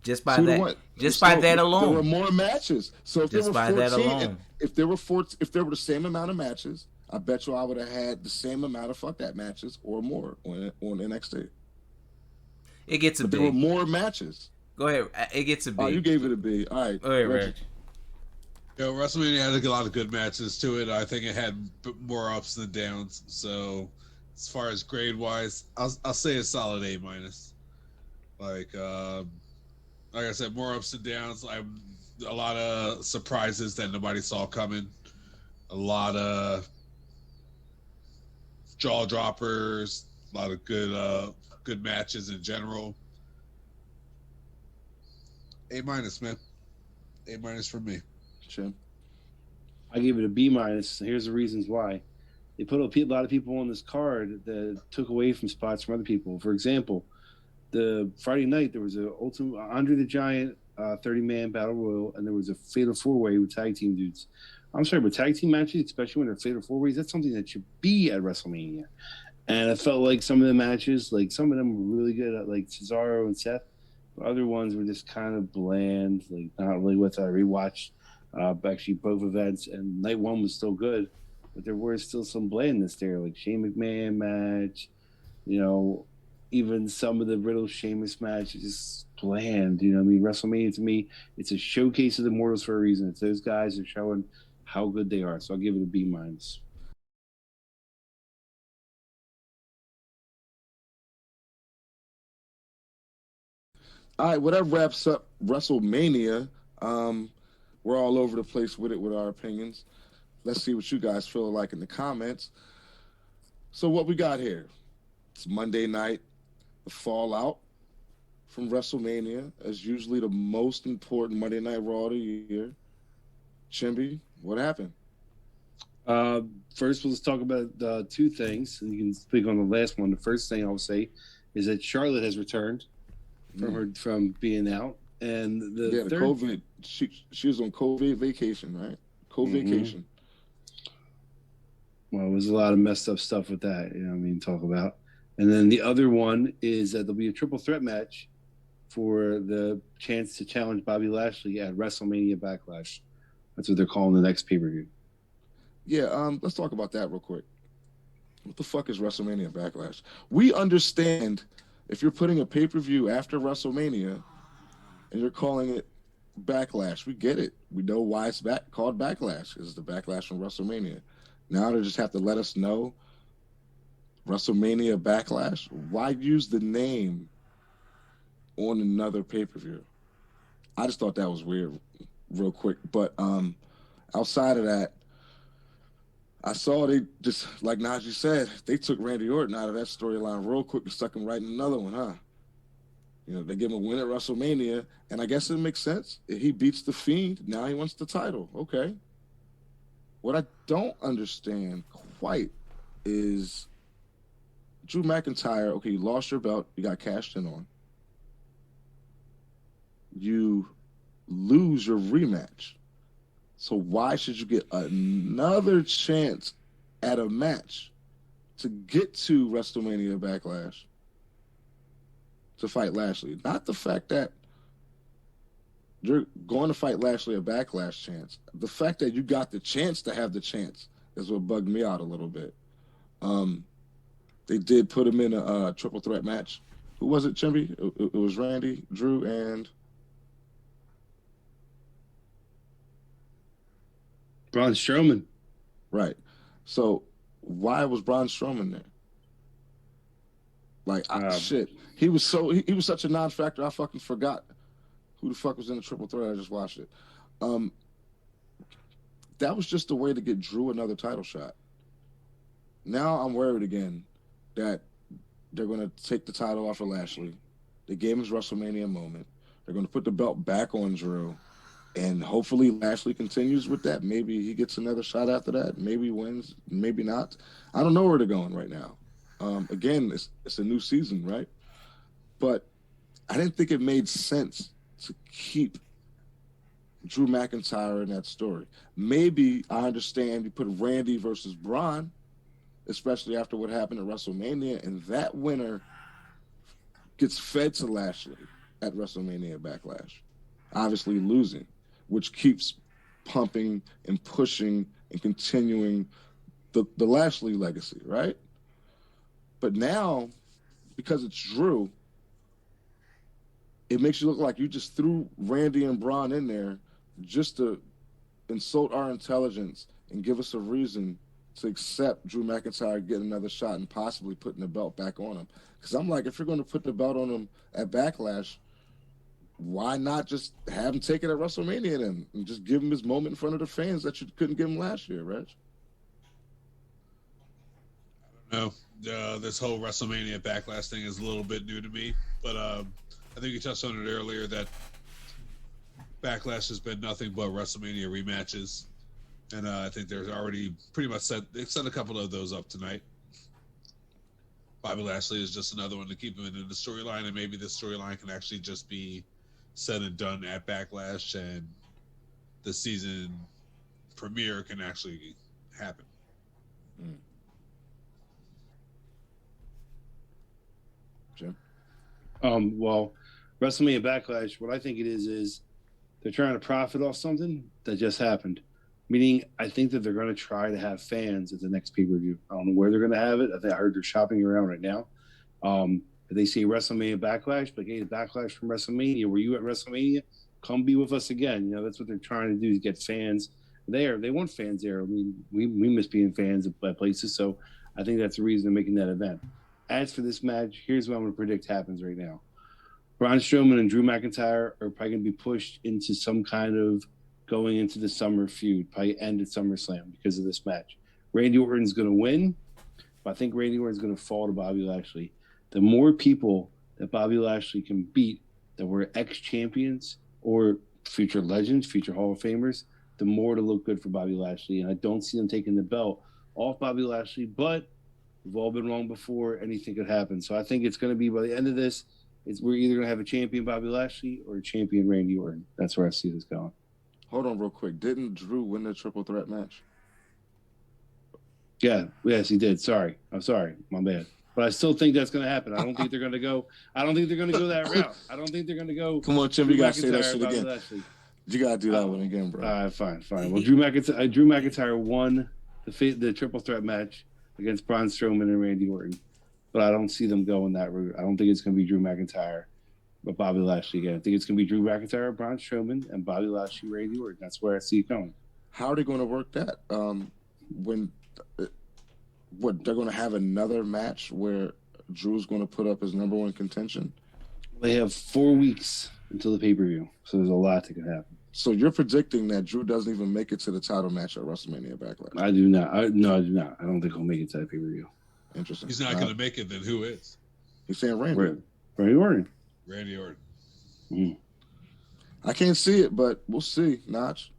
Just by 2-1. that. Just by that alone. There were more matches. So if just there were 14, if there were the same amount of matches, I bet you I would have had the same amount of fuck that matches or more on NXT. It gets a but B. There were more matches. Go ahead. It gets a B. Oh, you gave it a B. All right. Go ahead, Reg. Yo, WrestleMania had a lot of good matches to it. I think it had more ups than downs. So, as far as grade wise, I'll say a solid A minus. Like I said, more ups and downs. A lot of surprises that nobody saw coming. A lot of jaw droppers. A lot of good matches in general. A minus, man. A minus for me. Chim. I give it a B minus. Here's the reasons why. They put a lot of people on this card that took away from spots from other people. For example, the Friday night there was a Ultimate Andre the Giant 30-man battle royal, and there was a fatal 4-way with tag team dudes. I'm sorry, but tag team matches, especially when they're fatal 4-ways, that's something that should be at WrestleMania. And I felt like some of the matches, like some of them were really good, at like Cesaro and Seth. But other ones were just kind of bland, like not really what I rewatched. Actually, both events, and night one was still good, but there were still some blandness there, like Shane McMahon match, even some of the Riddle Sheamus matches just bland. I mean, WrestleMania to me, it's a showcase of the Mortals for a reason. It's those guys are showing how good they are, so I'll give it a B minus. All right, well, that wraps up WrestleMania. We're all over the place with it with our opinions. Let's see what you guys feel like in the comments. So what we got here? It's Monday night, the fallout from WrestleMania, as usually the most important Monday Night Raw of the year. Chimby, what happened? First, let's talk about two things, and you can speak on the last one. The first thing I'll say is that Charlotte has returned from being out, and the third, COVID. She was on COVID vacation, right? vacation. Well, there's a lot of messed up stuff with that. Talk about. And then the other one is that there'll be a triple threat match for the chance to challenge Bobby Lashley at WrestleMania Backlash. That's what they're calling the next pay-per-view. Yeah, let's talk about that real quick. What the fuck is WrestleMania Backlash? We understand if you're putting a pay-per-view after WrestleMania and you're calling it Backlash, we get it. We know why it's called Backlash. It's the Backlash from WrestleMania. Now they just have to let us know WrestleMania Backlash. Why use the name on another pay-per-view? I just thought that was weird real quick. But outside of that, I saw they just, like Najee said, they took Randy Orton out of that storyline real quick and stuck him right in another one, huh? They give him a win at WrestleMania, and I guess it makes sense. If he beats The Fiend, now he wants the title. Okay. What I don't understand quite is Drew McIntyre, okay, you lost your belt, you got cashed in on. You lose your rematch. So why should you get another chance at a match to get to WrestleMania Backlash to fight Lashley? Not the fact that you're going to fight Lashley a Backlash chance. The fact that you got the chance to have the chance is what bugged me out a little bit. They did put him in a triple threat match. Who was it, Chimby? It was Randy, Drew, and Braun Strowman. Right. So why was Braun Strowman there? Like, shit. He was such a non-factor, I fucking forgot who the fuck was in the triple threat. I just watched it. That was just a way to get Drew another title shot. Now I'm worried again that they're going to take the title off of Lashley. They gave him his WrestleMania moment. They're going to put the belt back on Drew. And hopefully Lashley continues with that. Maybe he gets another shot after that. Maybe wins, maybe not. I don't know where they're going right now. Again, it's a new season, right? But I didn't think it made sense to keep Drew McIntyre in that story. Maybe I understand you put Randy versus Braun, especially after what happened at WrestleMania, and that winner gets fed to Lashley at WrestleMania Backlash, obviously losing, which keeps pumping and pushing and continuing the Lashley legacy, right? But now, because it's Drew, it makes you look like you just threw Randy and Braun in there just to insult our intelligence and give us a reason to accept Drew McIntyre getting another shot and possibly putting the belt back on him. Because I'm like, if you're going to put the belt on him at Backlash, why not just have him take it at WrestleMania then and just give him his moment in front of the fans that you couldn't give him last year, Reg? No, this whole WrestleMania Backlash thing is a little bit new to me, but I think you touched on it earlier that Backlash has been nothing but WrestleMania rematches, and I think there's already pretty much they've set a couple of those up tonight. Bobby Lashley is just another one to keep him in the storyline, and maybe this storyline can actually just be said and done at Backlash, and the season premiere can actually happen. Jim? Well, WrestleMania Backlash, what I think it is they're trying to profit off something that just happened. Meaning, I think that they're going to try to have fans at the next pay-per-view. I don't know where they're going to have it. I heard they're shopping around right now. If they see WrestleMania Backlash, like, hey, the Backlash from WrestleMania, were you at WrestleMania? Come be with us again. You know, that's what they're trying to do, is get fans there. They want fans there. I mean, we miss being fans at places, so I think that's the reason they're making that event. As for this match, here's what I'm going to predict happens right now. Braun Strowman and Drew McIntyre are probably going to be pushed into some kind of going into the summer feud, probably end at SummerSlam because of this match. Randy Orton's going to win, but I think Randy Orton's going to fall to Bobby Lashley. The more people that Bobby Lashley can beat that were ex-champions or future legends, future Hall of Famers, the more to look good for Bobby Lashley. And I don't see them taking the belt off Bobby Lashley, but we've all been wrong before. Anything could happen. So I think it's going to be, by the end of this, we're either going to have a champion Bobby Lashley or a champion Randy Orton. That's where I see this going. Hold on real quick. Didn't Drew win the triple threat match? Yeah, yes, he did. Sorry. I'm sorry. My bad. But I still think that's going to happen. I don't think they're going to go. I don't think they're going to go that route. I don't think they're going to go. Come on, Tim. You got to say that shit Bobby again. Lashley. You got to do that one again, bro. Fine. Well, Drew McIntyre won the triple threat match against Braun Strowman and Randy Orton. But I don't see them going that route. I don't think it's going to be Drew McIntyre, but Bobby Lashley again. I think it's going to be Drew McIntyre, Braun Strowman, and Bobby Lashley, Randy Orton. That's where I see it going. How are they going to work that? They're going to have another match where Drew's going to put up his number one contention? They have 4 weeks until the pay-per-view, so there's a lot that can happen. So you're predicting that Drew doesn't even make it to the title match at WrestleMania Backlash? I do not. I do not. I don't think he'll make it to that pay-per-view. Interesting. He's not going to make it, then who is? He's saying Randy. Randy Orton. Randy Orton. Mm. I can't see it, but we'll see. Notch.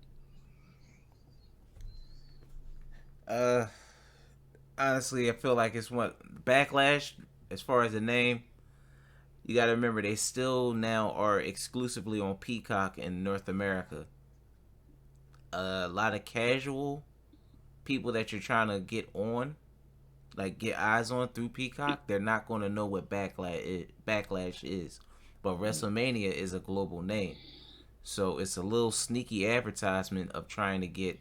Honestly, I feel like it's what Backlash, as far as the name. You got to remember, they still now are exclusively on Peacock in North America. A lot of casual people that you're trying to get on, like get eyes on through Peacock, they're not going to know what Backlash is. But WrestleMania is a global name. So it's a little sneaky advertisement of trying to get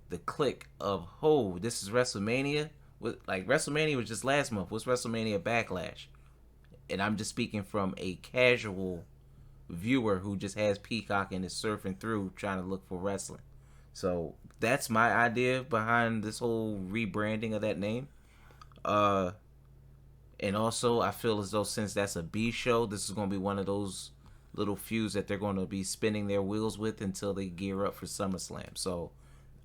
the click of, oh, this is WrestleMania. Like, WrestleMania was just last month. What's WrestleMania Backlash? And I'm just speaking from a casual viewer who just has Peacock and is surfing through trying to look for wrestling. So that's my idea behind this whole rebranding of that name. And also, I feel as though since that's a B show, this is going to be one of those little feuds that they're going to be spinning their wheels with until they gear up for SummerSlam. So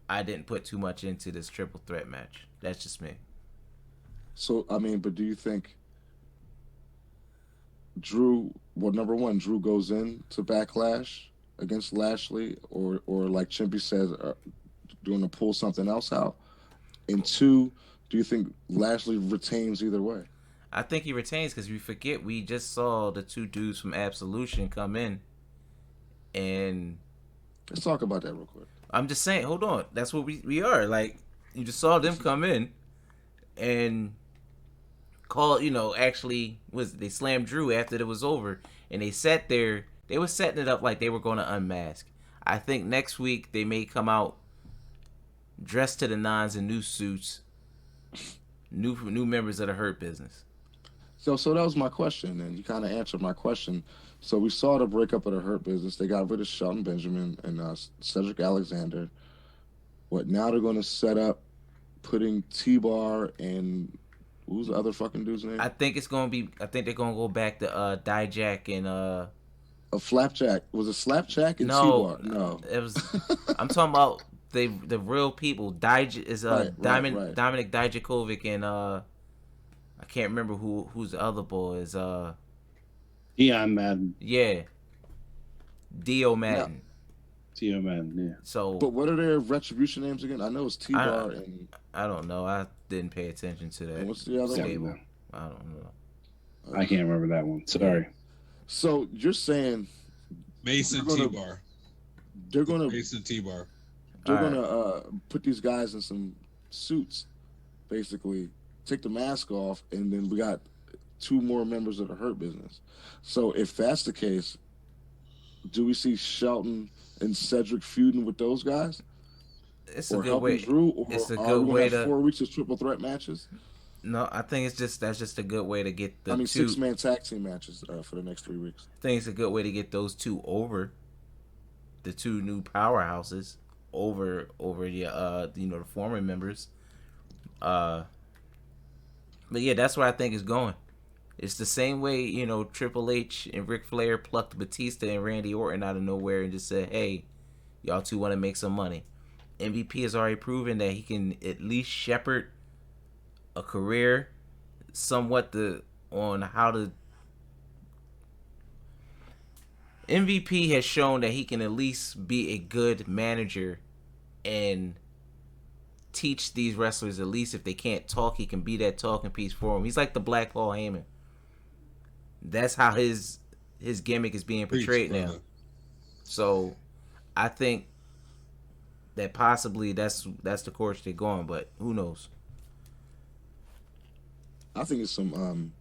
I didn't put too much into this triple threat match. That's just me. So I mean, but do you think Drew? Well, number one, Drew goes in to Backlash against Lashley, or like Chimpy says, going to pull something else out. And two, do you think Lashley retains either way? I think he retains because we forget we just saw the two dudes from Absolution come in, and Let's talk about that real quick. I'm just saying, hold on, that's what we are. Like, you just saw them come in and call, actually was they slammed Drew after it was over, and they sat there. They were setting it up like they were going to unmask. I think next week they may come out dressed to the nines in new suits, new members of the Hurt Business. So that was my question, and you kind of answered my question. So we saw the breakup of the Hurt Business. They got rid of Shelton Benjamin and Cedric Alexander. What now? They're going to set up putting T-Bar and who's the other fucking dude's name? I think it's gonna be. I think they're gonna go back to Dijak and A Flapjack. Was it Slapjack and no, T-Bar? No. it was. I'm talking about the real people. Dominic Dijakovic and I can't remember who's the other boy is. Dion Madden. Yeah, Dio Now, Madden. Dio Madden, yeah. So but what are their retribution names again? I know it's T-Bar and I don't know. I didn't pay attention to that. what's the other one? Stable. I don't know. I can't remember that one. Sorry. So you're saying Mason They're gonna- T-Bar. they're going to Mason T-Bar. they're All going to put these guys in some suits, basically take the mask off, and then we got two more members of the Hurt Business. So if that's the case, do we see Shelton and Cedric feuding with those guys, It's a or good helping way. Drew, or It's a are good we way going to have to. 4 weeks of triple threat matches? No, I think that's just a good way to get the I mean, two. 6-man tag team matches for the next 3 weeks. I think it's a good way to get those two over. The two new powerhouses over the former members. But yeah, that's where I think it's going. It's the same way, Triple H and Ric Flair plucked Batista and Randy Orton out of nowhere and just said, hey, y'all two want to make some money. MVP has already proven that he can at least shepherd a career somewhat on how to. MVP has shown that he can at least be a good manager and teach these wrestlers, at least if they can't talk, he can be that talking piece for them. He's like the Black Paul Heyman. That's how his gimmick is being portrayed Preach, now. brother. So I think that possibly that's the course they're going, but who knows? I think it's some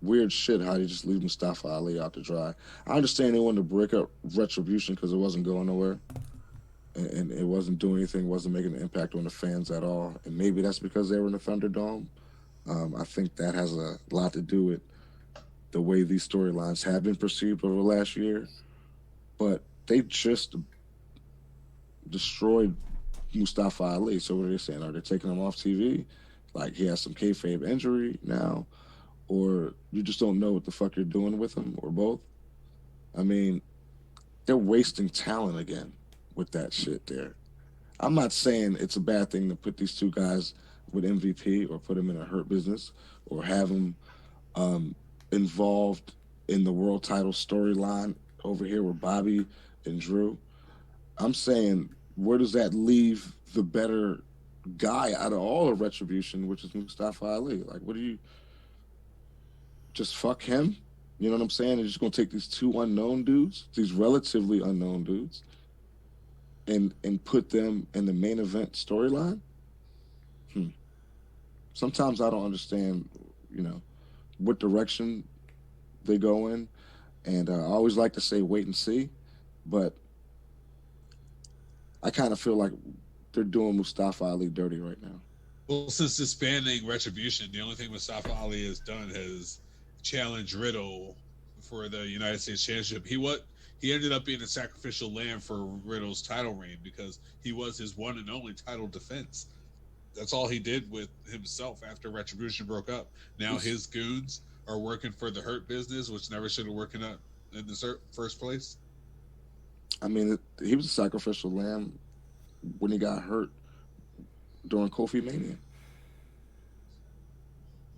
weird shit how they just leave Mustafa Ali out to dry. I understand they wanted to break up Retribution because it wasn't going nowhere, and it wasn't doing anything, wasn't making an impact on the fans at all. And maybe that's because they were in the Thunderdome. I think that has a lot to do with the way these storylines have been perceived over the last year. But they just destroyed Mustafa Ali. So what are they saying? Are they taking him off TV? Like he has some kayfabe injury now? Or you just don't know what the fuck you're doing with him, or both? I mean, they're wasting talent again with that shit there. I'm not saying it's a bad thing to put these two guys with MVP or put them in a Hurt Business or have them involved in the world title storyline over here with Bobby and Drew. I'm saying, where does that leave the better guy out of all of Retribution, which is Mustafa Ali? Like, what do you just fuck him? You know what I'm saying? They're just gonna take these two unknown dudes, these relatively unknown dudes, and put them in the main event storyline. Sometimes I don't understand, what direction they go in, and I always like to say wait and see, but I kind of feel like they're doing Mustafa Ali dirty right now. Well, since disbanding Retribution, the only thing Mustafa Ali has done is challenge Riddle for the United States Championship. He ended up being a sacrificial lamb for Riddle's title reign because he was his one and only title defense. That's all he did with himself after Retribution broke up. Now his goons are working for the Hurt Business, which never should have worked in the first place. I mean, he was a sacrificial lamb when he got hurt during Kofi Mania.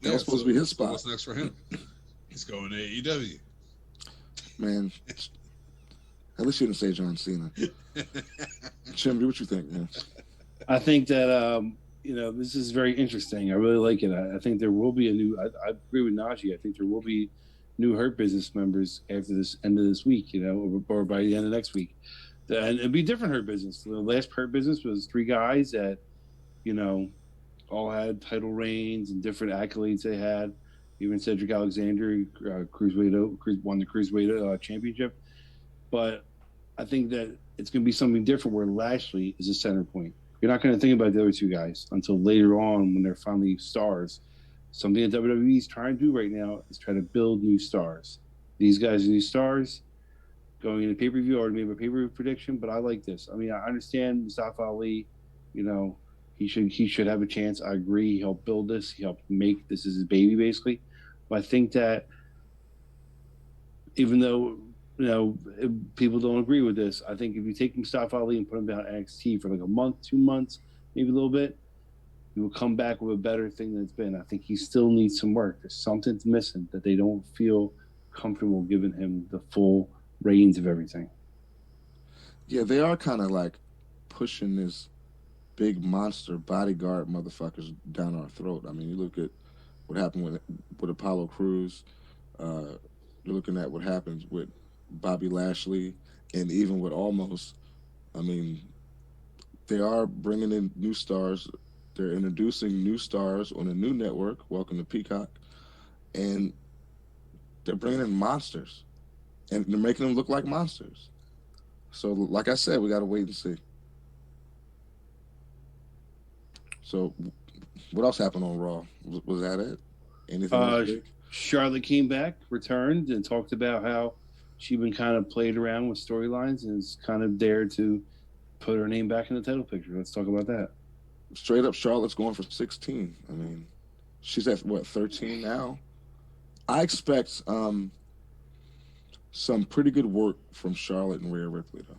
That Yeah. was supposed to be his So spot. what's next for him? He's going to AEW. Man, at least you didn't say John Cena. Chimby, what you think, man? I think that this is very interesting. I really like it. I think there will be a new. I agree with Najee. I think there will be new Hurt Business members after this end of this week. Or by the end of next week, and it'd be different Hurt Business. The last Hurt Business was 3 guys that all had title reigns and different accolades they had. Even Cedric Alexander, won the Cruiserweight championship. But I think that it's going to be something different where Lashley is a center point. You're not going to think about the other 2 guys until later on when they're finally stars. Something that WWE is trying to do right now is try to build new stars. These guys are new stars. Going into pay-per-view, I already made a pay-per-view prediction, but I like this. I mean, I understand Mustafa Ali, he should have a chance. I agree. He helped build this. He helped make this is his baby, basically. But I think that even though people don't agree with this, I think if you take Mustafa Ali and put him down NXT for like a month, 2 months, maybe a little bit, he will come back with a better thing than it's been. I think he still needs some work. There's something's missing that they don't feel comfortable giving him the full reins of everything. Yeah, they are kind of like pushing this big monster bodyguard motherfuckers down our throat. I mean, you look at what happened with Apollo Crews. You're looking at what happens with Bobby Lashley, and even with Almost. I mean, they are bringing in new stars. They're introducing new stars on a new network. Welcome to Peacock, and they're bringing in monsters, and they're making them look like monsters. So, like I said, we got to wait and see. So, what else happened on Raw? Was that it? Anything else big? Charlotte came back, returned, and talked about how she'd been kind of played around with storylines and is kind of dared to put her name back in the title picture. Let's talk about that. Straight up, Charlotte's going for 16. I mean, she's at, 13 now? I expect some pretty good work from Charlotte and Rhea Ripley, though.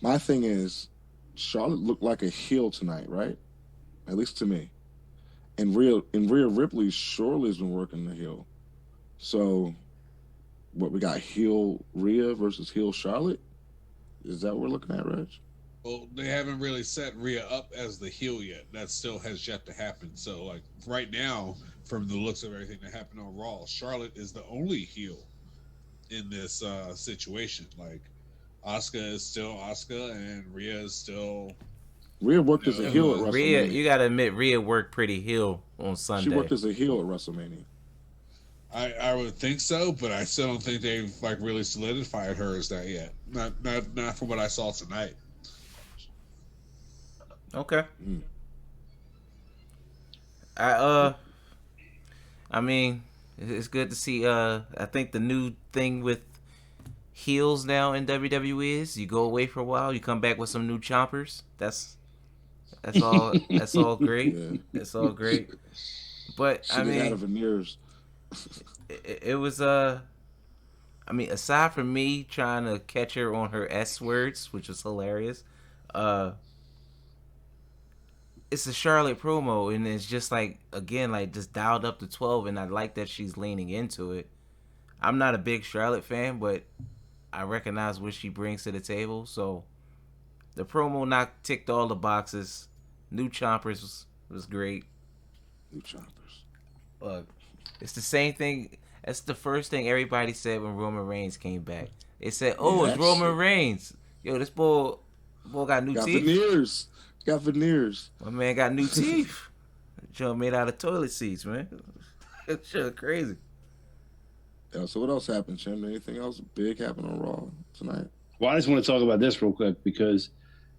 My thing is, Charlotte looked like a heel tonight, right? At least to me. And Rhea Ripley surely has been working the heel. So, what, we got heel Rhea versus heel Charlotte? Is that what we're looking at, Reg? Well, they haven't really set Rhea up as the heel yet. That still has yet to happen. So, like, right now, from the looks of everything that happened on Raw, Charlotte is the only heel in this situation. Like, Asuka is still Asuka, and Rhea is still... Rhea worked as a heel at WrestleMania. Rhea, you gotta admit, Rhea worked pretty heel on Sunday. She worked as a heel at WrestleMania. I would think so, but I still don't think they've like really solidified her as that yet. Not from what I saw tonight. Okay. I mean, it's good to see. I think the new thing with heels now in WWE is you go away for a while, you come back with some new chompers. That's all. That's all great. Yeah. It's all great. But She I mean, out of veneers. it was I mean, aside from me trying to catch her on her S words, which was hilarious, it's a Charlotte promo, and it's just like, again, like just dialed up to 12, and I like that she's leaning into it. I'm not a big Charlotte fan, but I recognize what she brings to the table. So the promo ticked all the boxes. New chompers was great. New chompers. It's the same thing. That's the first thing everybody said when Roman Reigns came back. They said, "Oh, it's Roman Reigns. Yo, this boy got new teeth. Veneers. Got veneers. My man got new teeth. Joe made out of toilet seats, man. That shit crazy." Yeah, so what else happened, Chim? Anything else big happened on Raw tonight? Well, I just want to talk about this real quick because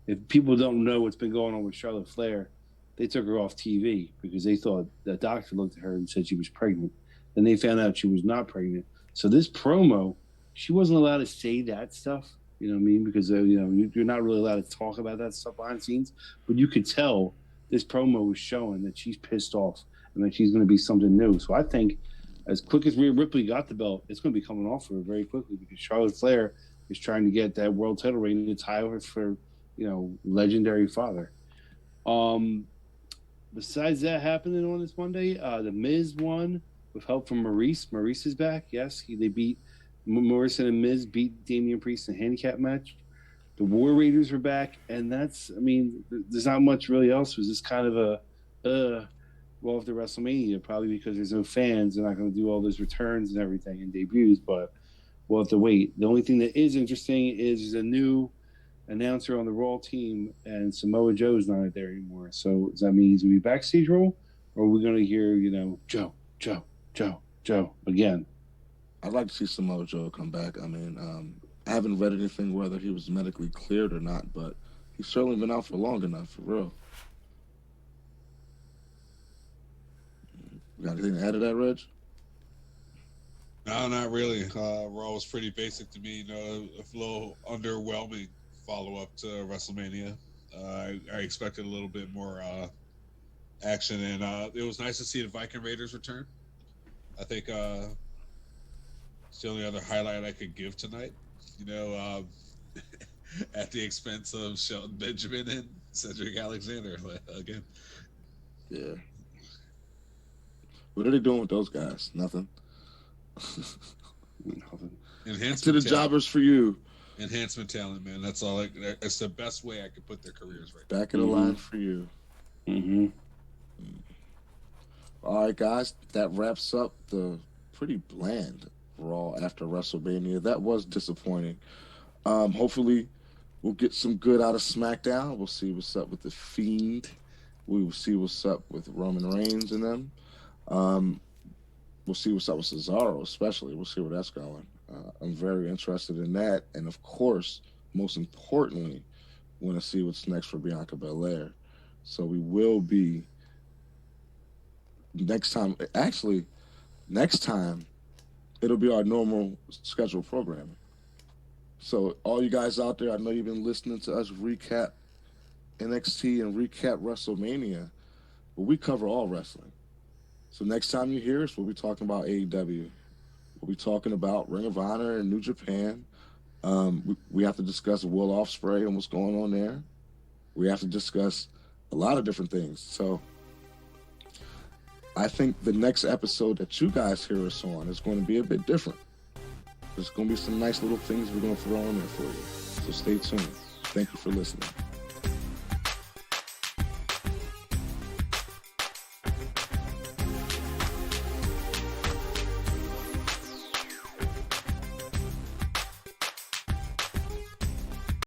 if people don't know what's been going on with Charlotte Flair, they took her off TV because they thought the doctor looked at her and said she was pregnant. Then they found out she was not pregnant. So this promo, she wasn't allowed to say that stuff. You know what I mean? Because you're not really allowed to talk about that stuff behind the scenes. But you could tell this promo was showing that she's pissed off and that she's going to be something new. So I think as quick as Rhea Ripley got the belt, it's going to be coming off for her very quickly because Charlotte Flair is trying to get that world title reign to tie over for legendary father. Besides that happening on this Monday, the Miz won with help from Maurice. Maurice is back. Yes, they beat Morrison and Miz beat Damian Priest in a handicap match. The War Raiders were back, and there's not much really else. It was just kind of a roll after WrestleMania, probably because there's no fans. They're not going to do all those returns and everything and debuts, but we'll have to wait. The only thing that is interesting is a new announcer on the Raw team, and Samoa Joe's not there anymore. So does that mean he's going to be backstage role, or are we going to hear, Joe again? I'd like to see Samoa Joe come back. I mean, I haven't read anything whether he was medically cleared or not, but he's certainly been out for long enough, for real. You got anything to add to that, Reg? No, not really. Raw was pretty basic to me. A little underwhelming follow-up to WrestleMania. I expected a little bit more action, and it was nice to see the Viking Raiders return. I think it's the only other highlight I could give tonight. At the expense of Shelton Benjamin and Cedric Alexander again. Yeah. What are they doing with those guys? Nothing. Enhancement to the talent. jobbers for you. Enhancement talent, man. That's all. It's the best way I could put their careers right. Back of the line for you. Mm-hmm. All right, guys. That wraps up the pretty bland Raw after WrestleMania. That was disappointing. Hopefully, we'll get some good out of SmackDown. We'll see what's up with The Fiend. We will see what's up with Roman Reigns and them. We'll see what's up with Cesaro, especially. We'll see where that's going. I'm very interested in that. And, of course, most importantly, want to see what's next for Bianca Belair. So we will be next time, it'll be our normal scheduled programming. So all you guys out there, I know you've been listening to us recap NXT and recap WrestleMania, but we cover all wrestling. So next time you hear us, we'll be talking about AEW. We'll be talking about Ring of Honor and New Japan. We have to discuss Will Ospreay and what's going on there. We have to discuss a lot of different things. So I think the next episode that you guys hear us on is going to be a bit different. There's going to be some nice little things we're going to throw in there for you. So stay tuned. Thank you for listening.